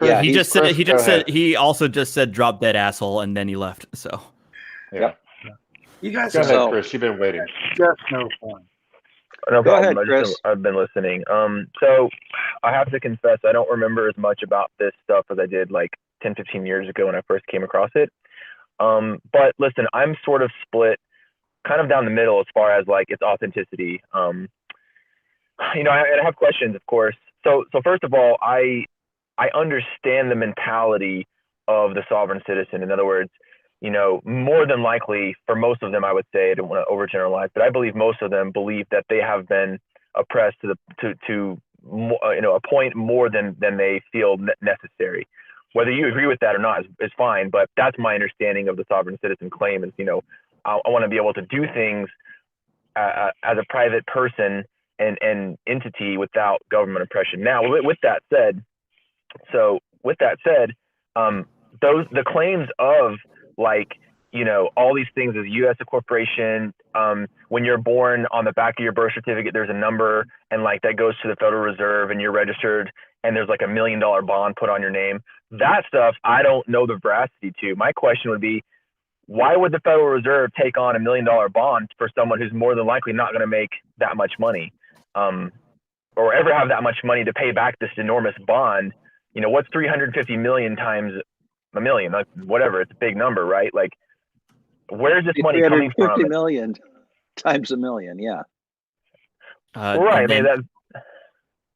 Yeah, he also just said drop dead asshole, and then he left. So yeah. You guys go ahead, Chris. You've been waiting. Just no fun. No go problem. ahead, Chris. I've been listening. So I have to confess, I don't remember as much about this stuff as I did like 10, 15 years ago when I first came across it. But listen, I'm sort of split kind of down the middle as far as like its authenticity. I have questions, of course. So first of all, I understand the mentality of the sovereign citizen. In other words, more than likely for most of them, I would say, I don't want to overgeneralize, but I believe most of them believe that they have been oppressed to a point more than they feel necessary. Whether you agree with that or not is fine, but that's my understanding of the sovereign citizen claim. Is I want to be able to do things as a private person and entity without government oppression. Now, with that said, the claims of all these things as U.S. a corporation, when you're born, on the back of your birth certificate, there's a number, and that goes to the Federal Reserve, and you're registered, and there's $1 million bond put on your name. That stuff, I don't know the veracity to. My question would be, why would the Federal Reserve take on $1 million bond for someone who's more than likely not going to make that much money, or ever have that much money to pay back this enormous bond? What's 350 million times $1 million? Whatever, it's a big number, right? where's this money coming from? 350 million times a million, yeah. Right. I mean, that's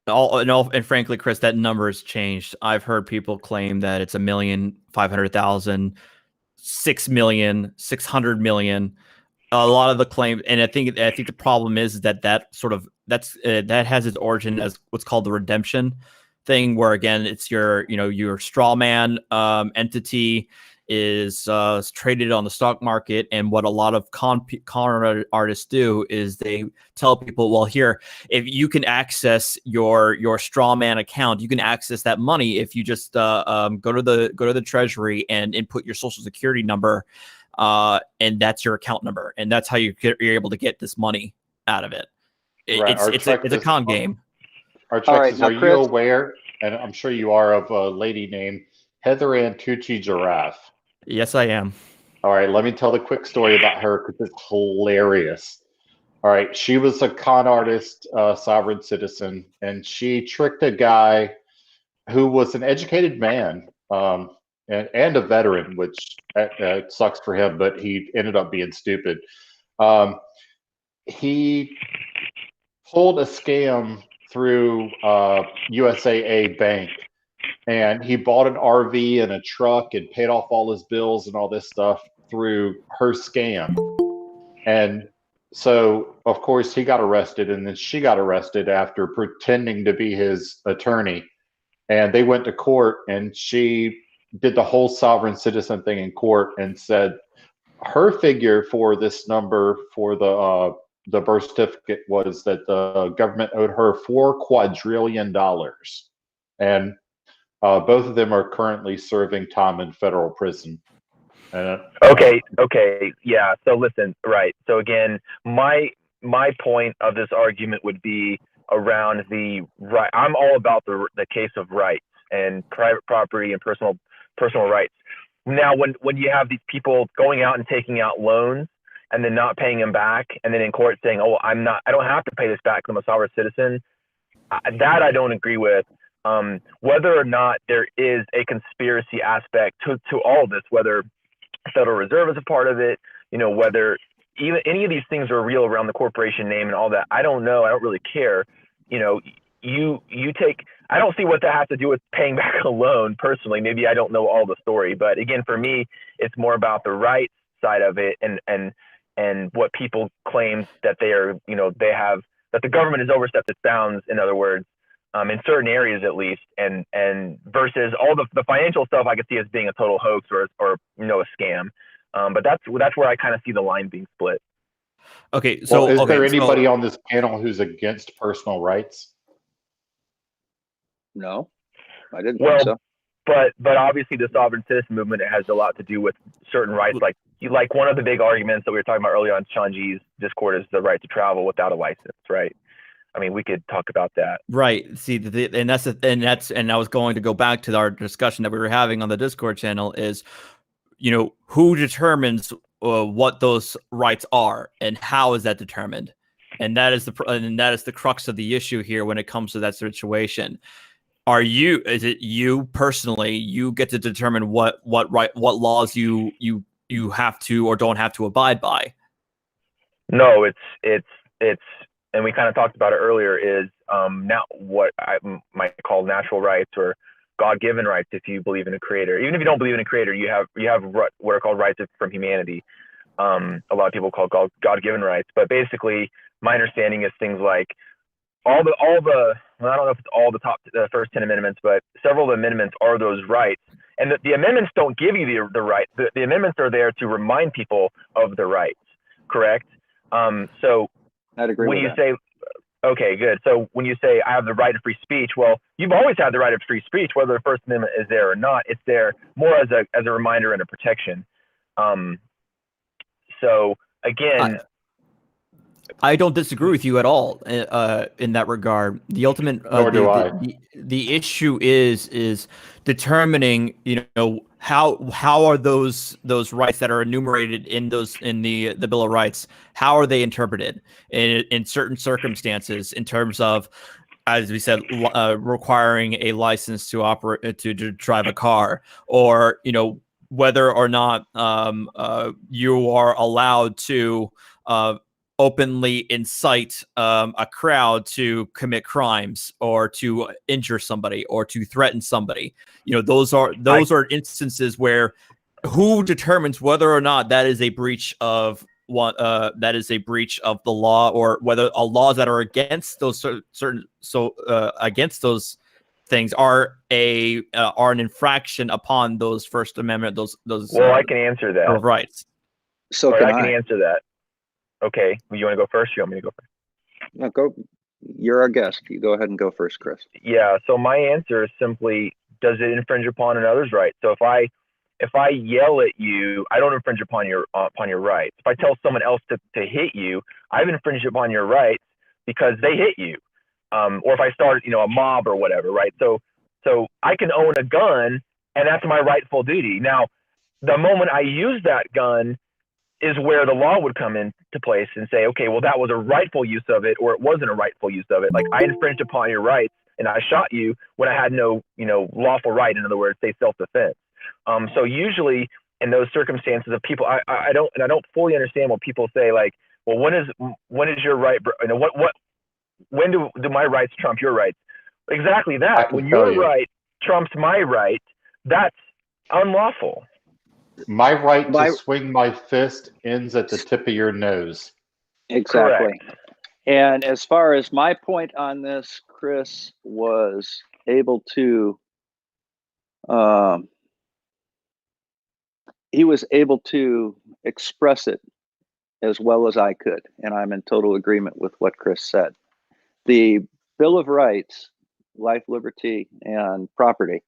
and frankly, Chris, that number has changed. I've heard people claim that it's 1,500,000, 6 million, 600 million. A lot of the claims, and I think the problem is that that has its origin as what's called the redemption thing, where again it's your straw man entity is traded on the stock market, and what a lot of con artists do is they tell people, well, here, if you can access your straw man account, you can access that money if you just go to the treasury and input your social security number, and that's your account number, and that's how you're able to get this money out of it. Right. It's a con game. Archexis, are you aware, and I'm sure you are, of a lady named Heather Antucci Giraffe? Yes, I am. All right, let me tell the quick story about her because it's hilarious. All right, she was a con artist, sovereign citizen, and she tricked a guy who was an educated man and a veteran, which sucks for him, but he ended up being stupid. He pulled a scam through USAA Bank, and he bought an RV and a truck and paid off all his bills and all this stuff through her scam. And so, of course, he got arrested, and then she got arrested after pretending to be his attorney. And they went to court, and she did the whole sovereign citizen thing in court and said her figure for this number for the birth certificate was that the government owed her $4 quadrillion. And both of them are currently serving time in federal prison. Okay. Yeah. So listen, right. So again, my point of this argument would be around the right. I'm all about the case of rights and private property and personal rights. Now, when you have these people going out and taking out loans and then not paying them back, and then in court saying, "Oh, I don't have to pay this back because I'm a sovereign citizen," that I don't agree with. Whether or not there is a conspiracy aspect to all of this, whether Federal Reserve is a part of it, whether even any of these things are real around the corporation name and all that, I don't know. I don't really care. I don't see what that has to do with paying back a loan personally. Maybe I don't know all the story, but again, for me, it's more about the rights side of it and what people claim that they are, that the government has overstepped its bounds, in other words, in certain areas at least, and versus all the financial stuff I could see as being a total hoax or a scam. But that's where I kind of see the line being split. Okay, so is there anybody on this panel who's against personal rights? No, I didn't think so. But obviously the sovereign citizen movement has a lot to do with certain rights. Like one of the big arguments that we were talking about earlier on Sean G's Discord is the right to travel without a license, right? I mean, we could talk about that. Right. See, and I was going to go back to our discussion that we were having on the Discord channel is, who determines what those rights are and how is that determined? And that is the crux of the issue here when it comes to that situation. Is it you personally, you get to determine what laws you have to or don't have to abide by? No, it's and we kind of talked about it earlier, is now what I might call natural rights or God-given rights if you believe in a creator. Even if you don't believe in a creator, you have what are called rights from humanity. A lot of people call God-given rights, but basically my understanding is things like all the well, I don't know if it's the first 10 amendments, but several of the amendments are those rights. And the amendments don't give you the right. The amendments are there to remind people of the rights, correct? So I'd agree when with you that. say, okay, good. So when you say I have the right of free speech, well, you've always had the right of free speech, whether the First Amendment is there or not. It's there more as a reminder and a protection. So again, I don't disagree with you at all in that regard. The ultimate, Nor do I. The issue is determining, how are those rights that are enumerated in the Bill of Rights, how are they interpreted in certain circumstances in terms of, as we said, requiring a license to operate to drive a car, or whether or not you are allowed to openly incite a crowd to commit crimes or to injure somebody or to threaten somebody. You know, those are instances where who determines whether or not that is a breach of that is a breach of the law, or whether laws that are against those against those things are an infraction upon those First Amendment, those Well, I can answer that. rights. So I can answer that. Okay, you want to go first? Or you want me to go first? No, go. You're our guest. You go ahead and go first, Chris. Yeah. So my answer is simply: does it infringe upon another's right? So if I yell at you, I don't infringe upon your rights. If I tell someone else to hit you, I've infringed upon your rights because they hit you. Or if I start, a mob or whatever, right? So I can own a gun, and that's my rightful duty. Now, the moment I use that gun is where the law would come into place and say, okay, well, that was a rightful use of it, or it wasn't a rightful use of it. Like, I infringed upon your rights, and I shot you when I had no, lawful right. In other words, say self-defense. So usually in those circumstances of people, I don't fully understand what people say. Like, well, when is your right? When do my rights trump your rights? Exactly that. When your right trumps my right, that's unlawful. My right to swing my fist ends at the tip of your nose. Exactly. Correct. And as far as my point on this, Chris was able to, he was able to express it as well as I could. And I'm in total agreement with what Chris said. The Bill of Rights, life, liberty, and property,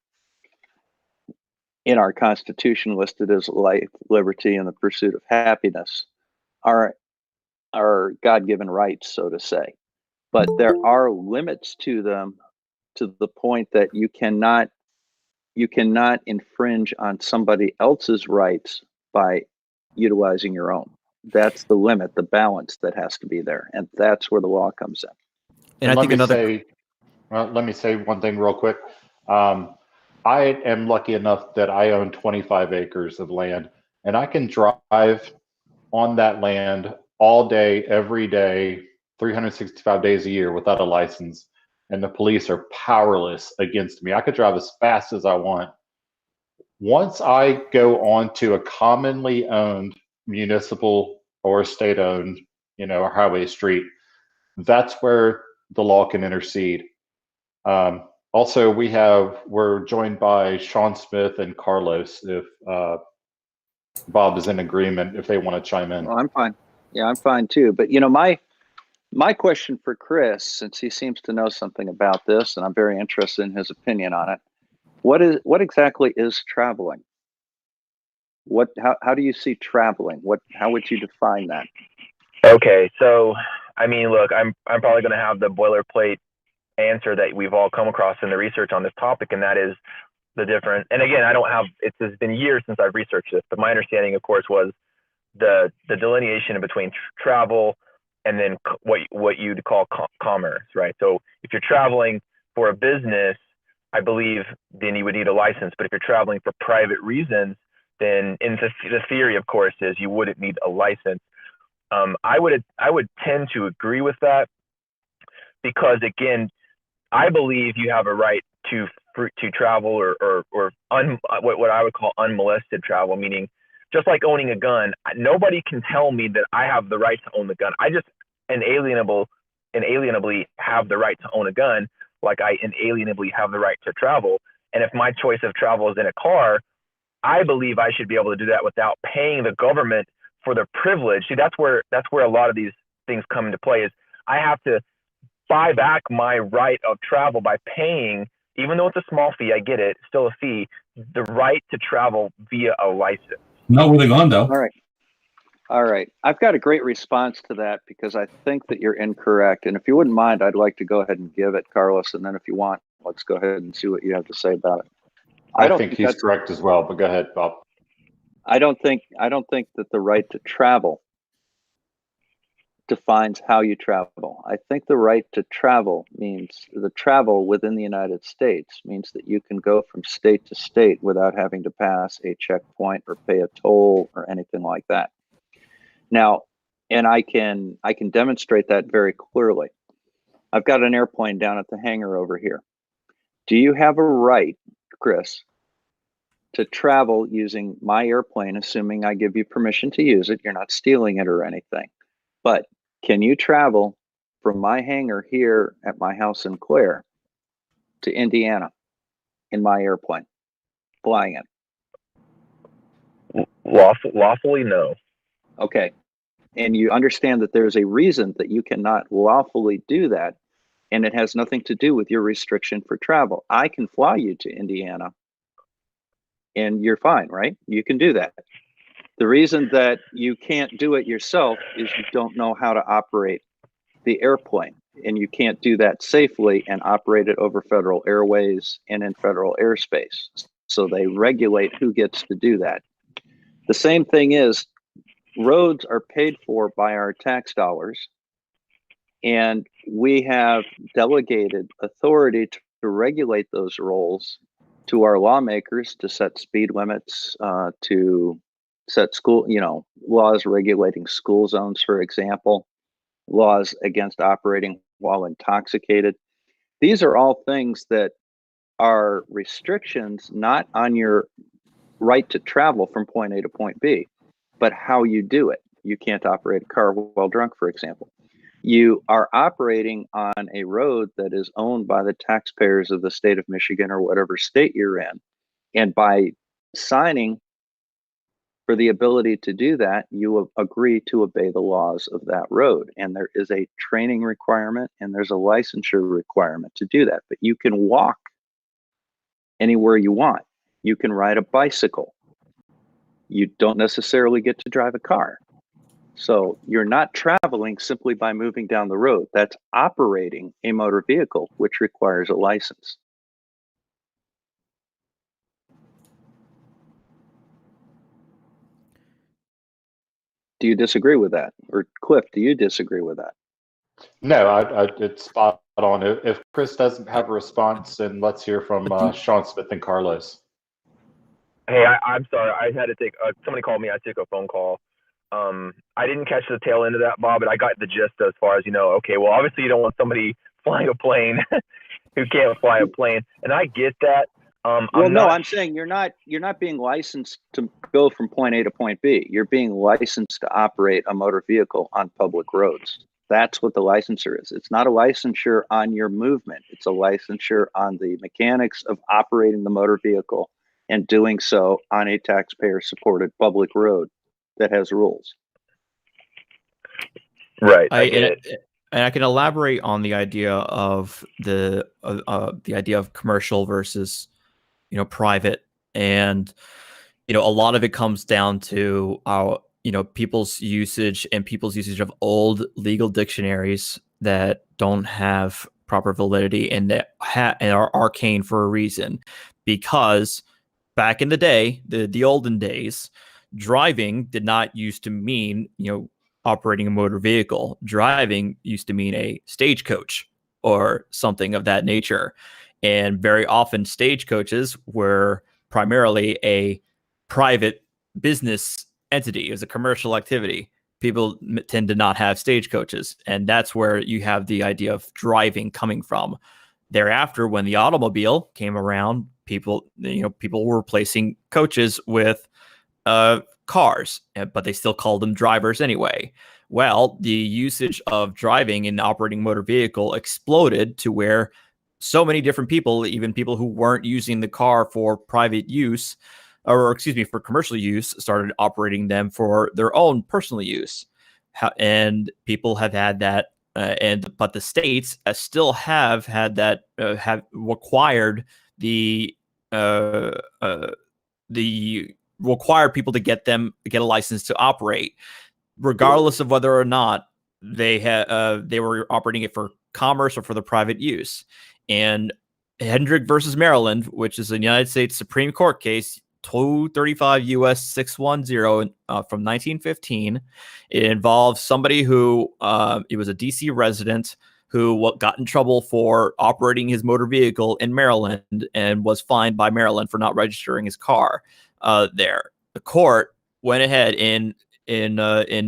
in our Constitution listed as life, liberty, and the pursuit of happiness, are God-given rights, so to say. But there are limits to them, to the point that you cannot infringe on somebody else's rights by utilizing your own. That's the limit, the balance that has to be there, and that's where the law comes in. And I think let me say one thing real quick. I am lucky enough that I own 25 acres of land, and I can drive on that land all day, every day, 365 days a year without a license, and the police are powerless against me. I could drive as fast as I want. Once I go onto a commonly owned municipal or state-owned, or highway street, that's where the law can intercede. Also, we're joined by Sean Smith and Carlos, if Bob is in agreement, if they want to chime in. Well, I'm fine. Yeah, I'm fine too. But my question for Chris, since he seems to know something about this, and I'm very interested in his opinion on it, what exactly is traveling? How do you see traveling? How would you define that? Okay, so I mean, look, I'm probably going to have the boilerplate answer that we've all come across in the research on this topic, and that is the different. And again, it's been years since I've researched this, but my understanding, of course, was the delineation between travel and then what you'd call commerce, right? So if you're traveling for a business, I believe then you would need a license. But if you're traveling for private reasons, then in the theory, of course, is you wouldn't need a license. I would tend to agree with that because, again, I believe you have a right to travel or what I would call unmolested travel, meaning just like owning a gun, nobody can tell me that I have the right to own the gun. I just inalienably have the right to own a gun, like I inalienably have the right to travel. And if my choice of travel is in a car, I believe I should be able to do that without paying the government for the privilege. See, that's where a lot of these things come into play. Is I have to buy back my right of travel by paying, even though it's a small fee, I get it, still a fee, the right to travel via a license. Not with a gun, though. All right. I've got a great response to that because I think that you're incorrect. And if you wouldn't mind, I'd like to go ahead and give it, Carlos. And then if you want, let's go ahead and see what you have to say about it. I think he's correct as well, but go ahead, Bob. I don't think that the right to travel defines how you travel. I think the right to travel means the travel within the United States means that you can go from state to state without having to pass a checkpoint or pay a toll or anything like that. Now, and I can demonstrate that very clearly. I've got an airplane down at the hangar over here. Do you have a right, Chris, to travel using my airplane, assuming I give you permission to use it? You're not stealing it or anything. But can you travel from my hangar here at my house in Clare to Indiana in my airplane, flying it? Lawfully, no. Okay. And you understand that there's a reason that you cannot lawfully do that, and it has nothing to do with your restriction for travel. I can fly you to Indiana, and you're fine, right? You can do that. The reason that you can't do it yourself is you don't know how to operate the airplane, and you can't do that safely and operate it over federal airways and in federal airspace. So they regulate who gets to do that. The same thing is, roads are paid for by our tax dollars, and we have delegated authority to regulate those roles to our lawmakers, to set speed limits, to set laws regulating school zones, for example, laws against operating while intoxicated. These are all things that are restrictions not on your right to travel from point A to point B, but how you do it. You can't operate a car while drunk, for example. You are operating on a road that is owned by the taxpayers of the state of Michigan or whatever state you're in. And by signing for the ability to do that, you agree to obey the laws of that road. And there is a training requirement and there's a licensure requirement to do that. But you can walk anywhere you want. You can ride a bicycle. You don't necessarily get to drive a car. So you're not traveling simply by moving down the road. That's operating a motor vehicle, which requires a license. Do you disagree with that? Or Cliff, do you disagree with that? No, it's spot on. If Chris doesn't have a response, then let's hear from Sean Smith and Carlos. Hey, I'm sorry. I had to take somebody called me. I took a phone call. I didn't catch the tail end of that, Bob, but I got the gist as far as, okay, well, obviously you don't want somebody flying a plane who can't fly a plane. And I get that. I'm saying you're not being licensed to go from point A to point B. You're being licensed to operate a motor vehicle on public roads. That's what the licensure is. It's not a licensure on your movement. It's a licensure on the mechanics of operating the motor vehicle and doing so on a taxpayer-supported public road that has rules. Right. And I can elaborate on the idea of the idea of commercial versus private, and a lot of it comes down to our people's usage of old legal dictionaries that don't have proper validity and that and are arcane for a reason, because back in the day, the olden days, driving did not used to mean operating a motor vehicle. Driving used to mean a stagecoach or something of that nature. And very often stagecoaches were primarily a private business entity. It was a commercial activity. People tend to not have stagecoaches. And that's where you have the idea of driving coming from. Thereafter, when the automobile came around, people were replacing coaches with cars, but they still called them drivers anyway. Well, the usage of driving and operating motor vehicle exploded to where so many different people, even people who weren't using the car for private use, for commercial use, started operating them for their own personal use. And people have had that, but the states still have had that, have required require people to get a license to operate, regardless of whether or not they were operating it for commerce or for the private use. And Hendrick versus Maryland, which is a United States Supreme Court case, 235 US 610 from 1915. It involves somebody who it was a DC resident who got in trouble for operating his motor vehicle in Maryland and was fined by Maryland for not registering his car there. The court went ahead in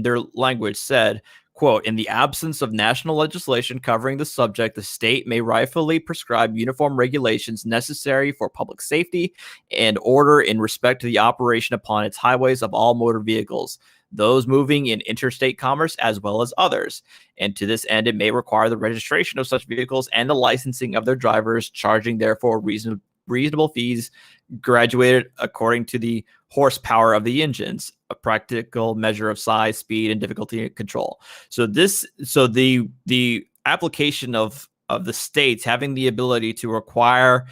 their language said, quote, in the absence of national legislation covering the subject, the state may rightfully prescribe uniform regulations necessary for public safety and order in respect to the operation upon its highways of all motor vehicles, those moving in interstate commerce as well as others. And to this end, it may require the registration of such vehicles and the licensing of their drivers, charging therefore reasonable fees graduated according to the horsepower of the engines, a practical measure of size, speed, and difficulty control. So the application of the states having the ability to require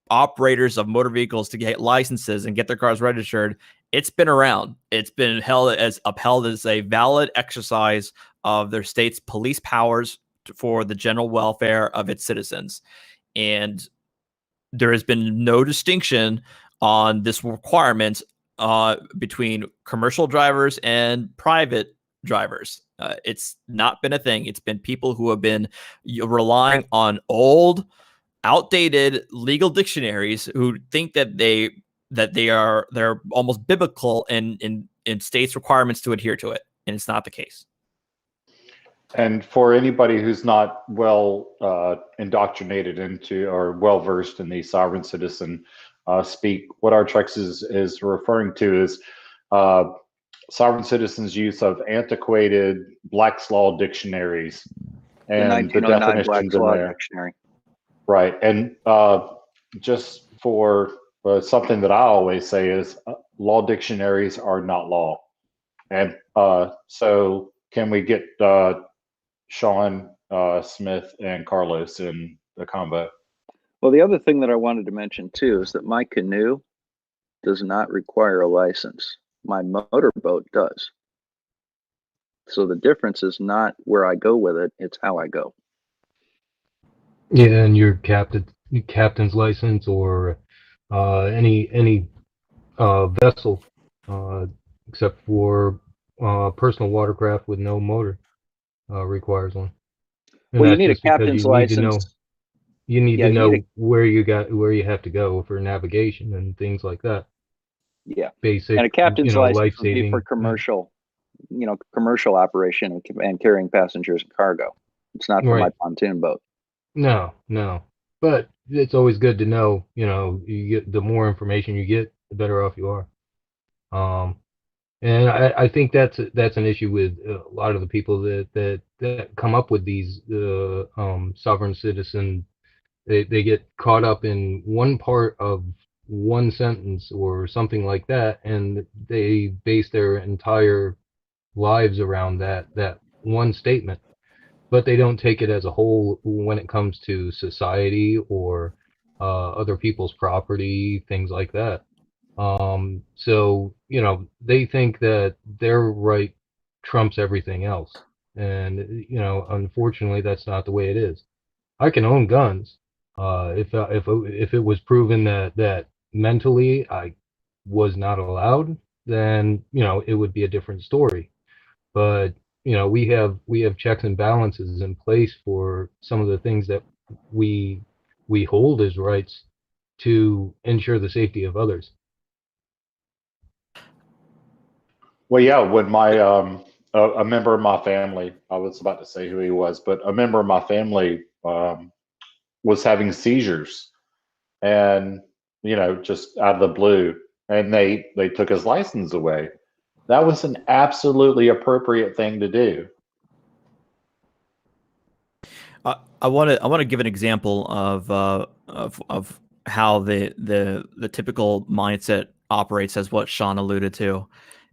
operators of motor vehicles to get licenses and get their cars registered, it's been around. It's been upheld as a valid exercise of their state's police powers for the general welfare of its citizens. And there has been no distinction on this requirement between commercial drivers and private drivers. It's not been a thing. It's been people who have been relying on old, outdated legal dictionaries who think that they're almost biblical in states' requirements to adhere to it, and it's not the case. And for anybody who's not well indoctrinated into or well versed in the sovereign citizen speak, what Artrex is referring to is sovereign citizens' use of antiquated Black's Law dictionaries and the definitions in there. Dictionary. Right. And just for something that I always say is law dictionaries are not law. And so can we get Sean, Smith, and Carlos in the combo? Well, the other thing that I wanted to mention too is that my canoe does not require a license. My motorboat does. So the difference is not where I go with it, it's how I go. Yeah, and your captain's license or any vessel except for personal watercraft with no motor requires one. And well, you that's need a just because captain's you need to know license. you need Yeah, to you know need where you have to go for navigation and things like that. Yeah, Basic, and a captain's license would be life-saving. for commercial, commercial operation and carrying passengers and cargo. It's not for my Right. pontoon boat. No. But it's always good to know, you get the more information you get, the better off you are. And I think that's an issue with a lot of the people that come up with these sovereign citizen. They get caught up in one part of one sentence or something like that, and they base their entire lives around that one statement. But they don't take it as a whole when it comes to society or other people's property, things like that. So, they think that their right trumps everything else. And, unfortunately, that's not the way it is. I can own guns. If it was proven that mentally I was not allowed, then, it would be a different story. But, we have checks and balances in place for some of the things that we hold as rights to ensure the safety of others. Well, yeah, when my a member of my family, I was about to say who he was, but a member of my family was having seizures, and just out of the blue, and they took his license away. That was an absolutely appropriate thing to do. I want to give an example of how the typical mindset operates, as what Sean alluded to,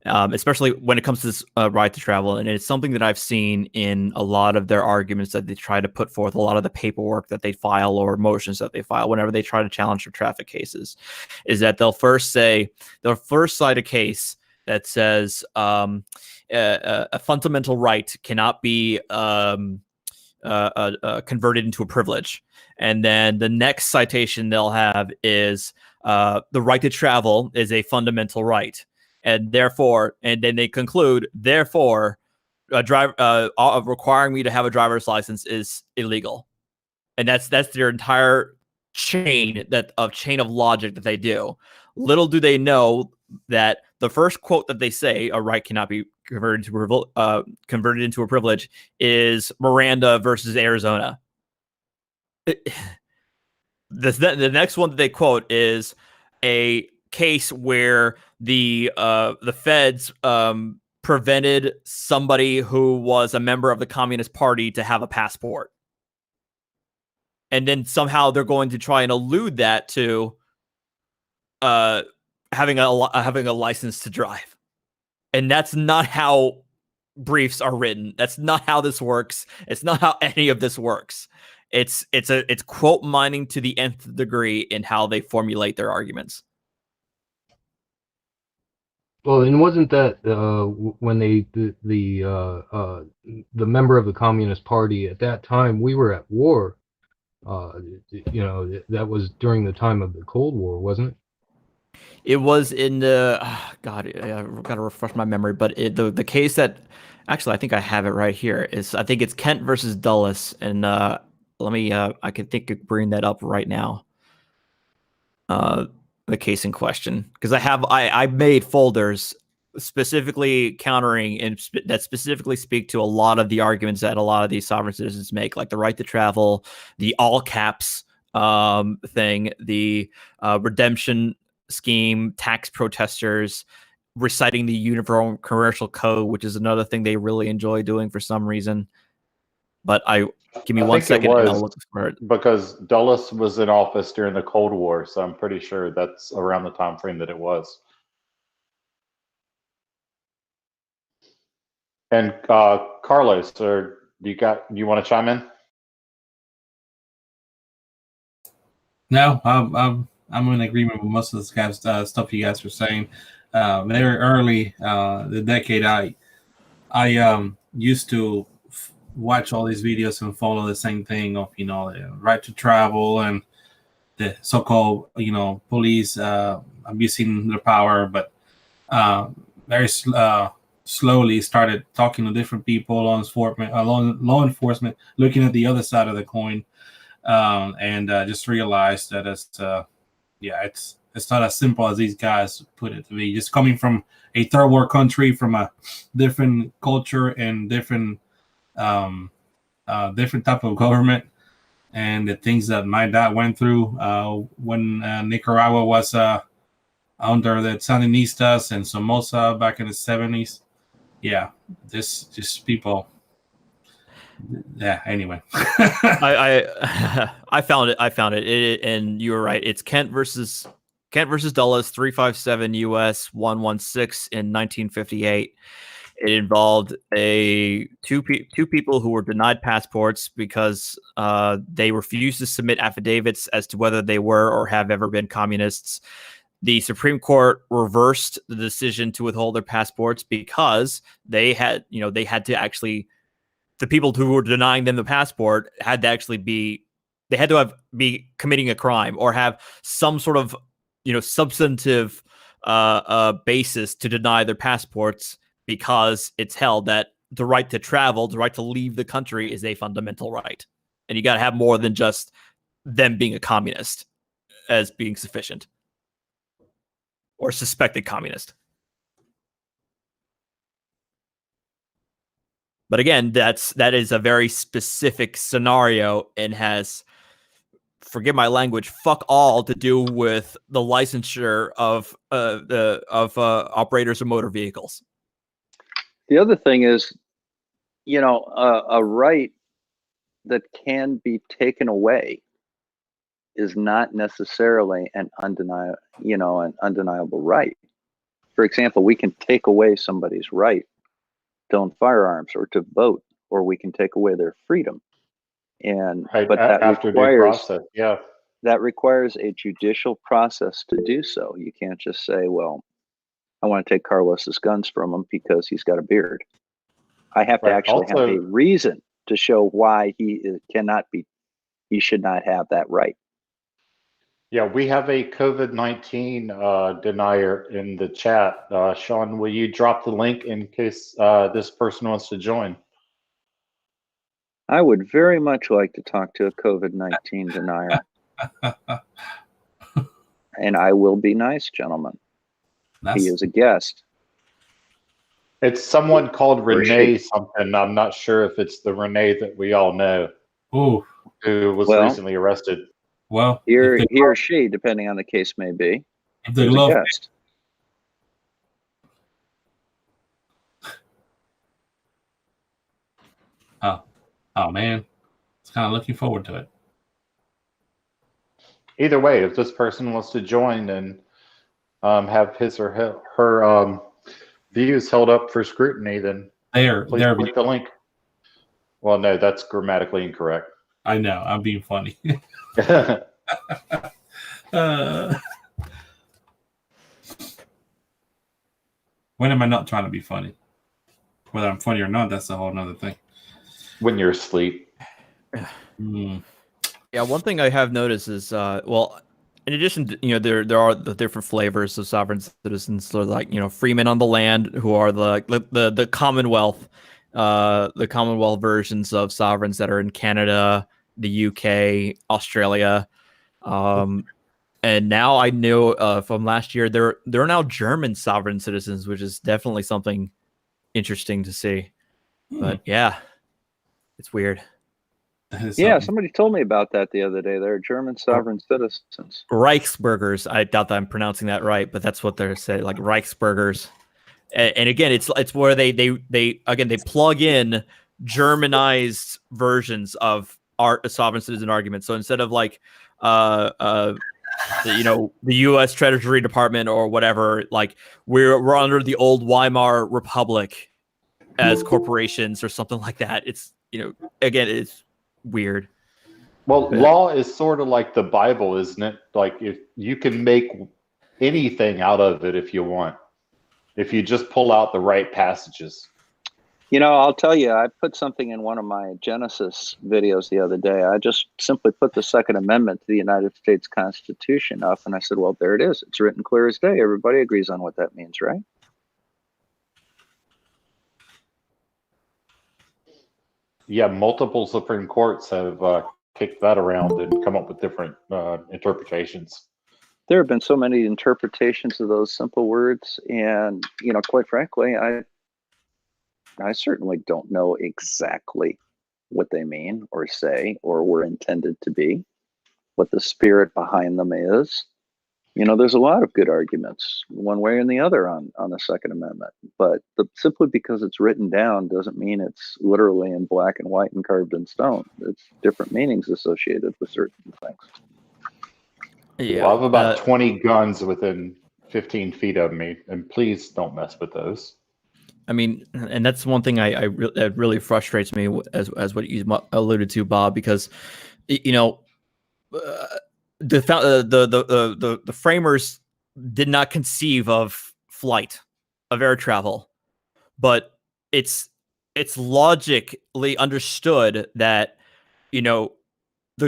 especially when it comes to this right to travel. And it's something that I've seen in a lot of their arguments that they try to put forth, a lot of the paperwork that they file or motions that they file whenever they try to challenge their traffic cases, is that they'll first cite a case that says a fundamental right cannot be converted into a privilege. And then the next citation they'll have is the right to travel is a fundamental right. And therefore, and then they conclude, therefore, requiring me to have a driver's license is illegal. And that's their entire chain of logic that they do. Little do they know that the first quote that they say, a right cannot be converted into a privilege, is Miranda versus Arizona. The next one that they quote is a case where the feds prevented somebody who was a member of the Communist Party to have a passport. And then somehow they're going to try and allude that to having a license to drive. And that's not how briefs are written. That's not how this works. It's not how any of this works. It's quote mining to the nth degree in how they formulate their arguments. Well, and wasn't that when the member of the Communist Party at that time, we were at war. That was during the time of the Cold War, wasn't it? It was in the God. I've got to refresh my memory, but the case that actually I think I have it right here is, I think it's Kent versus Dulles, and let me I can think of bringing that up right now. The case in question, because I made folders specifically countering and that specifically speak to a lot of the arguments that a lot of these sovereign citizens make, like the right to travel, the all caps thing, the redemption scheme, tax protesters, reciting the Uniform Commercial Code, which is another thing they really enjoy doing for some reason. But give me 1 second and I'll look for it. Because Dulles was in office during the Cold War, so I'm pretty sure that's around the time frame that it was. And Carlos, do you want to chime in? No, I'm in agreement with most of this guys stuff you guys were saying. Very early the decade, I used to watch all these videos and follow the same thing of the right to travel and the so-called police abusing their power, but very slowly started talking to different people, law enforcement, looking at the other side of the coin, and just realized that it's not as simple as these guys put it to be. Just coming from a third world country, from a different culture and different type of government, and the things that my dad went through when Nicaragua was under the Sandinistas and Somoza back in the 70s. Yeah, just people. Yeah. Anyway, I found it. And you were right. It's Kent versus Dulles, 357 U.S. 116 in 1958. It involved two people who were denied passports because they refused to submit affidavits as to whether they were or have ever been communists. The Supreme Court reversed the decision to withhold their passports because they had to actually, the people who were denying them the passport had to actually be committing a crime or have some sort of substantive basis to deny their passports, because it's held that the right to travel, the right to leave the country, is a fundamental right, and you got to have more than just them being a communist as being sufficient, or suspected communist. But again, that is a very specific scenario and has, forgive my language, fuck all to do with the licensure of operators of motor vehicles. The other thing is, a right that can be taken away is not necessarily an undeniable right. For example, we can take away somebody's right to own firearms or to vote, or we can take away their freedom. But that after due process, yeah. That requires a judicial process to do so. You can't just say, well, I want to take Carlos's guns from him because he's got a beard. I have to actually have a reason to show why he should not have that right. Yeah, we have a COVID-19 denier in the chat. Sean, will you drop the link in case this person wants to join? I would very much like to talk to a COVID-19 denier. And I will be nice, gentlemen. He is a guest. It's someone called Or Renee she. something. I'm not sure if it's the Renee that we all know. Ooh. Who was Well, recently arrested. Well, he or she, depending on the case may be, if the is a glove guest. Oh man, it's kind of looking forward to it. Either way, if this person wants to join and have his or her views held up for scrutiny, then please click the link. Well, no, that's grammatically incorrect. I know. I'm being funny. When am I not trying to be funny? Whether I'm funny or not, that's a whole nother thing. When you're asleep. Yeah, one thing I have noticed is, well, in addition to, there are the different flavors of sovereign citizens. So like, freemen on the land, who are the Commonwealth, the Commonwealth versions of sovereigns that are in Canada, the UK, Australia, and now I know from last year there are now German sovereign citizens, which is definitely something interesting to see. But yeah, it's weird. Yeah, somebody told me about that the other day. They're German sovereign citizens. Reichsbürgers. I doubt that I'm pronouncing that right, but that's what they're saying, like Reichsbürgers. And again, it's where they plug in Germanized versions of our sovereign citizen arguments. So instead of like the U.S. Treasury Department or whatever, like we're under the old Weimar Republic as corporations or something like that. It's again, it's weird. Well, law is sort of like the Bible, isn't it? Like, if you can make anything out of it if you want, if you just pull out the right passages. I'll tell you, I put something in one of my Genesis videos the other day. I just simply put the Second Amendment to the United States Constitution up, and I said, well, there it is. It's written clear as day. Everybody agrees on what that means, right? Yeah, multiple Supreme Courts have kicked that around and come up with different interpretations. There have been so many interpretations of those simple words, and quite frankly, I certainly don't know exactly what they mean or say or were intended to be, what the spirit behind them is. There's a lot of good arguments one way or the other on the Second Amendment, but simply because it's written down doesn't mean it's literally in black and white and carved in stone. It's different meanings associated with certain things. Yeah, well, I have about 20 guns within 15 feet of me, and please don't mess with those. I mean, and that's one thing that really frustrates me, as what you alluded to, Bob, because the framers did not conceive of flight, of air travel, but it's logically understood that the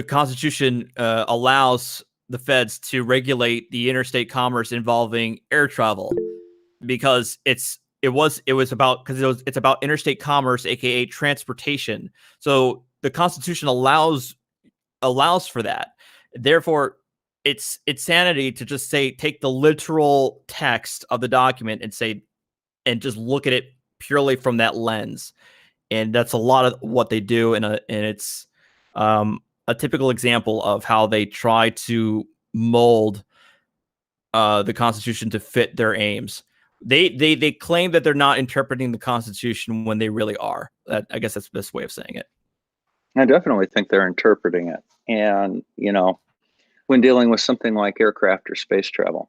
Constitution allows the feds to regulate the interstate commerce involving air travel, because it's about interstate commerce, aka transportation. So the Constitution allows for that. Therefore, it's insanity to just take the literal text of the document and just look at it purely from that lens. And that's a lot of what they do, and it's a typical example of how they try to mold the Constitution to fit their aims. They claim that they're not interpreting the Constitution when they really are. I guess that's the best way of saying it. I definitely think they're interpreting it. And, when dealing with something like aircraft or space travel,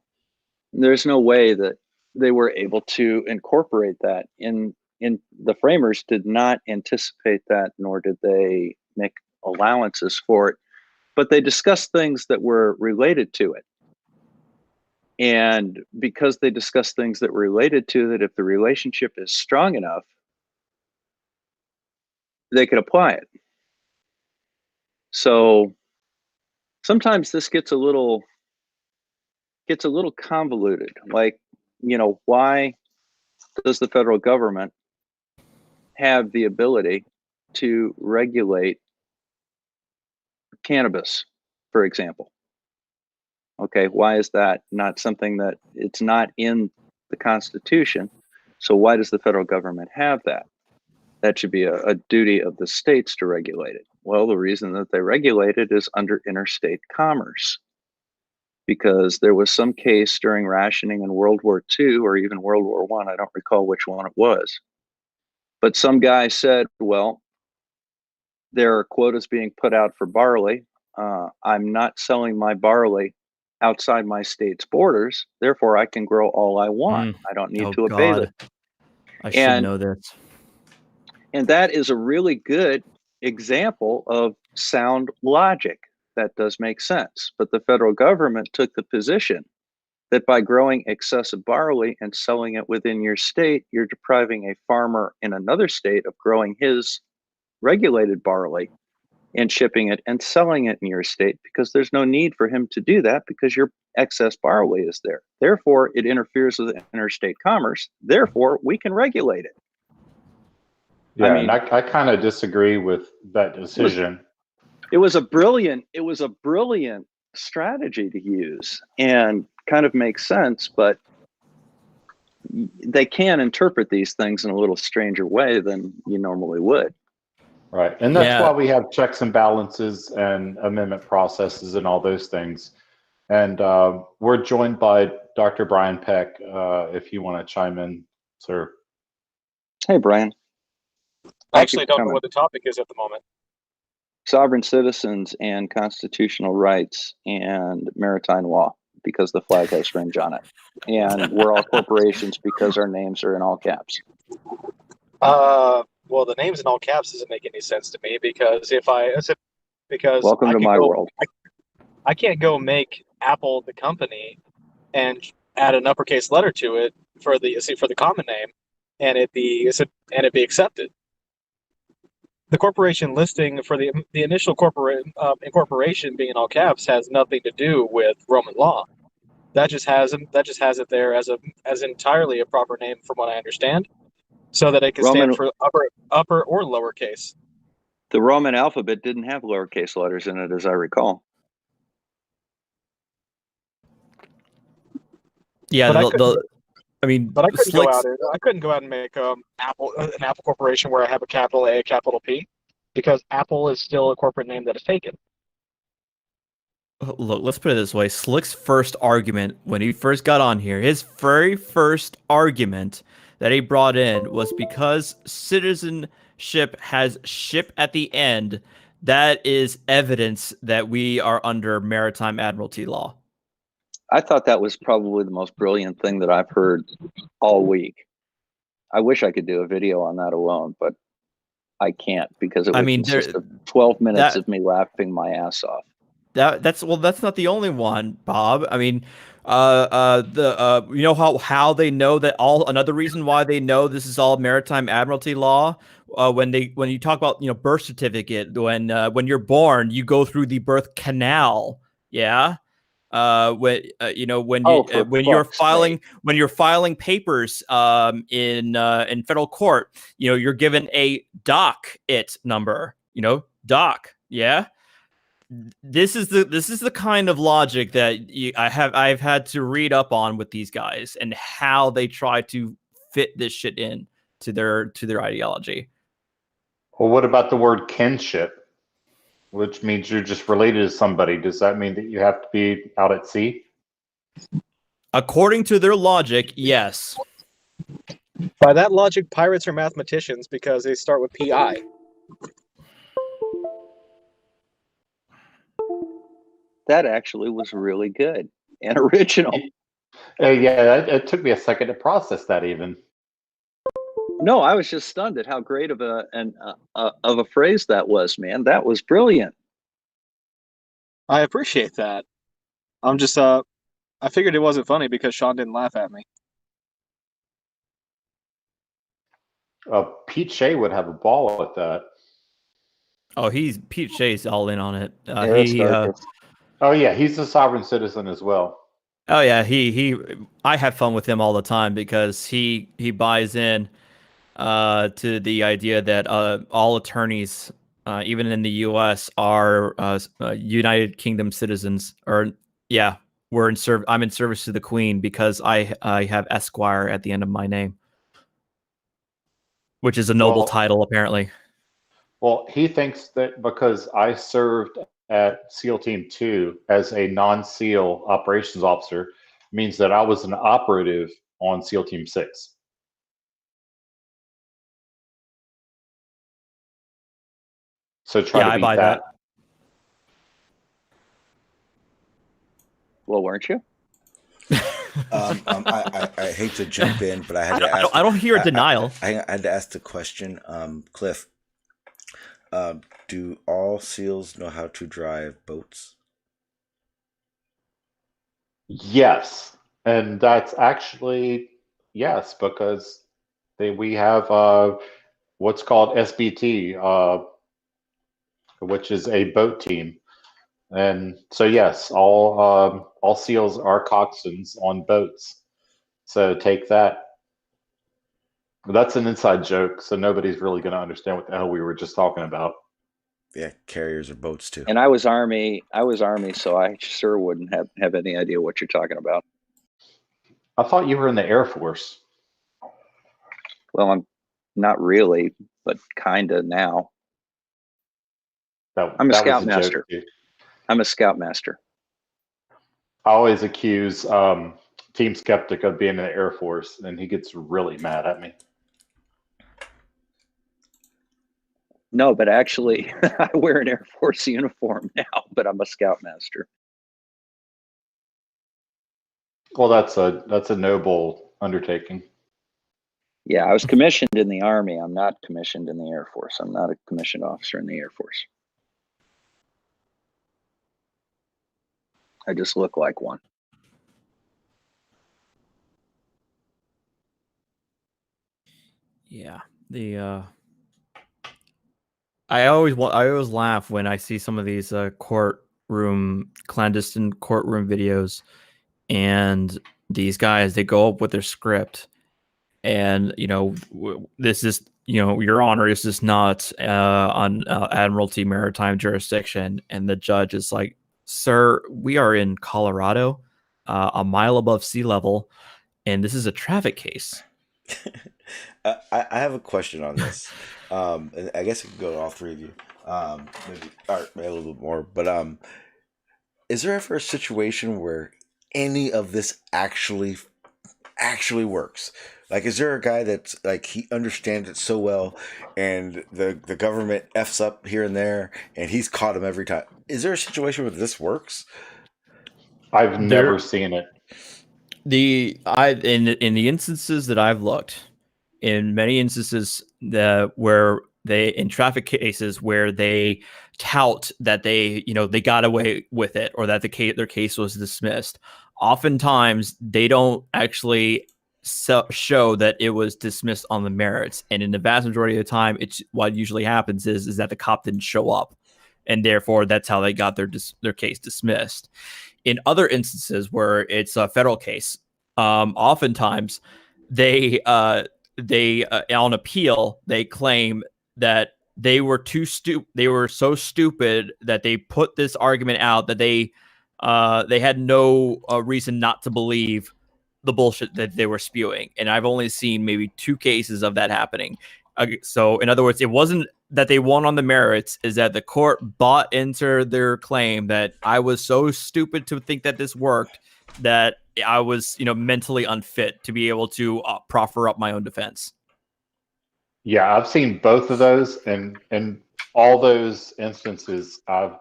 there's no way that they were able to incorporate that in the framers did not anticipate that, nor did they make allowances for it, but they discussed things that were related to it. And because they discussed things that were related to it, if the relationship is strong enough, they could apply it. So sometimes this gets a little convoluted. Like, why does the federal government have the ability to regulate cannabis, for example? Okay, why is that not something that it's not in the Constitution? So why does the federal government have that? That should be a duty of the states to regulate it. Well, the reason that they regulate it is under interstate commerce. Because there was some case during rationing in World War II or even World War I, I don't recall which one it was. But some guy said, well, there are quotas being put out for barley. I'm not selling my barley outside my state's borders. Therefore, I can grow all I want. I don't need to obey God. them. I should know this. And that is a really good example of sound logic. That does make sense. But the federal government took the position that by growing excessive barley and selling it within your state, you're depriving a farmer in another state of growing his regulated barley and shipping it and selling it in your state, because there's no need for him to do that because your excess barley is there. Therefore, it interferes with interstate commerce. Therefore, we can regulate it. Yeah, I mean, I kind of disagree with that decision. It was a brilliant strategy to use and kind of makes sense, but they can interpret these things in a little stranger way than you normally would. Right. And that's why we have checks and balances and amendment processes and all those things. And we're joined by Dr. Brian Peck, if you want to chime in, sir. Hey, Brian. I actually don't know what the topic is at the moment. Sovereign citizens and constitutional rights and maritime law, because the flag has fringe on it. And we're all corporations because our names are in all caps. Well, the names in all caps doesn't make any sense to me, because welcome to my world. I can't go make Apple the company and add an uppercase letter to it for the common name, and it be accepted. The corporation listing for the initial incorporation being in all caps has nothing to do with Roman law. That just has it there as entirely a proper name, from what I understand, so that it can stand for upper or lowercase. The Roman alphabet didn't have lowercase letters in it, as I recall. Yeah, but I couldn't go out and make an Apple Corporation where I have a capital A, a capital P, because Apple is still a corporate name that is taken. Look, let's put it this way. Slick's first argument when he first got on here, his very first argument that he brought in was because citizenship has ship at the end, that is evidence that we are under maritime admiralty law. I thought that was probably the most brilliant thing that I've heard all week. I wish I could do a video on that alone, but I can't, because it would consist of 12 minutes of me laughing my ass off. That's not the only one, Bob. I mean, you know how they know that another reason why they know this is all maritime admiralty law, when you talk about, birth certificate, when you're born, you go through the birth canal. Yeah. When you're filing papers in federal court, you're given a doc-it number, doc. Yeah. This is the kind of logic that I've had to read up on with these guys, and how they try to fit this shit in to their ideology. Well, what about the word kinship, which means you're just related to somebody? Does that mean that you have to be out at sea? According to their logic, yes. By that logic, pirates are mathematicians because they start with PI. That actually was really good and original. Yeah, it took me a second to process that even. No, I was just stunned at how great of a phrase that was, man. That was brilliant. I appreciate that. I'm just I figured it wasn't funny because Sean didn't laugh at me. Pete Shea would have a ball with that. Oh, Pete Shea's all in on it. Oh yeah, he's a sovereign citizen as well. Oh yeah, I have fun with him all the time because he buys in to the idea that all attorneys, even in the U.S., are United Kingdom citizens. Or yeah, I'm in service to the Queen because I have Esquire at the end of my name, which is a noble title apparently. Well, he thinks that because I served at SEAL Team 2 as a non-SEAL operations officer means that I was an operative on SEAL Team 6. So try to beat that. Well, weren't you? I hate to jump in, but I had to ask. I don't hear a denial. I had to ask the question, Cliff. Do all SEALs know how to drive boats? Yes, and that's actually yes because we have what's called SBT, which is a boat team, and so yes, all SEALs are coxswains on boats. So take that. That's an inside joke, so nobody's really going to understand what the hell we were just talking about. Yeah, carriers are boats too. And I was Army, so I sure wouldn't have any idea what you're talking about. I thought you were in the Air Force. Well, I'm not really, but kind of now. I'm a scoutmaster. I'm a scoutmaster. I always accuse Team Skeptic of being in the Air Force, and he gets really mad at me. No, but actually, I wear an Air Force uniform now, but I'm a scoutmaster. Well, that's a noble undertaking. Yeah, I was commissioned in the Army. I'm not commissioned in the Air Force. I'm not a commissioned officer in the Air Force. I just look like one. Yeah, I always laugh when I see some of these clandestine courtroom videos, and these guys, they go up with their script, and this is Your Honor, this is not on Admiralty maritime jurisdiction, and the judge is like, sir, we are in Colorado, a mile above sea level, and this is a traffic case. I have a question on this. And I guess it could go to all three of you. Maybe a little bit more. But is there ever a situation where any of this actually works? Like, is there a guy that's like, he understands it so well, and the government F's up here and there, and he's caught him every time? Is there a situation where this works? I've never seen it. In the instances that I've looked, in many instances where they, in traffic cases where they tout that they got away with it, or that their case was dismissed, oftentimes they don't actually show that it was dismissed on the merits. And in the vast majority of the time, it's what usually happens is that the cop didn't show up, and therefore that's how they got their case dismissed. In other instances where it's a federal case, oftentimes they on appeal, they claim that they were they were so stupid that they put this argument out that they had no reason not to believe the bullshit that they were spewing. And I've only seen maybe 2 cases of that happening. So in other words, it wasn't that they won on the merits, is that the court bought into their claim that I was so stupid to think that this worked, that I was, mentally unfit to be able to proffer up my own defense. Yeah, I've seen both of those, and all those instances I've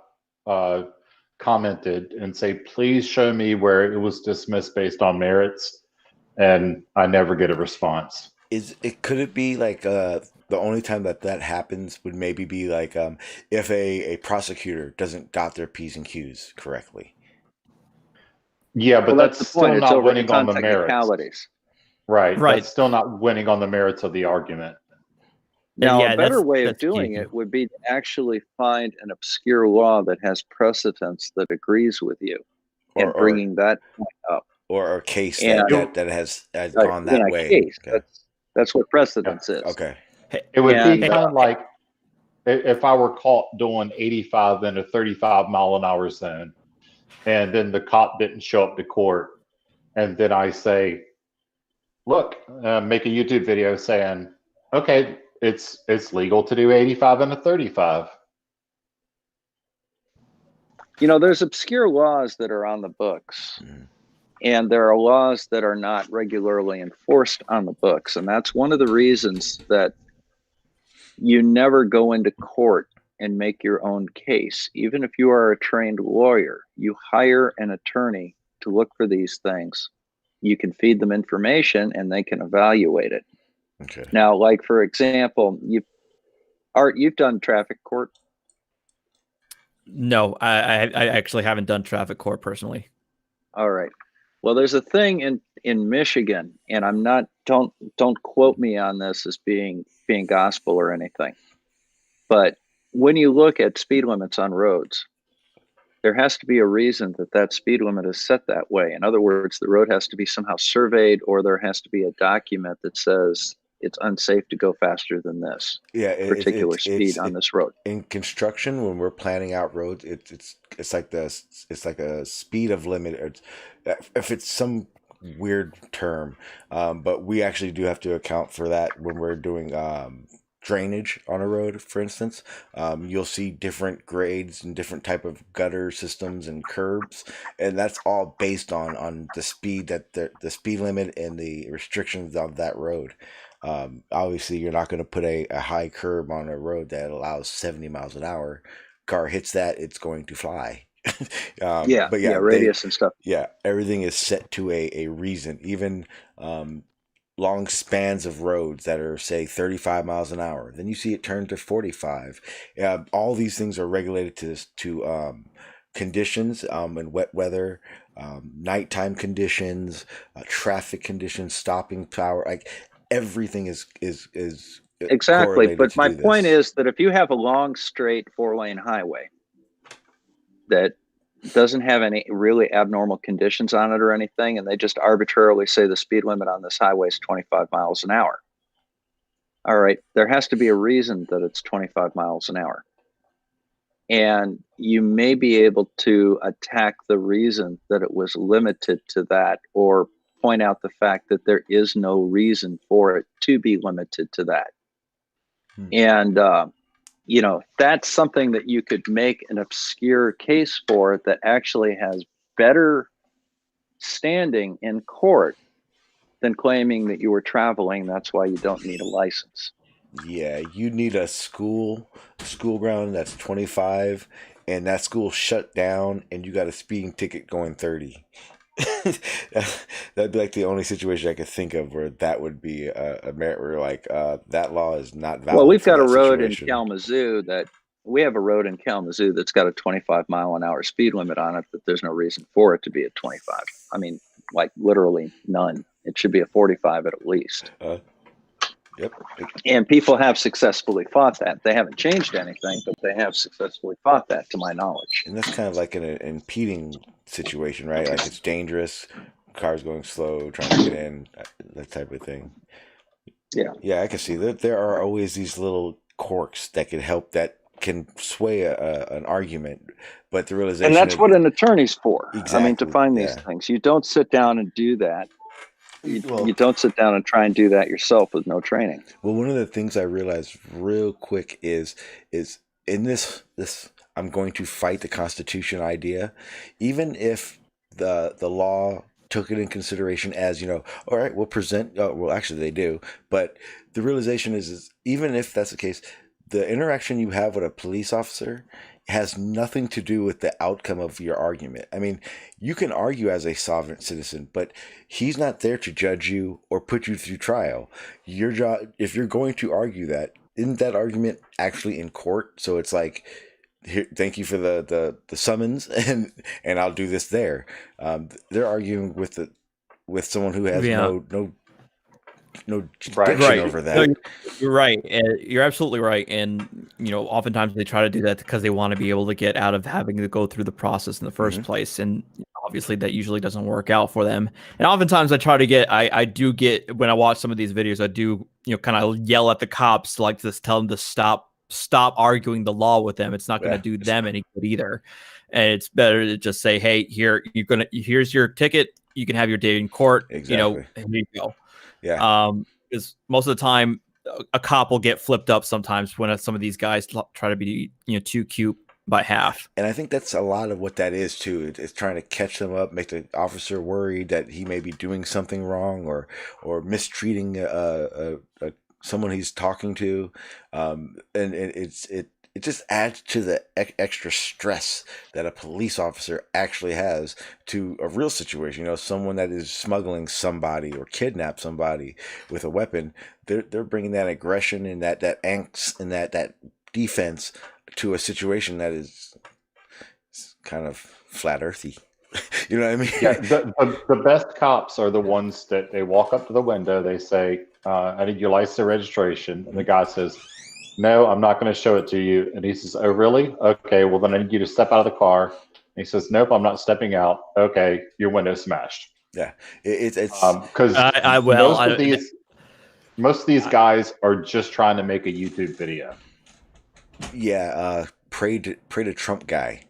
commented and say, please show me where it was dismissed based on merits, and I never get a response. Could it be like the only time that happens would maybe be like if a prosecutor doesn't got their P's and Q's correctly? Yeah, but that's still not winning on the merits. Right. Right. That's still not winning on the merits of the argument. Now, yeah, a better way of that's key. doing it would be to actually find an obscure law that has precedence that agrees with you, and bringing that point up. Or a case And that has gone that way. Case. Okay. That's what precedence is. Okay. It would be And, kind of like if I were caught doing 85 in a 35 mile an hour zone, and then the cop didn't show up to court, and then I say, look, make a YouTube video saying, okay, it's legal to do 85 in a 35. you know, there's obscure laws that are on the books, and there are laws that are not regularly enforced on the books. And that's one of the reasons that you never go into court and make your own case. Even if you are a trained lawyer, you hire an attorney to look for these things. You can feed them information and they can evaluate it. Okay. Now, like, for example, Art, you've done traffic court. No, I actually haven't done traffic court personally. All right. Well, there's a thing in Michigan, and I'm not, don't quote me on this as being gospel or anything. But when you look at speed limits on roads, there has to be a reason that speed limit is set that way. In other words, the road has to be somehow surveyed, or there has to be a document that says it's unsafe to go faster than this particular speed on this road. In construction, when we're planning out roads, it's like a speed of limit. If it's some weird term, but we actually do have to account for that when we're doing drainage on a road. For instance, you'll see different grades and different type of gutter systems and curbs, and that's all based on the speed that the speed limit and the restrictions of that road. Obviously, you're not going to put a high curb on a road that allows 70 miles an hour. Car hits that, it's going to fly. Radius and stuff. Yeah, everything is set to a reason. Even long spans of roads that are, say, 35 miles an hour. Then you see it turn to 45. All these things are regulated to conditions and wet weather, nighttime conditions, traffic conditions, stopping power. Like everything is exactly. But my point is that if you have a long, straight 4-lane highway that doesn't have any really abnormal conditions on it or anything, and they just arbitrarily say the speed limit on this highway is 25 miles an hour. All right, there has to be a reason that it's 25 miles an hour. And you may be able to attack the reason that it was limited to that, or point out the fact that there is no reason for it to be limited to that. And you know, that's something that you could make an obscure case for that actually has better standing in court than claiming that you were traveling. That's why you don't need a license. Yeah, you need a school ground that's 25, and that school shut down, and you got a speeding ticket going 30. That'd be like the only situation I could think of where that would be a merit where like that law is not valid. Well, we've got a road in Kalamazoo that's got a 25 mile an hour speed limit on it, but there's no reason for it to be at 25. I mean, like literally none. It should be a 45 at least. Yep. And people have successfully fought that. They haven't changed anything, but they have successfully fought that, to my knowledge. And that's kind of like an impeding situation, right? Like it's dangerous, cars going slow, trying to get in, that type of thing. Yeah, I can see that there are always these little quirks that can help, that can sway an argument, but the realization, and that's what an attorney's for. Exactly. I mean, to find these things, you don't sit down and do that. You don't sit down and try and do that yourself with no training. Well, one of the things I realized real quick is in this I'm going to fight the Constitution idea, even if the law took it in consideration as, you know, all right, we'll present, well, actually they do, but the realization is even if that's the case, the interaction you have with a police officer has nothing to do with the outcome of your argument. I mean, you can argue as a sovereign citizen, but he's not there to judge you or put you through trial. Your job, if you're going to argue that, isn't that argument actually in court? So it's like, here, thank you for the summons, and I'll do this there. They're arguing with someone who has no. diction over that. No, you're right. You're absolutely right. And oftentimes they try to do that because they want to be able to get out of having to go through the process in the first place. And obviously that usually doesn't work out for them. And oftentimes I do get when I watch some of these videos, I do kind of yell at the cops, like to tell them to stop arguing the law with them. It's not going to do them any good either. And it's better to just say, hey, here's your ticket. You can have your day in court. Exactly. And here you go. Yeah. Because most of the time, a cop will get flipped up sometimes when some of these guys try to be too cute by half. And I think that's a lot of what that is too. It's trying to catch them up, make the officer worried that he may be doing something wrong or mistreating someone he's talking to, and it just adds to the extra stress that a police officer actually has to a real situation. Someone that is smuggling somebody or kidnap somebody with a weapon, they're bringing that aggression and that angst and that defense to a situation that is kind of flat earthy. You know what I mean? Yeah, the best cops are the ones that they walk up to the window, they say, I need your license and registration. And the guy says, no, I'm not going to show it to you. And he says, oh, really? Okay, well, then I need you to step out of the car. And he says, nope, I'm not stepping out. Okay, your window's smashed. Yeah, it's because most of these guys are just trying to make a YouTube video. Yeah, pray to Trump guy.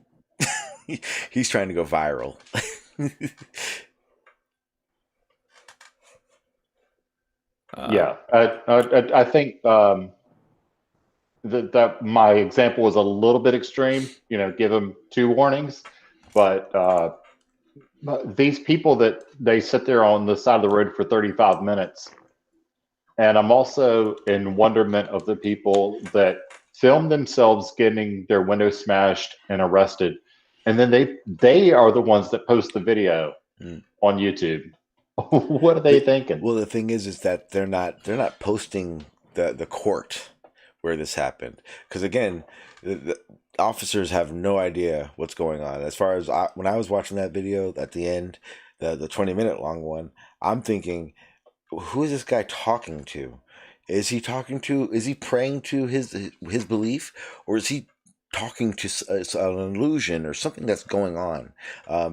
He's trying to go viral. Yeah, I think that my example was a little bit extreme. Give them 2 warnings, but these people that they sit there on the side of the road for 35 minutes, and I'm also in wonderment of the people that film themselves getting their window smashed and arrested, and then they are the ones that post the video on YouTube. What are they thinking? Well, the thing is that they're not posting the court where this happened, because again, the officers have no idea what's going on. As far as when I was watching that video at the end, the 20-minute long one, I'm thinking, who is this guy talking to? Is he praying to his belief, or is he talking to an illusion or something that's going on?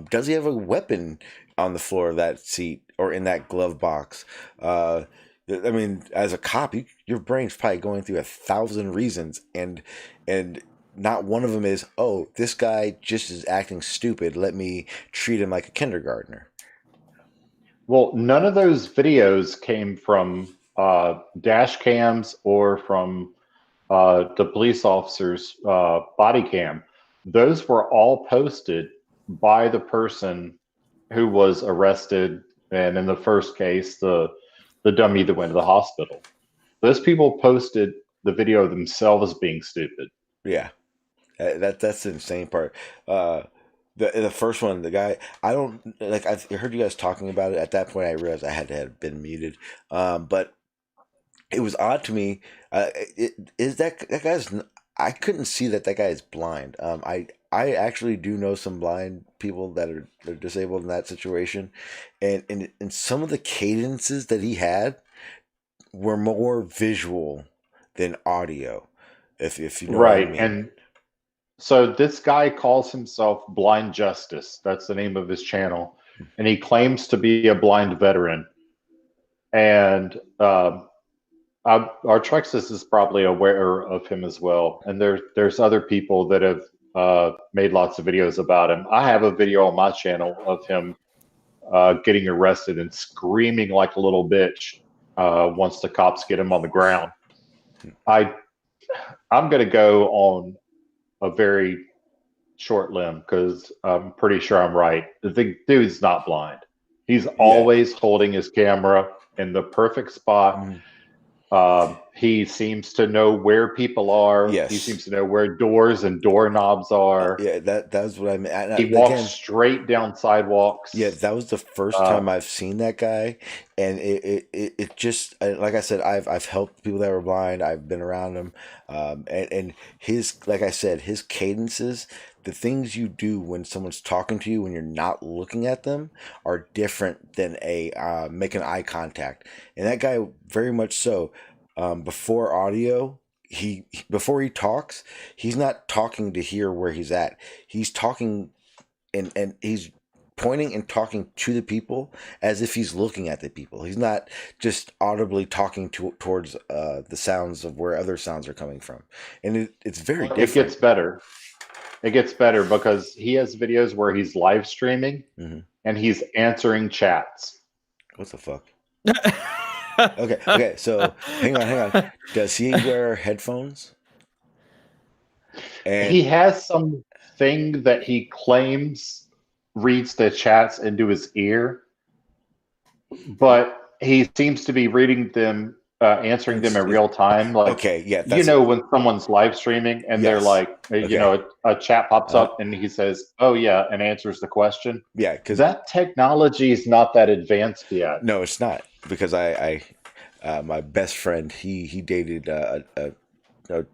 Does he have a weapon on the floor of that seat or in that glove box? I mean, as a cop, your brain's probably going through 1,000 reasons, and not one of them is, oh, this guy just is acting stupid, let me treat him like a kindergartner. Well, none of those videos came from dash cams or from the police officer's body cam. Those were all posted by the person who was arrested, and in the first case, the dummy that went to the hospital. Those people posted the video of themselves being stupid. Yeah, that's the insane part. The first one, the guy, I don't like. I heard you guys talking about it. At that point, I realized I had to have been muted. But it was odd to me. Is that guy's? I couldn't see that guy is blind. I actually do know some blind people that are disabled in that situation, and some of the cadences that he had were more visual than audio. If you know what I mean. And so this guy calls himself Blind Justice. That's the name of his channel, and he claims to be a blind veteran. And our Trexus is probably aware of him as well. And there's other people that have made lots of videos about him. I have a video on my channel of him getting arrested and screaming like a little bitch once the cops get him on the ground. I'm going to go on a very short limb because I'm pretty sure I'm right. The dude's not blind. He's always holding his camera in the perfect spot. He seems to know where people are. Yes. He seems to know where doors and doorknobs are. Yeah, that's what I mean. He walks straight down sidewalks. Yeah, that was the first time I've seen that guy, and it just, like I said, I've helped people that were blind. I've been around him, and his, like I said, his cadences, the things you do when someone's talking to you when you're not looking at them are different than a making eye contact. And that guy, very much so, before audio, before he talks, he's not talking to hear where he's at. He's talking and he's pointing and talking to the people as if he's looking at the people. He's not just audibly talking towards the sounds of where other sounds are coming from. And it's very different. It gets better. It gets better because he has videos where he's live streaming and he's answering chats. What the fuck? Okay. So hang on. Does he wear headphones? And he has something that he claims reads the chats into his ear, but he seems to be reading them, answering them in real time. Like, when someone's live streaming and they're like, a chat pops up and he says, "Oh yeah," and answers the question. Yeah, because that technology is not that advanced yet. No, it's not. Because I my best friend, he dated a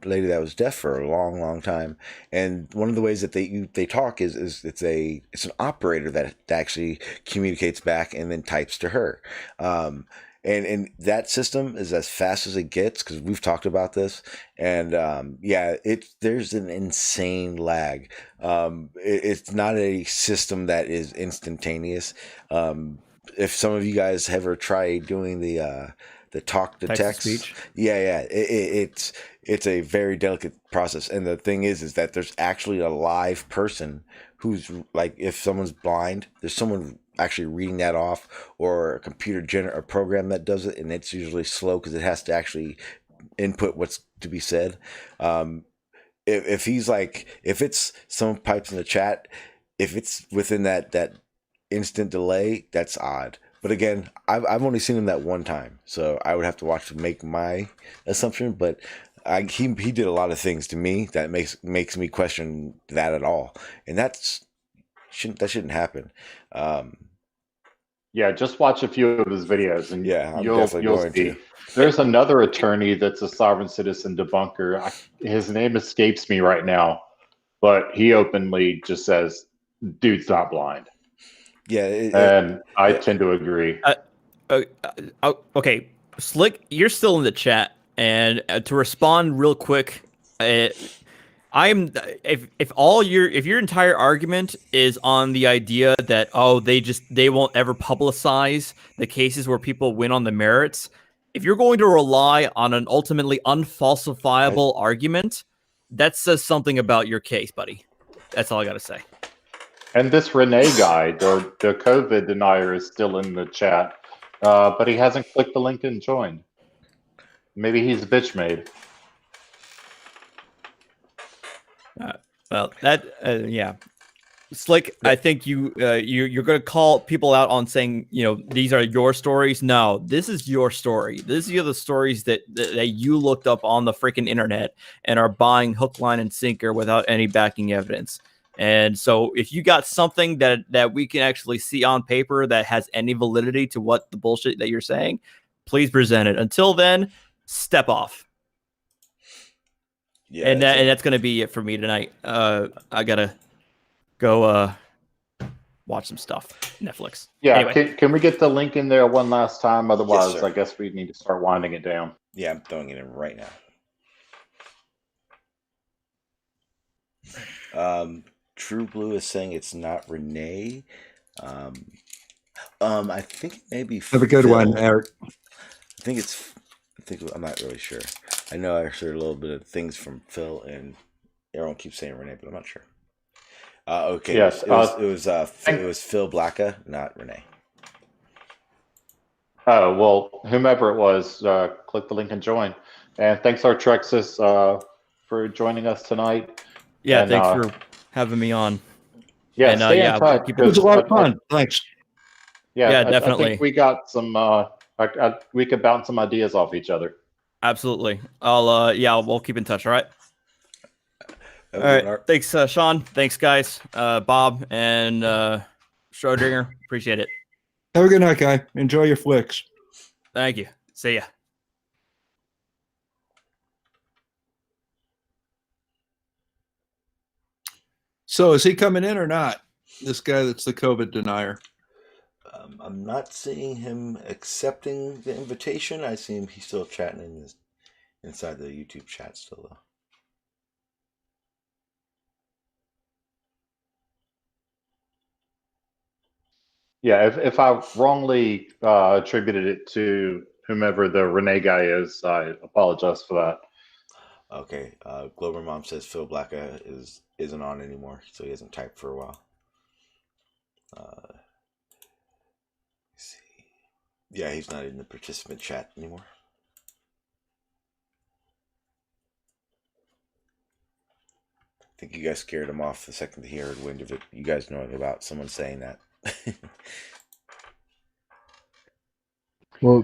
lady that was deaf for a long time, and one of the ways that they talk is it's an operator that actually communicates back and then types to her. And that system is as fast as it gets, because we've talked about this, and there's an insane lag. It's not a system that is instantaneous. If some of you guys have ever tried doing the talk to text speech, it's a very delicate process. And the thing is that there's actually a live person who's like, if someone's blind, there's someone actually reading that off, or a computer a program that does it, and it's usually slow because it has to actually input what's to be said. If it's someone pipes in the chat, if it's within that instant delay, that's odd. But again, I've only seen him that one time, so I would have to watch to make my assumption. But he did a lot of things to me that makes me question that at all, and that shouldn't happen. Just watch a few of his videos, and you'll see. To. There's another attorney that's a sovereign citizen debunker. His name escapes me right now, but he openly just says, "Dude's not blind." Yeah, and I tend to agree. Okay, Slick, you're still in the chat, and to respond real quick, if your entire argument is on the idea that they won't ever publicize the cases where people win on the merits, if you're going to rely on an ultimately unfalsifiable argument, that says something about your case, buddy. That's all I gotta say. And this Renee guy, the COVID denier, is still in the chat, but he hasn't clicked the link and joined. Maybe he's bitch made. Slick, I think you're going to call people out on saying, these are your stories. No, this is your story. These are the stories that you looked up on the freaking internet and are buying hook, line, and sinker without any backing evidence. And so if you got something that we can actually see on paper that has any validity to what the bullshit that you're saying, please present it. Until then, step off. Yeah, and that's going to be it for me tonight. I got to go watch some stuff. Netflix. Yeah, anyway. Can we get the link in there one last time? Otherwise, I guess we need to start winding it down. Yeah, I'm throwing it in right now. True Blue is saying it's not Renee. I think maybe have a good one, Eric. I'm not really sure. I know I heard a little bit of things from Phil, and everyone keeps saying Renee, but I'm not sure. Okay. Yes, it was Phil Blacka, not Renee. Oh well, whomever it was, click the link and join. And thanks, Artrexis, for joining us tonight. Yeah, thanks for having me on. Yeah, stay in touch. It was a lot of fun. Thanks. Yeah, definitely. I think we got some. We could bounce some ideas off each other. Absolutely. We'll keep in touch. All right. All right. Thanks, Sean. Thanks, guys. Bob and Schrodinger. Appreciate it. Have a good night, guy. Enjoy your flicks. Thank you. See ya. So is he coming in or not? This guy that's the COVID denier. I'm not seeing him accepting the invitation. I see him. He's still chatting inside the YouTube chat still though. Yeah, if I wrongly attributed it to whomever the Renee guy is, I apologize for that. Okay, Glover Mom says Phil Blacka isn't on anymore, so he hasn't typed for a while. Let's see. Yeah, he's not in the participant chat anymore. I think you guys scared him off the second he heard wind of it. You guys knowing about someone saying that. Well,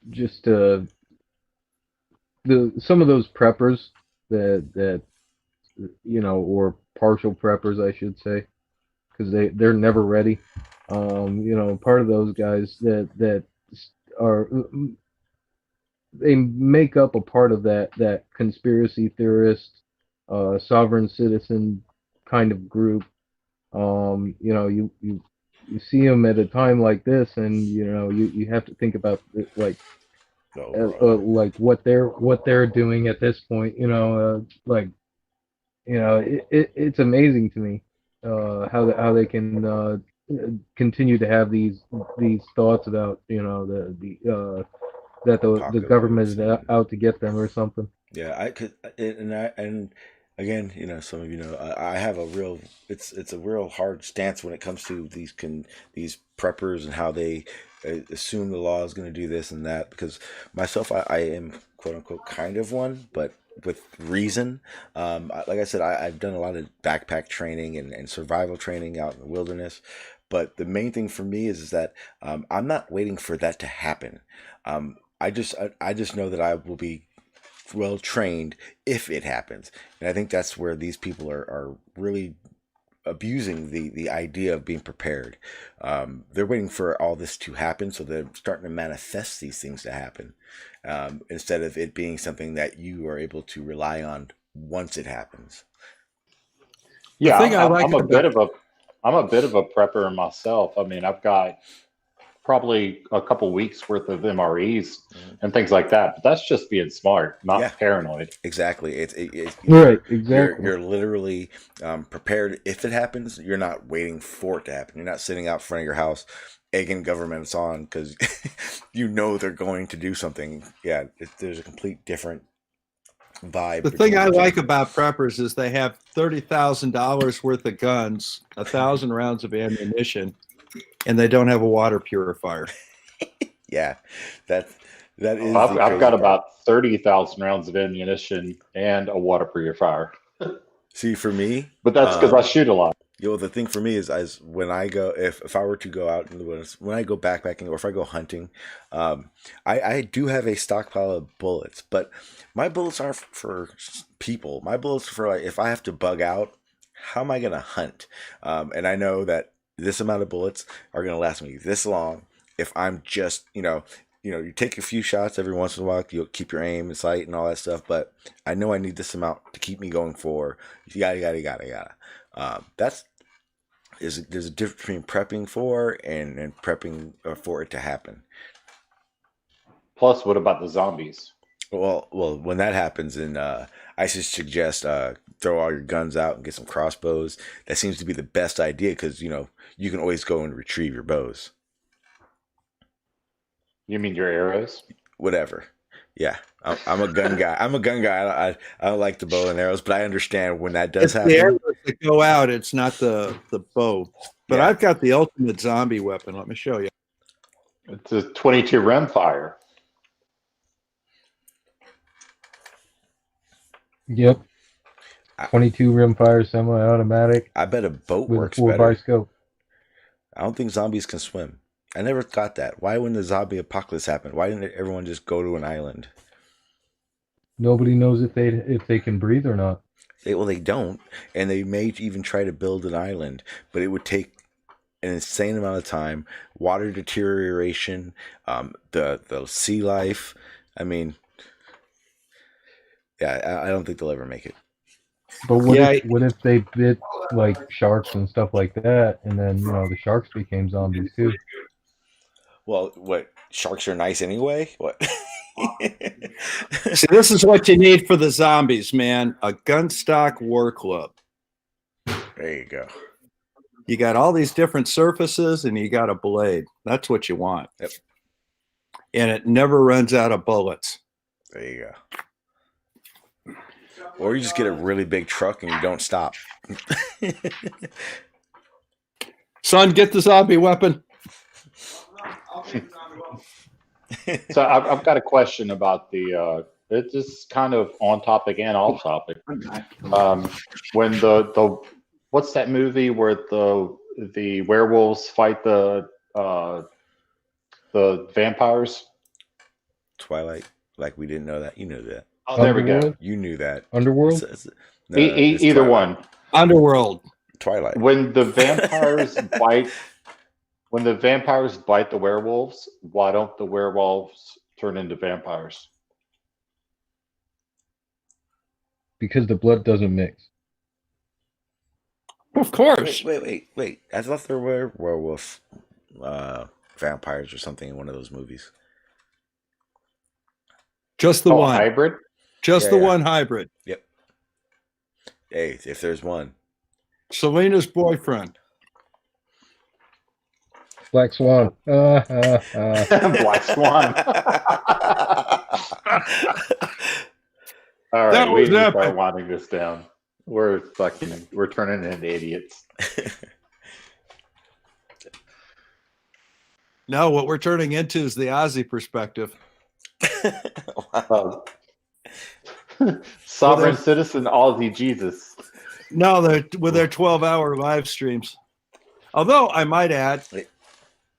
just some of those preppers that or partial preppers, I should say, because they're never ready. Part of those guys that are they make up a part of that conspiracy theorist, sovereign citizen kind of group. You see them at a time like this, and you have to think about it, like what they're doing at this point. It's amazing to me how they can continue to have these thoughts about that the government is out to get them or something. Yeah, I could, and again, some of I have a real, it's a real hard stance when it comes to these preppers and how they assume the law is going to do this and that. Because myself, I am quote unquote kind of one, but with reason. Like I said, I've done a lot of backpack training and survival training out in the wilderness. But the main thing for me is that I'm not waiting for that to happen. I just know that I will be well trained if it happens, and I think that's where these people are really abusing the idea of being prepared. They're waiting for all this to happen, so they're starting to manifest these things to happen, instead of it being something that you are able to rely on once it happens. Yeah, I'm a bit of a prepper myself. I mean, I've got probably a couple weeks worth of MREs and things like that. But that's just being smart, not paranoid. Exactly. Right. Exactly. You're literally prepared if it happens. You're not waiting for it to happen. You're not sitting out front of your house egging governments on because they're going to do something. Yeah, there's a complete different vibe. The thing I like about preppers is they have $30,000 worth of guns, 1,000 rounds of ammunition, and they don't have a water purifier. Yeah, that is. I've got about 30,000 rounds of ammunition and a water purifier. See, for me, but that's because I shoot a lot. The thing for me is when I go, if I were to go out in the wilderness, when I go backpacking or if I go hunting, I do have a stockpile of bullets, but my bullets aren't for people. My bullets are for like, if I have to bug out, how am I going to hunt? And I know that this amount of bullets are going to last me this long. If I'm just, you take a few shots every once in a while, you'll keep your aim in sight and all that stuff, but I know I need this amount to keep me going for yada. There's a difference between prepping for and prepping for it to happen. Plus, what about the zombies? Well, when that happens, then I should suggest throw all your guns out and get some crossbows. That seems to be the best idea because you can always go and retrieve your bows. You mean your arrows? Whatever. Yeah, I'm a gun guy. I don't like the bow and arrows, but I understand when that does happen. The arrows that go out, it's not the bow. But I've got the ultimate zombie weapon. Let me show you. It's a 22 rimfire. Yep. 22 rimfire semi-automatic. I bet a boat with works a 4x better. scope. I don't think zombies can swim. I never got that. Why, when the zombie apocalypse happened, why didn't everyone just go to an island? Nobody knows if they can breathe or not. They don't, and they may even try to build an island, but it would take an insane amount of time, water deterioration, the sea life. I mean, yeah, I don't think they'll ever make it. But what Yeah, if they bit like sharks and stuff like that, and then the sharks became zombies too? Well, what, sharks are nice anyway? What? see, this is what you need for the zombies, man. A gun stock war club. There you go. You got all these different surfaces, and you got a blade. That's what you want. Yep. And it never runs out of bullets. There you go. Or you just get a really big truck and you don't stop. Son, get the zombie weapon. So I've got a question about the. It's just kind of on topic and off topic. When the what's that movie where the werewolves fight the vampires? Twilight. Like we didn't know that. You knew that. Oh, there we go. You knew that. Underworld? No, it's Either Twilight. one. Underworld. Twilight. When the vampires bite the werewolves, why don't the werewolves turn into vampires? Because the blood doesn't mix. Of course. Wait. I thought there were werewolf vampires or something in one of those movies. Just the one. Hybrid? Just the one hybrid. Yep. Hey, if there's one. Selena's boyfriend. Black Swan. Black Swan. All right, That we was need to epic. start winding this down. We're turning into idiots. No, what we're turning into is the Aussie perspective. Sovereign citizen Aussie Jesus. No, they're with their 12-hour live streams. Although I might add,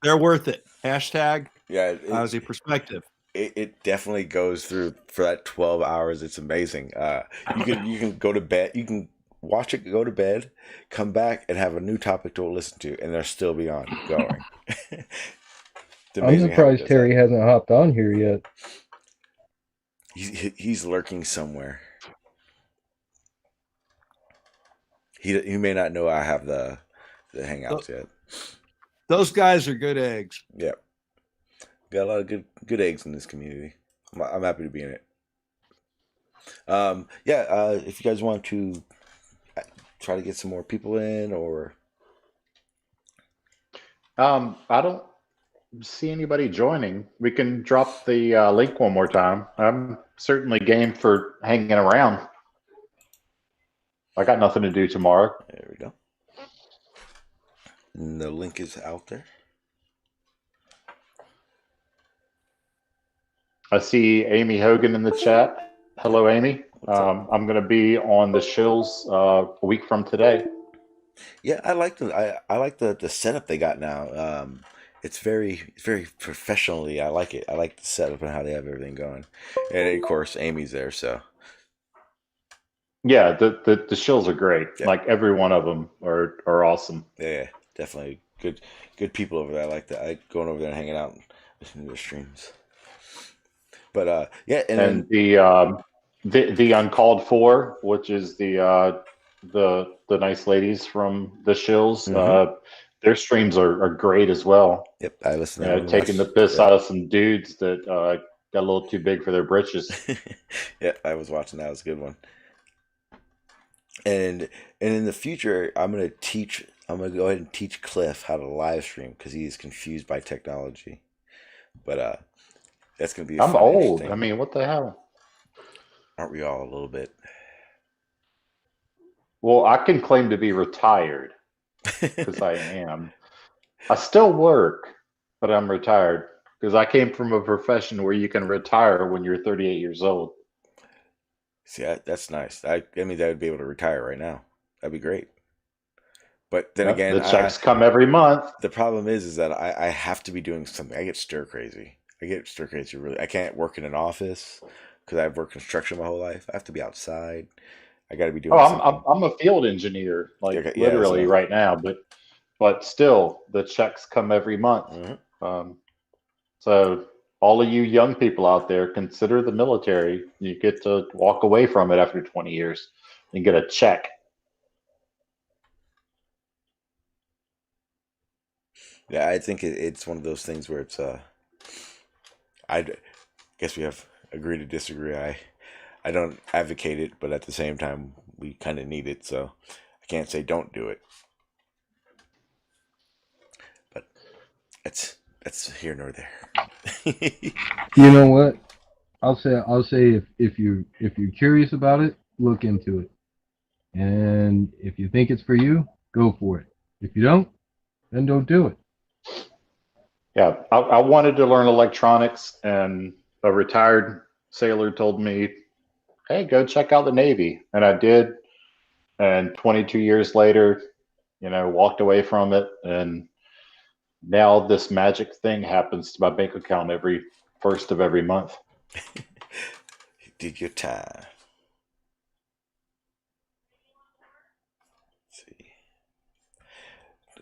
they're worth it. Hashtag Aussie perspective. It definitely goes through for that 12 hours. It's amazing. You can go to bed. You can watch it, go to bed, come back, and have a new topic to listen to, and they'll still be on going. I'm surprised Terry hasn't hopped on here yet. He's lurking somewhere. He may not know I have the hangouts yet. Those guys are good eggs. Yep. Got a lot of good eggs in this community. I'm happy to be in it. If you guys want to try to get some more people in, or I don't see anybody joining. We can drop the link one more time. I'm certainly game for hanging around. I got nothing to do tomorrow. There we go. And the link is out there. I see Amy Hogan in the chat. Hello, Amy. I'm going to be on the Shills a week from today. Yeah, I like the setup they got now. It's very professionally. I like it. I like the setup and how they have everything going. And of course, Amy's there, so. Yeah, the Shills are great. Yeah. Like every one of them are awesome. Yeah, definitely good people over there. I like that. I like going over there and hanging out and listening to their streams. But and the Uncalled For, which is the nice ladies from the Shills. Mm-hmm. Their streams are great as well. Yep, I listen to them. Taking the piss out of some dudes that got a little too big for their britches. Yeah, I was watching that. It was a good one. And in the future, I'm gonna go ahead and teach Cliff how to live stream because he is confused by technology. But that's gonna be. I'm old. I mean, what the hell? Aren't we all a little bit? Well, I can claim to be retired because I am. I still work, but I'm retired because I came from a profession where you can retire when you're 38 years old. See, that's nice. I mean, I would be able to retire right now. That'd be great. But then again, the checks come every month. The problem is that I have to be doing something. I get stir crazy. Really. I can't work in an office because I've worked construction my whole life. I have to be outside. I got to be doing. I'm a field engineer, literally right now. But still, the checks come every month. Mm-hmm. So all of you young people out there, consider the military. You get to walk away from it after 20 years. and get a check. Yeah, I think it's one of those things where it's I guess we have agree to disagree. I don't advocate it, but at the same time, we kind of need it, so I can't say don't do it. But that's here nor there. You know what? I'll say if you're curious about it, look into it, and if you think it's for you, go for it. If you don't, then don't do it. Yeah, I wanted to learn electronics, and a retired sailor told me, "Hey, go check out the Navy," and I did. And 22 years later, walked away from it, and now this magic thing happens to my bank account every first of every month. You did your time. Let's see.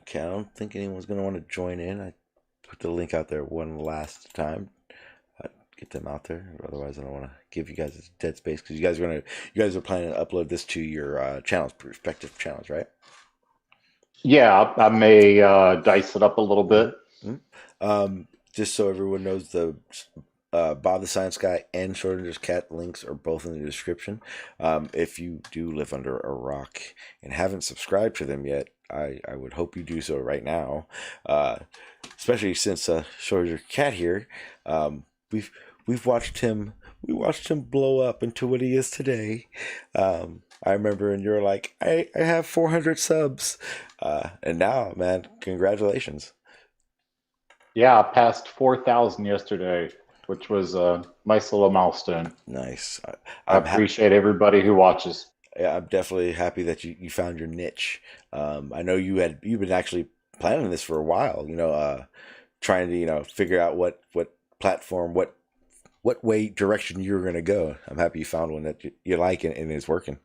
Okay, I don't think anyone's gonna want to join in. I put the link out there one last time. Get them out there. Otherwise, I don't want to give you guys dead space because you guys are planning to upload this to your channels, respective channels, right? Yeah, I may dice it up a little bit. Just so everyone knows, the Bob the Science Guy and Schrodinger's Cat links are both in the description. If you do live under a rock and haven't subscribed to them yet, I would hope you do so right now. Especially since Schrodinger's Cat here, we watched him blow up into what he is today. I remember, and you're like, I have 400 subs, and now, man, congratulations. Yeah, I passed 4,000 yesterday, which was a nice little milestone. Nice. I appreciate everybody who watches. Yeah, I'm definitely happy that you found your niche. I know you've been actually planning this for a while. Trying to figure out what platform, what way direction you're going to go. I'm happy you found one that you like and is working.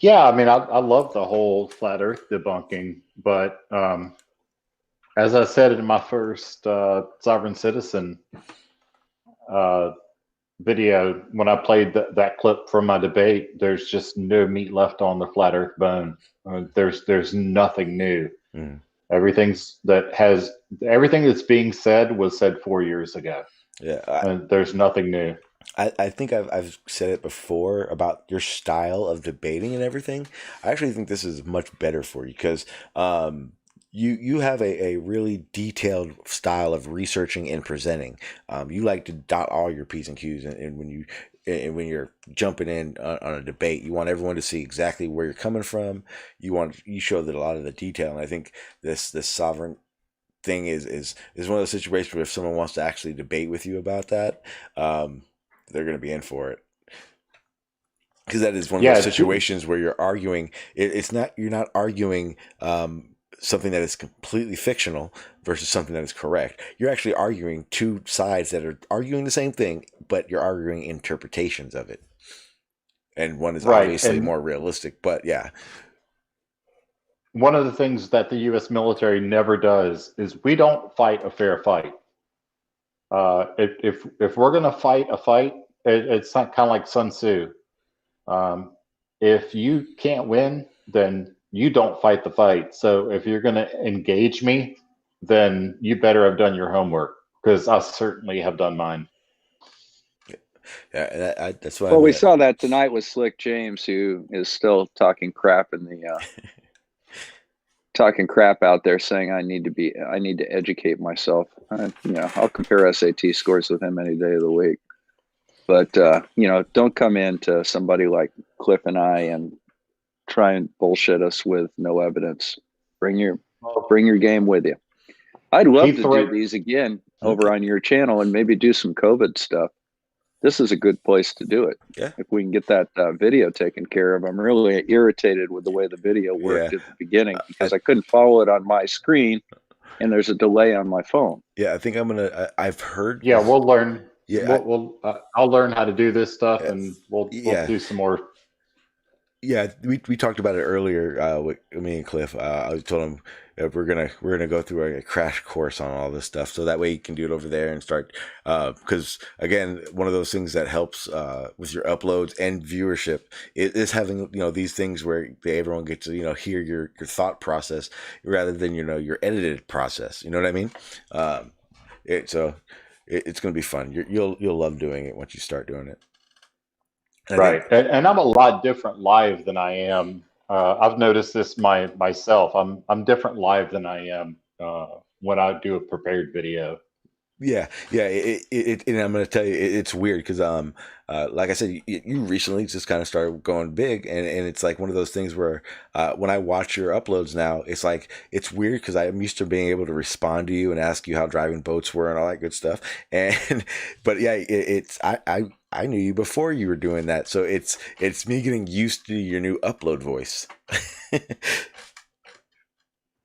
Yeah, I mean, I love the whole flat Earth debunking, but as I said in my first Sovereign Citizen video, when I played that clip from my debate, there's just no meat left on the flat Earth bone. There's nothing new. Everything that's being said was said 4 years ago. Yeah, there's nothing new. I think I've said it before about your style of debating and everything. I actually think this is much better for you because you have a really detailed style of researching and presenting. You like to dot all your P's and Q's, and when you're jumping in on a debate, you want everyone to see exactly where you're coming from. You show that a lot of the detail, and I think this sovereign thing is one of those situations where if someone wants to actually debate with you about that, they're going to be in for it. Because that is one of those situations where you're arguing. You're not arguing something that is completely fictional versus something that is correct. You're actually arguing two sides that are arguing the same thing, but you're arguing interpretations of it. And one is obviously more realistic, but yeah. One of the things that the U.S. military never does is we don't fight a fair fight. If we're going to fight a fight, it's not kind of like Sun Tzu. If you can't win, then you don't fight the fight. So if you're going to engage me, then you better have done your homework, because I certainly have done mine. Yeah, that's why. Well, we saw that tonight with Slick James, who is still talking crap in the talking crap out there, saying I need to educate myself. I'll compare SAT scores with him any day of the week. But don't come in to somebody like Cliff and I and try and bullshit us with no evidence. Bring your game with you. I'd love to do these again over on your channel and maybe do some COVID stuff. This is a good place to do it. Yeah. If we can get that video taken care of. I'm really irritated with the way the video worked at the beginning because I couldn't follow it on my screen, and there's a delay on my phone. Yeah, I think I've heard. Yeah, we'll learn. Yeah, I'll learn how to do this stuff, and we'll do some more. Yeah, we talked about it earlier with me and Cliff. I told him we're gonna go through a crash course on all this stuff, so that way you can do it over there and start. Because again, one of those things that helps with your uploads and viewership is having these things where everyone gets to hear your thought process rather than your edited process. You know what I mean? It's gonna be fun. You'll love doing it once you start doing it. Right. And I'm a lot different live than I am. I've noticed this myself. I'm different live than I am when I do a prepared video. Yeah. And I'm going to tell you, it's weird because, like I said, you recently just kind of started going big, and it's like one of those things where, when I watch your uploads now, it's like it's weird because I'm used to being able to respond to you and ask you how driving boats were and all that good stuff, but yeah, I knew you before you were doing that, so it's me getting used to your new upload voice.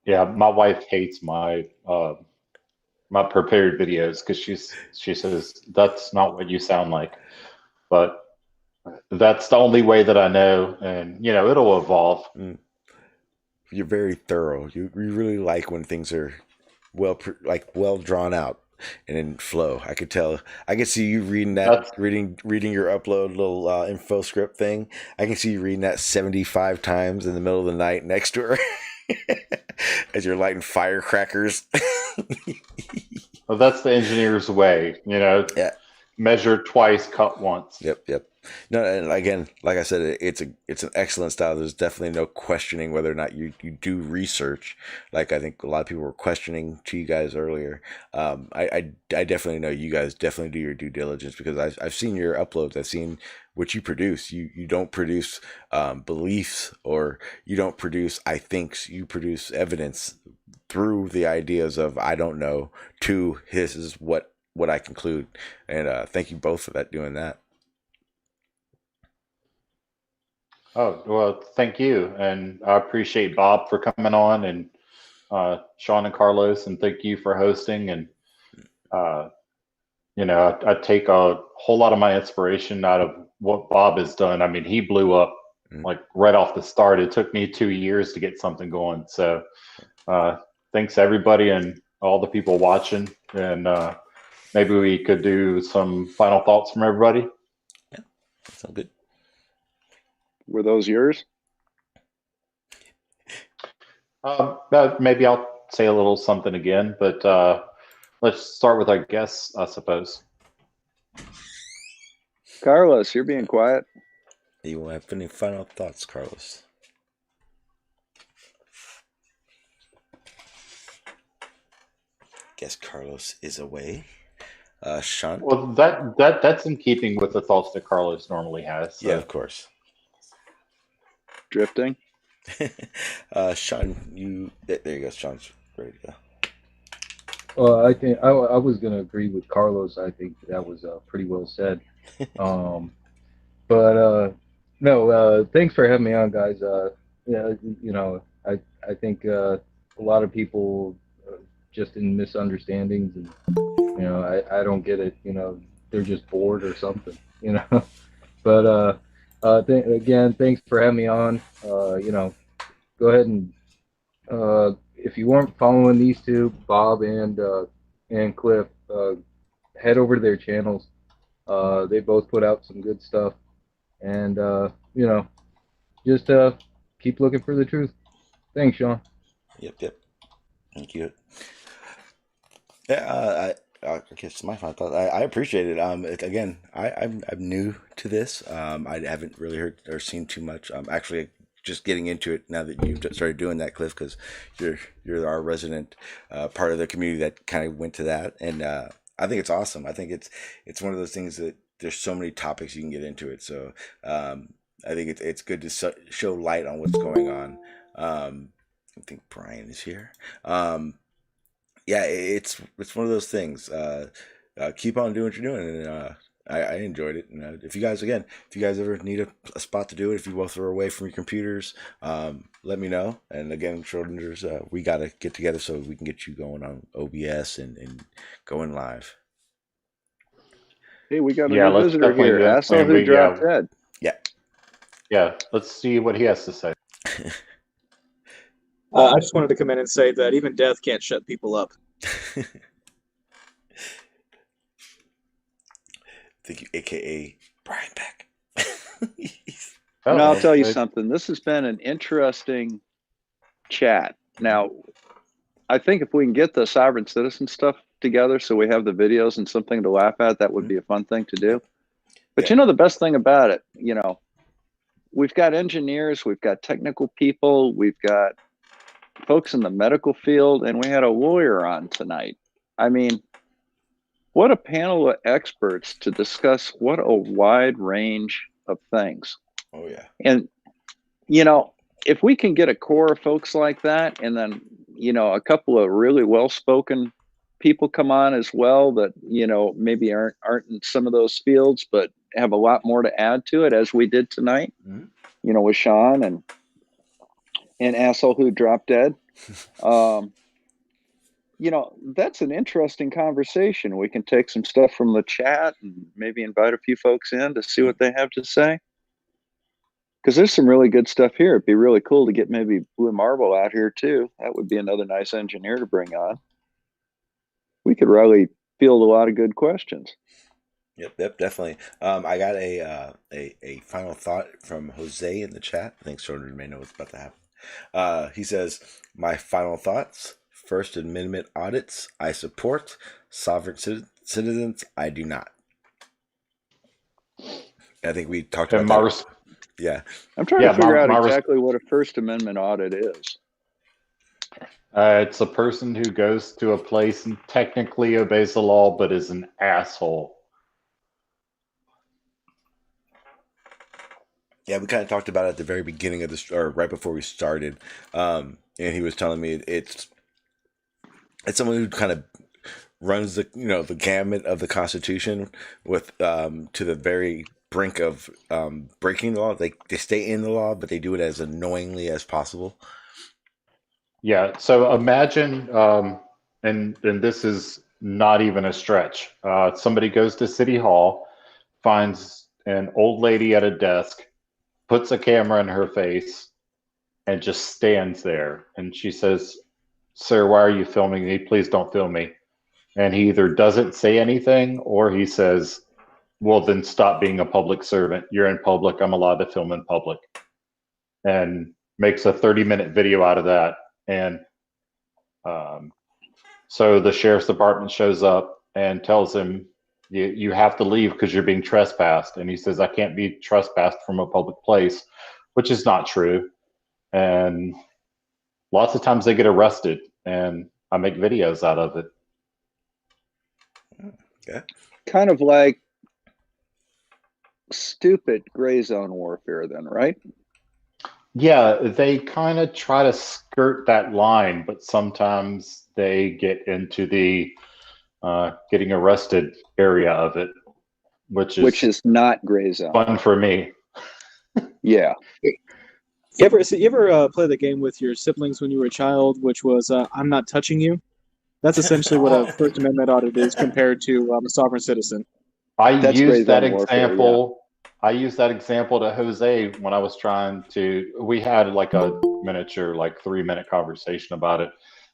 Yeah, my wife hates my prepared videos because she says that's not what you sound like, but that's the only way that I know, and it'll evolve. You're very thorough. You really like when things are well drawn out and in flow. I could tell. I could see you reading that, reading your upload little info script thing. I can see you reading that 75 times in the middle of the night next to her as you're lighting firecrackers. Well, that's the engineer's way, Yeah. Measure twice, cut once. Yep. No, and again, like I said, it's an excellent style. There's definitely no questioning whether or not you do research. Like I think a lot of people were questioning to you guys earlier. I definitely know you guys definitely do your due diligence because I've seen your uploads. I've seen what you produce. You don't produce beliefs, or you don't produce I thinks. You produce evidence through the ideas of I don't know to this is what I conclude. And thank you both for doing that. Oh, well, thank you. And I appreciate Bob for coming on, and Sean and Carlos, and thank you for hosting. And, I take a whole lot of my inspiration out of what Bob has done. I mean, he blew up like right off the start. It took me 2 years to get something going. So thanks everybody and all the people watching. And maybe we could do some final thoughts from everybody. Yeah, that sounds good. Were those yours? Maybe I'll say a little something again, but let's start with our guests, I suppose. Carlos, you're being quiet. You have any final thoughts, Carlos? Guess Carlos is away. Sean? Well, that's in keeping with the thoughts that Carlos normally has. So. Yeah, of course. Drifting. Sean, there you go. Sean's ready to go. Well, I think I was going to agree with Carlos. I think that was pretty well said. No, thanks for having me on, guys. I think a lot of people just in misunderstandings, and I don't get it. They're just bored or something. But again, thanks for having me on. Go ahead and if you weren't following these two, Bob and Cliff, head over to their channels. They both put out some good stuff, and just keep looking for the truth. Thanks, Sean. Yep. Thank you. Yeah, I guess my final thought. I appreciate it. Again, I'm new to this. I haven't really heard or seen too much. I'm actually just getting into it now that you've started doing that, Cliff, because you're our resident part of the community that kind of went to that, and I think it's awesome. I think it's one of those things that there's so many topics you can get into it. So I think it's good to show light on what's going on. I think Brian is here. Yeah, it's one of those things. Keep on doing what you're doing, and I enjoyed it. And if you guys ever need a spot to do it, if you both are away from your computers, let me know. And again, Schrodinger's, we got to get together so we can get you going on OBS and going live. Hey, we got a new visitor here. Asso who dropped dead. Yeah. Yeah, let's see what he has to say. I just wanted to come in and say that even death can't shut people up. Thank you, aka Brian Beck. And I'll tell you something. This has been an interesting chat. Now, I think if we can get the sovereign citizen stuff together so we have the videos and something to laugh at, that would be a fun thing to do. But you know, the best thing about it, you know, we've got engineers, we've got technical people, we've got folks in the medical field, and we had a lawyer on tonight. I mean, what a panel of experts to discuss what a wide range of things. Oh, yeah. And, you know, if we can get a core of folks like that, and then, you know, a couple of really well-spoken people come on as well that, you know, maybe aren't in some of those fields, but have a lot more to add to it, as we did tonight, you know, with Sean and asshole who dropped dead. You know, that's an interesting conversation. We can take some stuff from the chat and maybe invite a few folks in to see what they have to say. Because there's some really good stuff here. It'd be really cool to get maybe Blue Marble out here too. That would be another nice engineer to bring on. We could really field a lot of good questions. Yep, definitely. I got a final thought from Jose in the chat. I think Jordan may know what's about to happen. He says, "My final thoughts: First Amendment audits, I support. Sovereign citizens, I do not." I think we talked about that. Yeah. I'm trying to figure out exactly what a First Amendment audit is. It's a person who goes to a place and technically obeys the law, but is an asshole. Yeah, we kind of talked about it at the very beginning of this, or right before we started. And he was telling me it's someone who kind of runs the the gamut of the Constitution with to the very brink of breaking the law. They stay in the law, but they do it as annoyingly as possible. Yeah. So imagine, and this is not even a stretch. Somebody goes to City Hall, finds an old lady at a desk, puts a camera in her face, and just stands there. And she says, "Sir, why are you filming me? Please don't film me." And he either doesn't say anything, or he says, "Well, then stop being a public servant. You're in public. I'm allowed to film in public." And makes a 30-minute video out of that. And so the sheriff's department shows up and tells him, you have to leave because you're being trespassed. And he says, "I can't be trespassed from a public place," which is not true. And lots of times they get arrested, and I make videos out of it. Yeah. Kind of like stupid gray zone warfare then, right? Yeah, they kind of try to skirt that line, but sometimes they get into the getting arrested area of it, which is not gray zone. Fun for me. Yeah. You ever play the game with your siblings when you were a child, which was "I'm not touching you"? That's essentially what a First Amendment audit is compared to a sovereign citizen. I used that example. I used that example to Jose when I was trying to. We had like a miniature, like 3-minute conversation about it,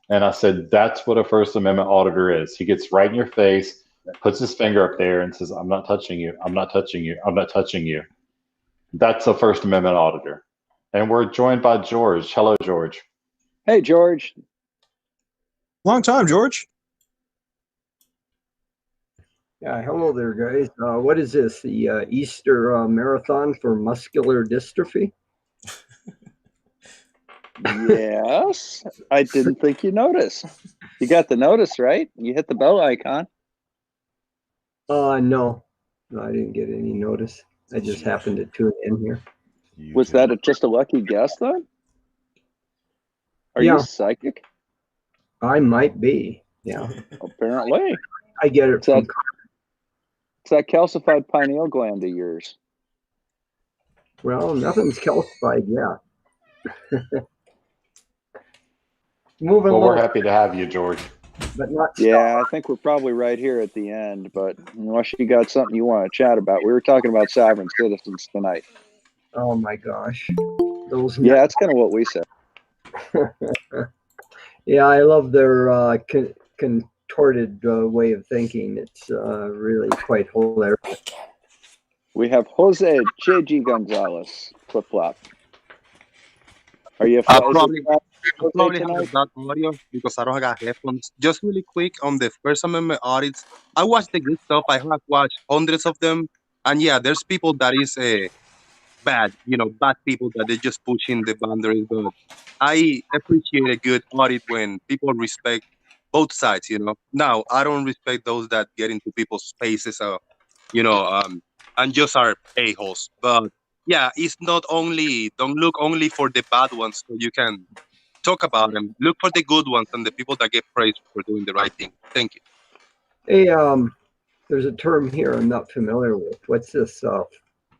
and I said that's what a First Amendment auditor is. He gets right in your face, puts his finger up there, and says, "I'm not touching you. I'm not touching you. I'm not touching you." That's a First Amendment auditor. And we're joined by George. Hello, George. Hey, George. Long time, George. Yeah, hello there, guys. What is this? The Easter marathon for muscular dystrophy? Yes. I didn't think you noticed. You got the notice, right? You hit the bell icon. No, I didn't get any notice. I just happened to tune in here. Was that just a lucky guess, then? Are you psychic? I might be. Yeah. Apparently. I get it from. It's that calcified pineal gland of yours. Well, nothing's calcified yet. Moving well, along. we're happy to have you, George. But not. Yeah, I think we're probably right here at the end. But unless you got something you want to chat about, we were talking about sovereign citizens tonight. Oh my gosh, those. Yeah, that's kind of what we said. Yeah, I love their contorted way of thinking. It's really quite hilarious. We have Jose JG Gonzalez, flip flop. Are you I is it probably I Jose probably have tonight? that audio because I don't have headphones. Just really quick on the First Amendment audits. I watched the good stuff. I have watched hundreds of them, and yeah, there's people that is bad, bad people that they're just pushing the boundaries. But I appreciate a good audit when people respect both sides. Now I don't respect those that get into people's spaces, you know, um, and just are a holes. But yeah, it's not only don't look only for the bad ones, so you can talk about them. Look for the good ones and the people that get praised for doing the right thing. Thank you. Hey, there's a term here I'm not familiar with. What's this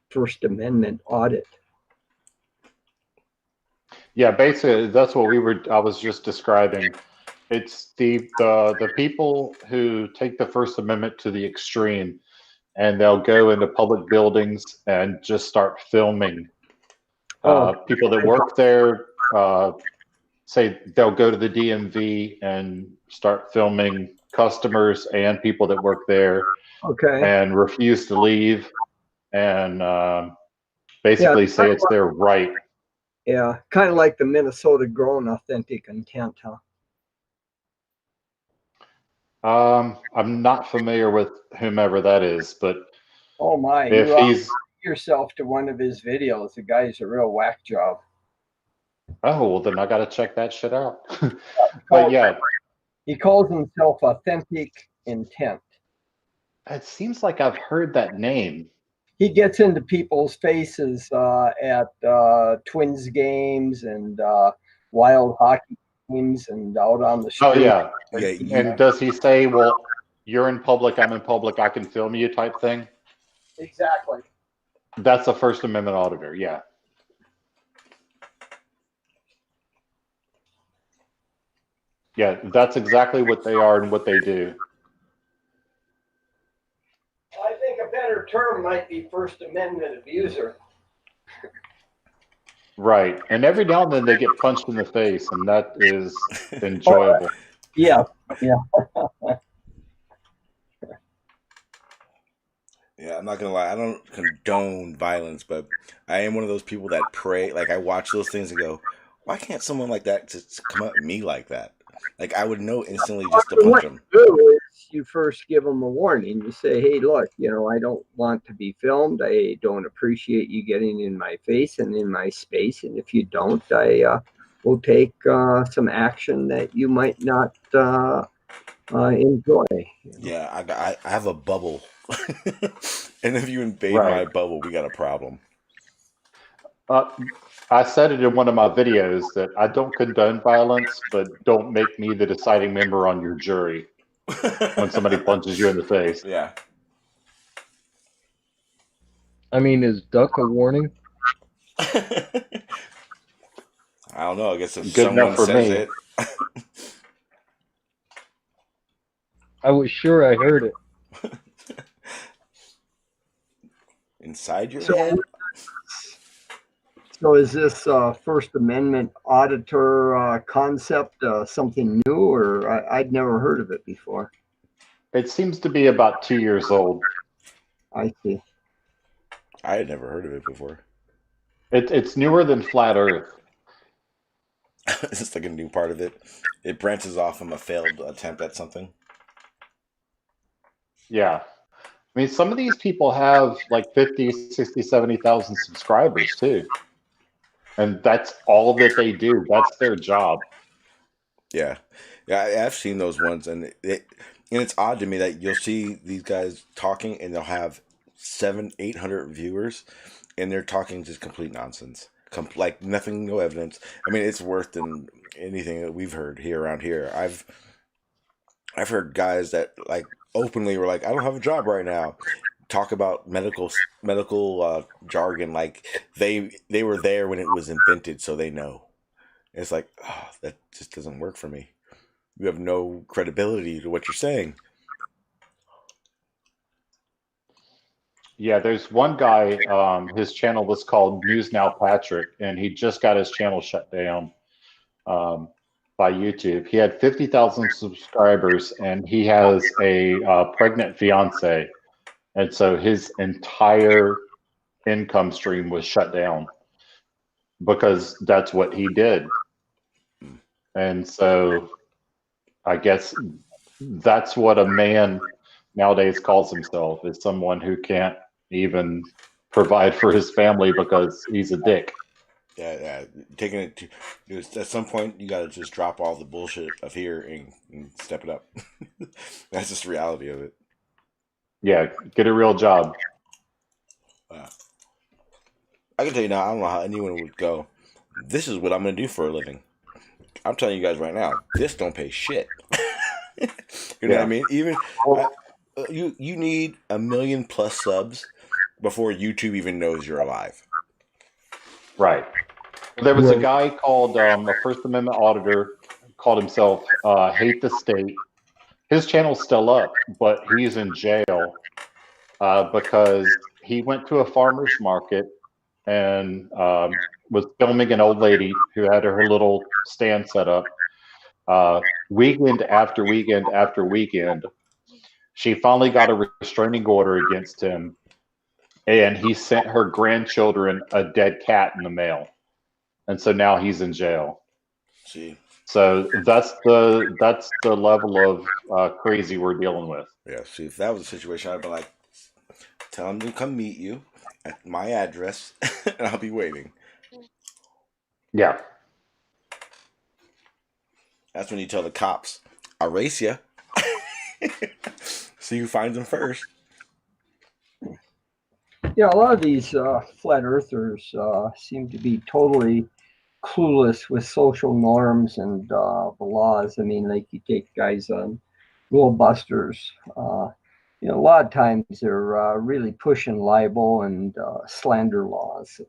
First Amendment audit? Yeah, basically that's what I was just describing. It's the people who take the First Amendment to the extreme, and they'll go into public buildings and just start filming people that work there. Say they'll go to the DMV and start filming customers and people that work there, Okay. and refuse to leave, and basically say it's their right. Yeah, kind of like the Minnesota grown authentic intent, huh? I'm not familiar with whomever that is, but Oh my, if you he's yourself to one of his videos. The guy's a real whack job. oh well, then I got to check that shit out. But yeah, he calls himself Authentic Intent. It seems like I've heard that name. He gets into people's faces at Twins games and wild hockey games and out on the street. Oh yeah, and does he say, "Well, you're in public, I'm in public, I can film you," type thing? Exactly. That's a First Amendment auditor. Yeah. Yeah, that's exactly what they are and what they do. I think a better term might be First Amendment abuser. Right. And every now and then they get punched in the face, and that is enjoyable. Yeah. Yeah. Yeah, I'm not gonna lie. I don't condone violence, but I am one of those people that pray. Like I watch those things and go, "Why can't someone like that just come at me like that?" Like I would know instantly just to punch them. You first give them a warning. You say, "Hey, look, I don't want to be filmed. I don't appreciate you getting in my face and in my space. And if you don't, I will take some action that you might not enjoy." Yeah, I have a bubble, and if you invade my bubble, we got a problem. I said it in one of my videos that I don't condone violence, but don't make me the deciding member on your jury when somebody punches you in the face. Yeah. I mean, is duck a warning? I don't know. I guess if Good enough someone for says me. it. I was sure I heard it. Inside your head? So is this First Amendment auditor concept something new, or I'd never heard of it before? It seems to be about 2 years old. I see. I had never heard of it before. It's newer than Flat Earth. It's like a new part of it. It branches off from a failed attempt at something. Yeah. I mean, some of these people have like 50, 60, 70,000 subscribers too. And that's all that they do. That's their job. Yeah. Yeah, I've seen those ones, and it's odd to me that you'll see these guys talking and they'll have 700-800 viewers and they're talking just complete nonsense. Like nothing, no evidence. I mean, it's worse than anything that we've heard here around here. I've heard guys that like openly were like, "I don't have a job right now." Talk about medical jargon like they were there when it was invented, so they know. It's like, oh, that just doesn't work for me. You have no credibility to what you're saying. Yeah, there's one guy, his channel was called News Now Patrick, and he just got his channel shut down by YouTube. He had 50,000 subscribers, and he has a pregnant fiance. And so his entire income stream was shut down because that's what he did. And so I guess that's what a man nowadays calls himself, is someone who can't even provide for his family because he's a dick. Yeah, taking it to at some point you got to just drop all the bullshit of here and step it up. That's just the reality of it. Yeah, get a real job. I can tell you now, I don't know how anyone would go, this is what I'm going to do for a living. I'm telling you guys right now, this don't pay shit. You know what I mean? Even you need 1 million plus subs before YouTube even knows you're alive. Right. There was a guy called a First Amendment auditor, called himself Hate the State. His channel's still up, but he's in jail because he went to a farmer's market and was filming an old lady who had her little stand set up. Weekend after weekend after weekend, she finally got a restraining order against him, and he sent her grandchildren a dead cat in the mail. And so now he's in jail. See, so that's the level of crazy we're dealing with. Yeah, see, if that was a situation, I'd be like, tell him to come meet you at my address, and I'll be waiting. Yeah. That's when you tell the cops, I'll race you. See who finds them first. Yeah, a lot of these flat earthers seem to be totally clueless with social norms and the laws. I mean, like you take guys on rule busters. You know, a lot of times they're really pushing libel and slander laws.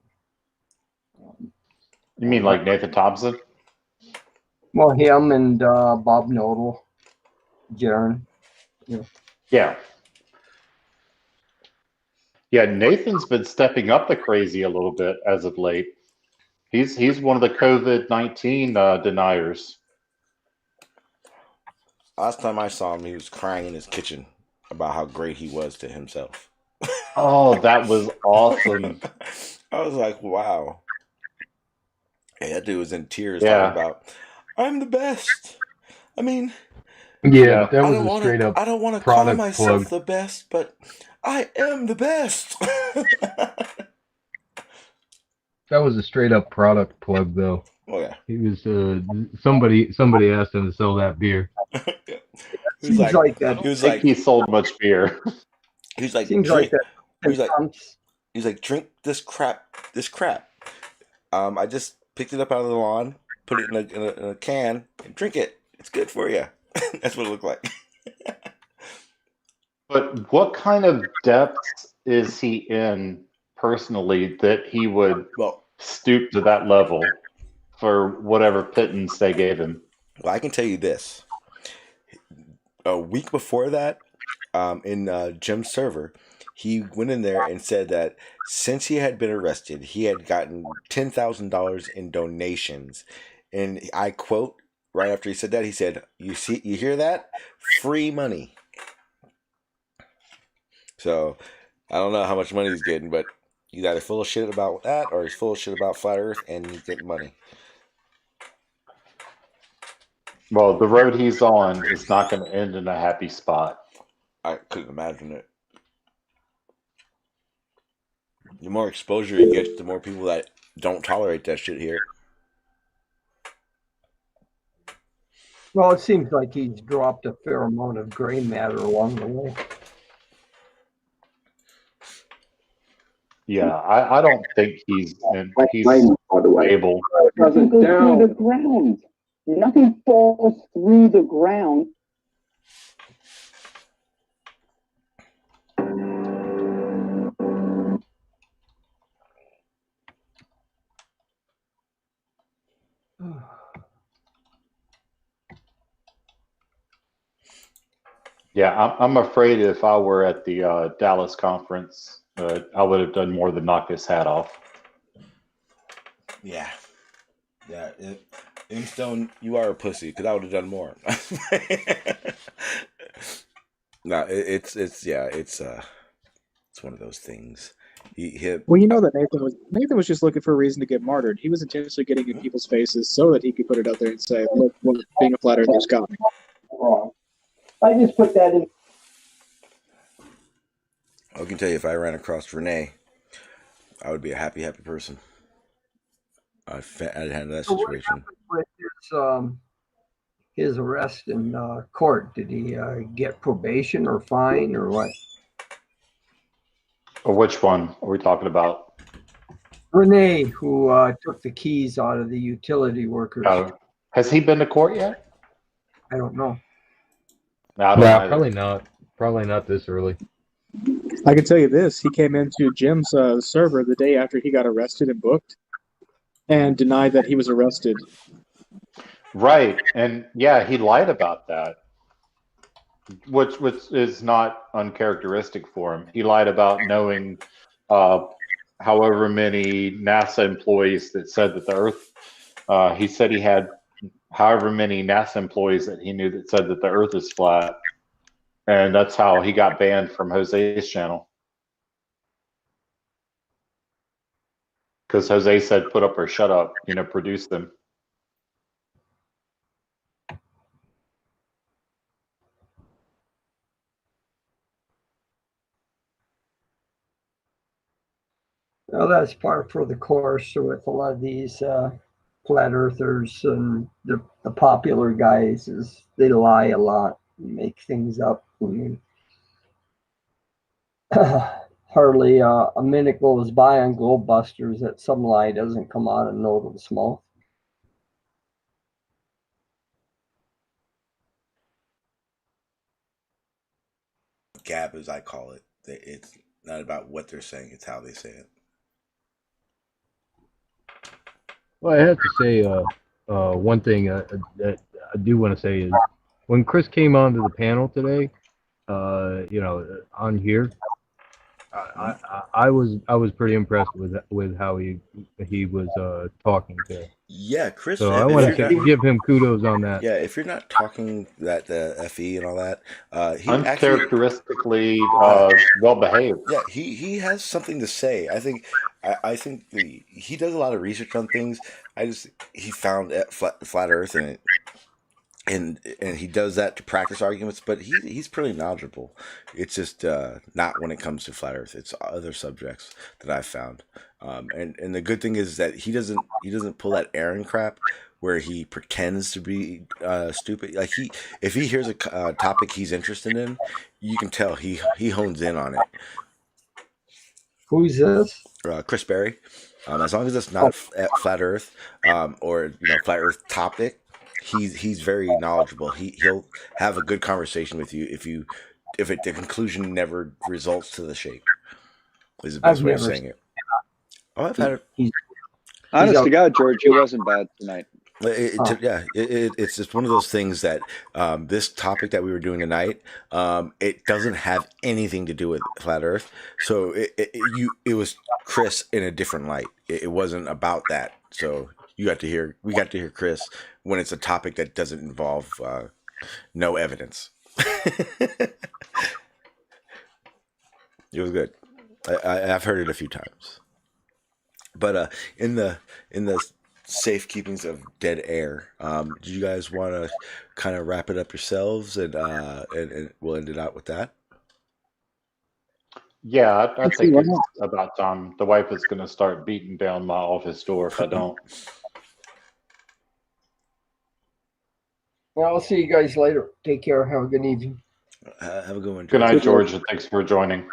You mean like Nathan Thompson? Well, him and Bob Nodal, Jaron. Yeah. Yeah, Nathan's been stepping up the crazy a little bit as of late. He's one of the COVID-19 deniers. Last time I saw him, he was crying in his kitchen about how great he was to himself. Oh, that was awesome. I was like, wow. Hey, that dude was in tears Yeah. talking about, I'm the best. I mean, Yeah, that was a straight up I don't want to call product myself plug. the best, but I am the best. That was a straight up product plug, though. Oh yeah. He was somebody asked him to sell that beer. He was like, he was like, he sold much beer. He was like, Seems like drink. that. He's like, drink this crap. I just picked it up out of the lawn, put it in a can, and drink it. It's good for you. That's what it looked like. But what kind of depth is he in personally that he would stoop to that level for whatever pittance they gave him? Well, I can tell you this. A week before that, in Jim's server, he went in there and said that since he had been arrested, he had gotten $10,000 in donations. And I quote, right after he said that, he said, you hear that? Free money. So I don't know how much money he's getting, but he's either full of shit about that or he's full of shit about flat earth and he's getting money. Well, the road he's on is not going to end in a happy spot. I couldn't imagine it. The more exposure he gets, the more people that don't tolerate that shit here. Well, it seems like he's dropped a fair amount of gray matter along the way. Yeah, I don't think he's able. Doesn't go through the ground. Nothing falls through the ground. Yeah, I'm afraid if I were at the Dallas conference I would have done more than knock his hat off. Yeah. Inkstone, you are a pussy because I would have done more. No, it's one of those things. Well, you know that Nathan was just looking for a reason to get martyred. He was intentionally getting in people's faces so that he could put it out there and say, "Look, what being a flat earther's got me." Wrong. I just put that in. I can tell you, if I ran across Renee, I would be a happy person. I'd handle that situation. With his arrest in court, did he get probation or fine or what? Or which one are we talking about? Renee, who took the keys out of the utility workers. Has he been to court yet? I don't know. No, I don't either. Probably not. Probably not this early. I can tell you this: he came into Jim's server the day after he got arrested and booked, and denied that he was arrested. Right, and yeah, he lied about that, which is not uncharacteristic for him. He lied about knowing however many NASA employees that said that the Earth. He said he had however many NASA employees that he knew that said that the Earth is flat, and that's how he got banned from Jose's channel. Because Jose said, "Put up or shut up," produce them. Well, that's par for the course with a lot of these flat earthers and the popular guys. Is they lie a lot, and make things up. Hardly a minute goes by on Globebusters that some lie doesn't come out of Nolan's mouth. Gab, as I call it. It's not about what they're saying; it's how they say it. Well, I have to say, one thing that I do want to say is when Chris came onto the panel today, on here, I was pretty impressed with how he was talking today. Yeah, Chris. So I want to give him kudos on that. Yeah, if you're not talking that the FE and all that, he uncharacteristically well behaved. Yeah, he has something to say. I think he does a lot of research on things. He found flat Earth and he does that to practice arguments, but he's pretty knowledgeable. It's just not when it comes to flat Earth. It's other subjects that I've found. And the good thing is that he doesn't pull that Aaron crap where he pretends to be stupid. Like if he hears a topic he's interested in, you can tell he hones in on it. Who's this? Chris Berry. As long as it's not flat Earth or flat Earth topic, he's very knowledgeable. He'll have a good conversation with you if the conclusion never results to the shape. Is the best way of saying it. Oh, I've had it. Honest to God, George, he wasn't bad tonight. It's just one of those things that this topic that we were doing tonight, it doesn't have anything to do with flat Earth. So it was Chris in a different light. It wasn't about that. So we got to hear Chris when it's a topic that doesn't involve no evidence. It was good. I've heard it a few times. But in the safekeepings of dead air, do you guys want to kind of wrap it up yourselves and we'll end it out with that? Yeah, I think it's about time. The wife is going to start beating down my office door if I don't. Well, I'll see you guys later. Take care. Have a good evening. Have a good one. Good night, George, and thanks for joining.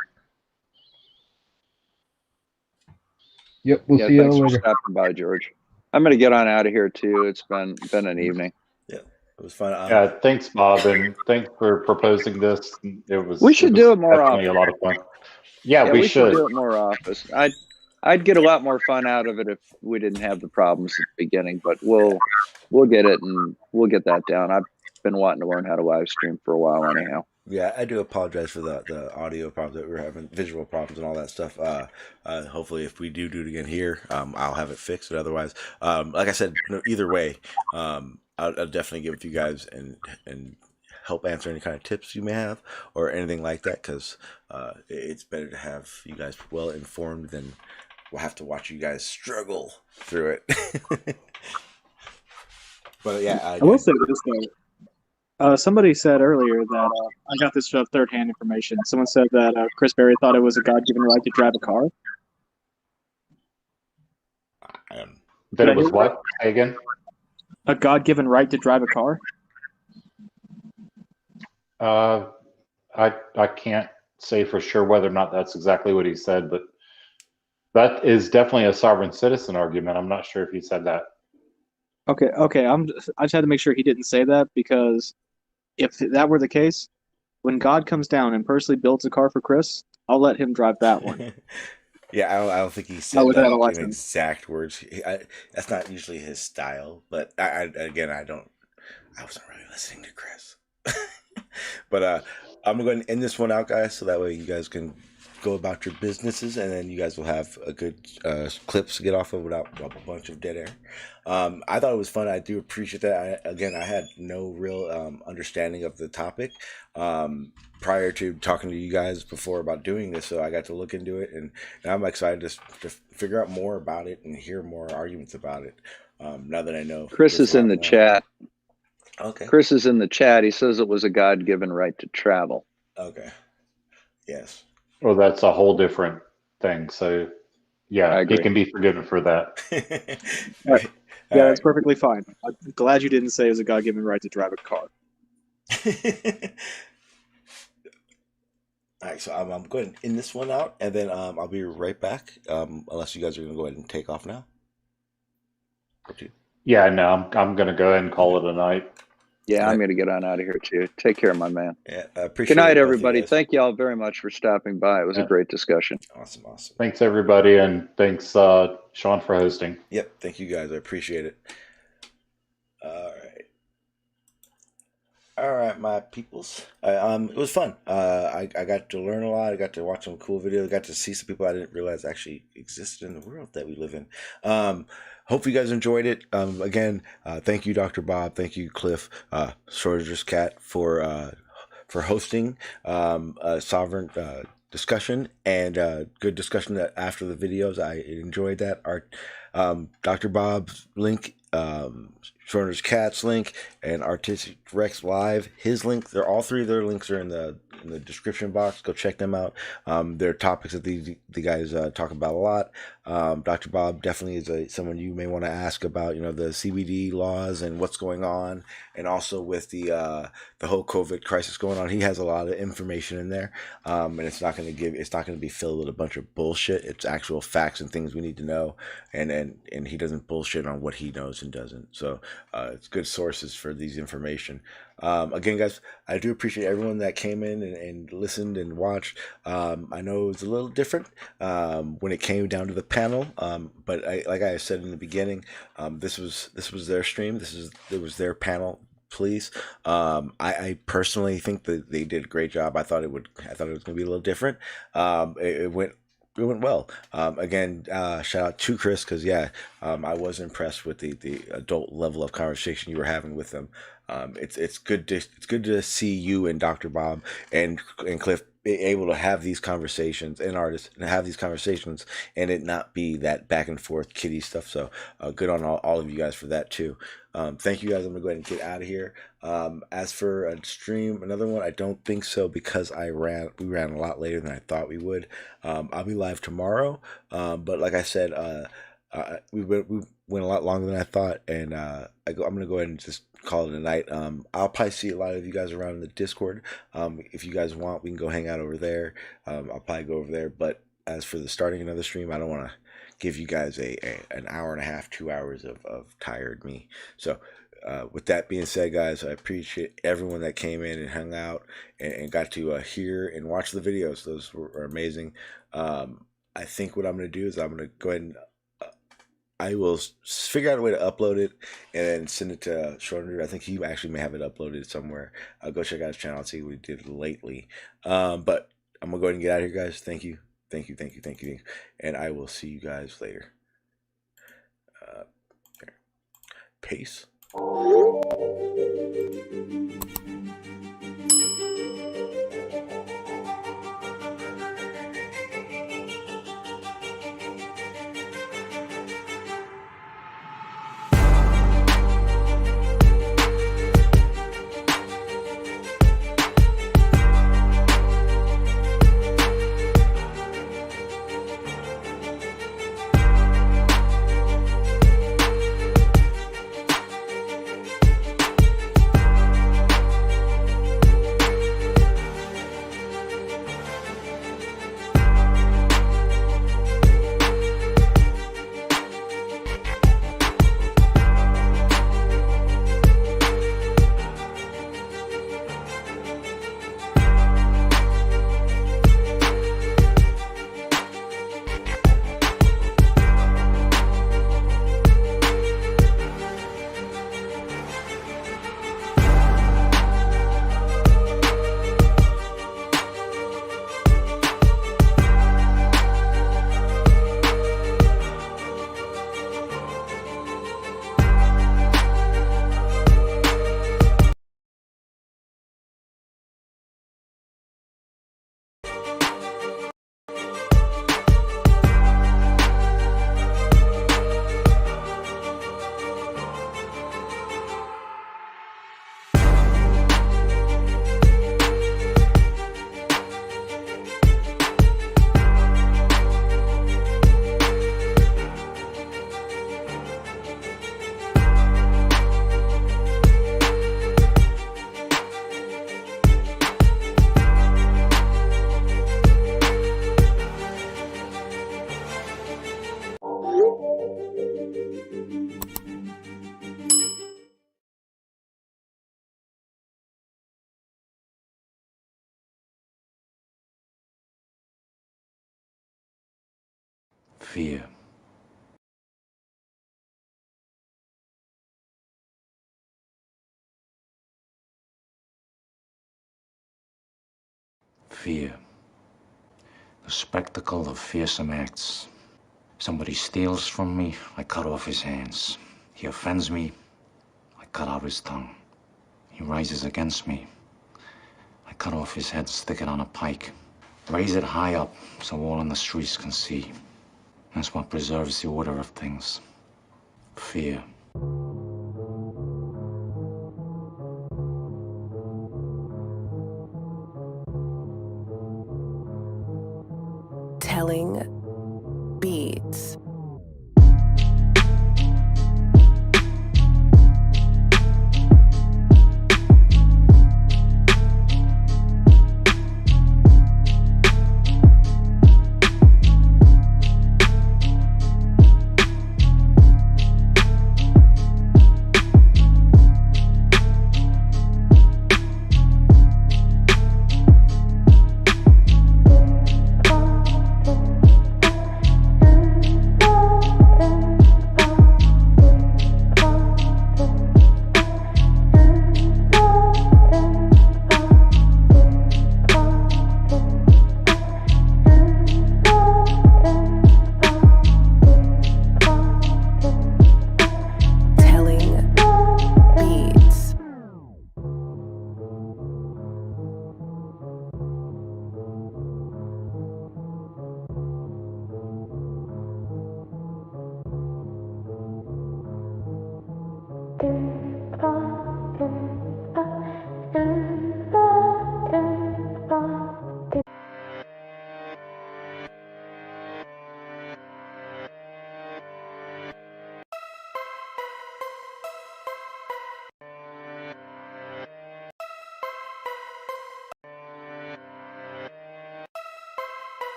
Yep, we'll see you thanks later. For stopping by, George. I'm going to get on out of here too. It's been an evening. Yeah, it was fun. Yeah, thanks, Bob, and thanks for proposing this. We should do it more often. A lot of fun. Yeah, we should do it more often. I'd get a lot more fun out of it if we didn't have the problems at the beginning, but we'll get it and we'll get that down. I've been wanting to learn how to live stream for a while anyhow. Yeah, I do apologize for the audio problems that we were having, visual problems and all that stuff. Hopefully, if we do it again here, I'll have it fixed. But otherwise, like I said, either way, I'll definitely give it to you guys and help answer any kind of tips you may have or anything like that, because it's better to have you guys well informed than we'll have to watch you guys struggle through it. But yeah, I will say this though. Somebody said earlier that I got this third-hand information. Someone said that Chris Berry thought it was a God-given right to drive a car. That it was what? Say again? A God-given right to drive a car? I can't say for sure whether or not that's exactly what he said, but that is definitely a sovereign citizen argument. I'm not sure if he said that. Okay. I just had to make sure he didn't say that, because if that were the case, when God comes down and personally builds a car for Chris, I'll let him drive that one. Yeah, I don't think he said that in exact words. That's not usually his style. But I wasn't really listening to Chris. But I'm gonna go ahead and end this one out, guys, so that way you guys can go about your businesses, and then you guys will have a good clips to get off of without a bunch of dead air. I thought it was fun. I do appreciate that. I had no real understanding of the topic prior to talking to you guys before about doing this, so I got to look into it, and I'm excited to figure out more about it and hear more arguments about it. Now that I know Chris is in the chat. Okay. Chris is in the chat. He says it was a God-given right to travel. Okay. Yes. Well, that's a whole different thing. So, yeah, he can be forgiven for that. Right. Yeah, that's perfectly fine. I'm glad you didn't say it was a God-given right to drive a car. All right, so I'm going to end this one out, and then I'll be right back, unless you guys are going to go ahead and take off now. Yeah, no, I'm going to go ahead and call it a night. Yeah, I'm going to get on out of here too. Take care, my man. Yeah, I appreciate Good night, it, everybody. Thank you all very much for stopping by. It was a great discussion. Awesome. Thanks, everybody, and thanks, Sean, for hosting. Yep, thank you guys. I appreciate it. All right, my peoples. It was fun. I got to learn a lot. I got to watch some cool videos. I got to see some people I didn't realize actually existed in the world that we live in. Hope you guys enjoyed it. Again, thank you, Dr. Bob. Thank you, Cliff, Shorter's Cat, for hosting a sovereign discussion and good discussion that after the videos. I enjoyed that. Our Dr. Bob's link, Shorter's Cat's link, and Artistic Rex Live, his link. They're all three of their links are in the description box. Go check them out. They're topics that the guys talk about a lot. Dr. Bob definitely is someone you may want to ask about, the CBD laws and what's going on, and also with the whole COVID crisis going on. He has a lot of information in there, and it's not going to be filled with a bunch of bullshit. It's actual facts and things we need to know, and he doesn't bullshit on what he knows and doesn't. So it's good sources for these information. Again, guys, I do appreciate everyone that came in and listened and watched. I know it was a little different when it came down to the panel, but like I said in the beginning, this was their stream. It was their panel. Please, I personally think that they did a great job. I thought it was going to be a little different. It went well. Again, shout out to Chris, because I was impressed with the adult level of conversation you were having with them. It's good to see you and Dr. Bob and Cliff be able to have these conversations, and artists and have these conversations, and it not be that back and forth kiddie stuff. So good on all of you guys for that too. Thank you guys. I'm gonna go ahead and get out of here. As for a stream, another one, I don't think so, because we ran a lot later than I thought we would. I'll be live tomorrow, but like I said, we went a lot longer than I thought, and I'm gonna go ahead and just call it a night. I'll probably see a lot of you guys around in the Discord. If you guys want, we can go hang out over there. I'll probably go over there, but as for the starting another stream, I don't want to give you guys an hour and a half, 2 hours of tired me. So with that being said, guys, I appreciate everyone that came in and hung out and got to hear and watch the videos. Those were amazing. I think what I'm going to do is I'm going to go ahead and I will figure out a way to upload it and then send it to Schroeder. I think he actually may have it uploaded somewhere. I'll go check out his channel and see what he did lately. But I'm gonna go ahead and get out of here, guys. Thank you. And I will see you guys later. Peace. Fear. Fear. The spectacle of fearsome acts. Somebody steals from me, I cut off his hands. He offends me, I cut out his tongue. He rises against me, I cut off his head, stick it on a pike. Raise it high up so all in the streets can see. That's what preserves the order of things. Fear. Telling beats.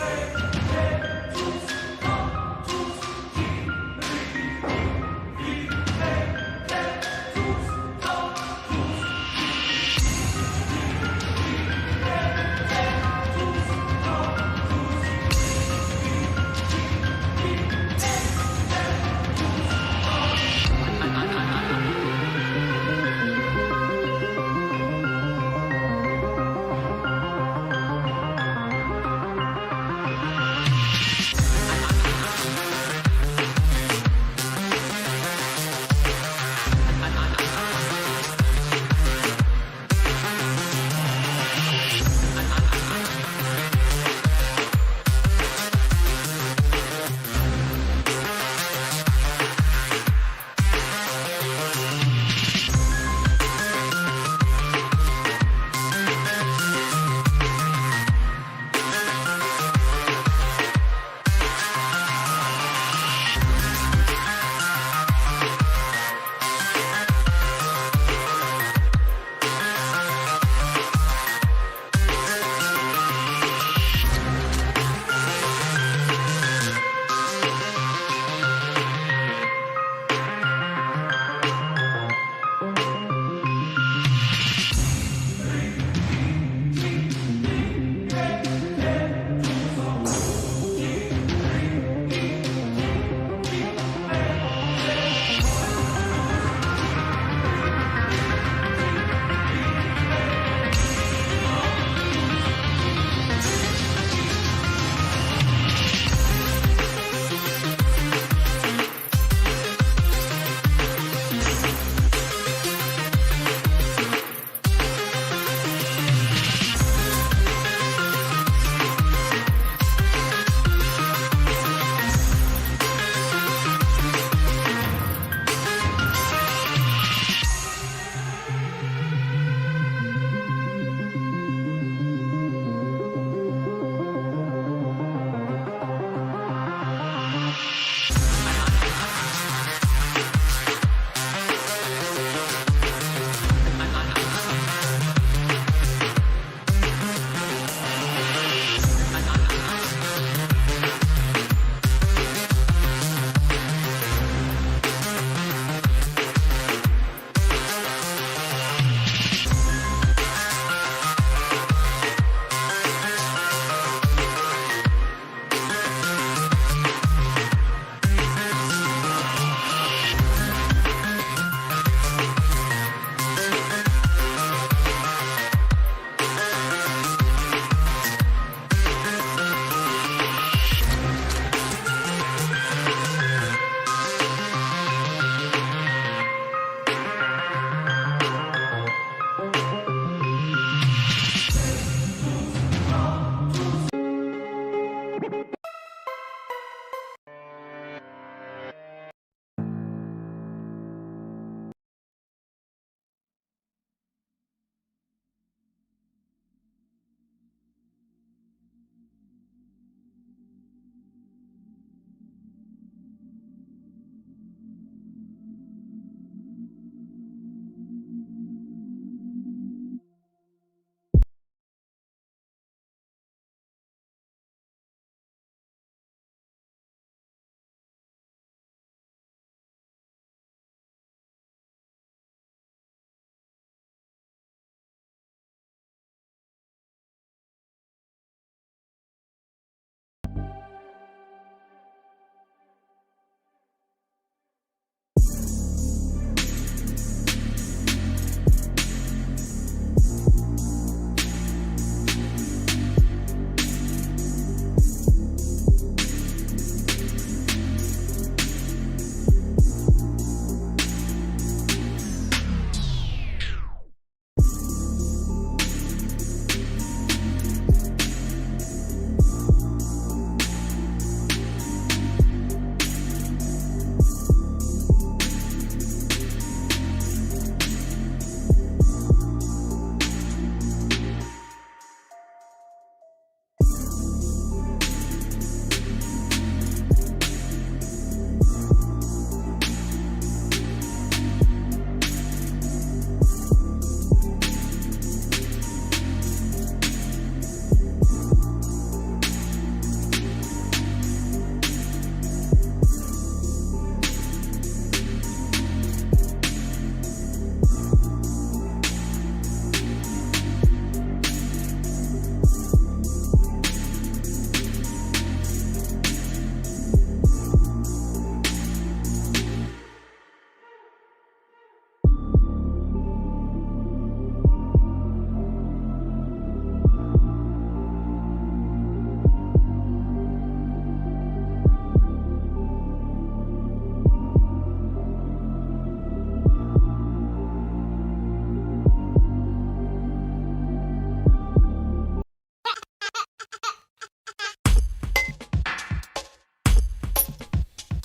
say.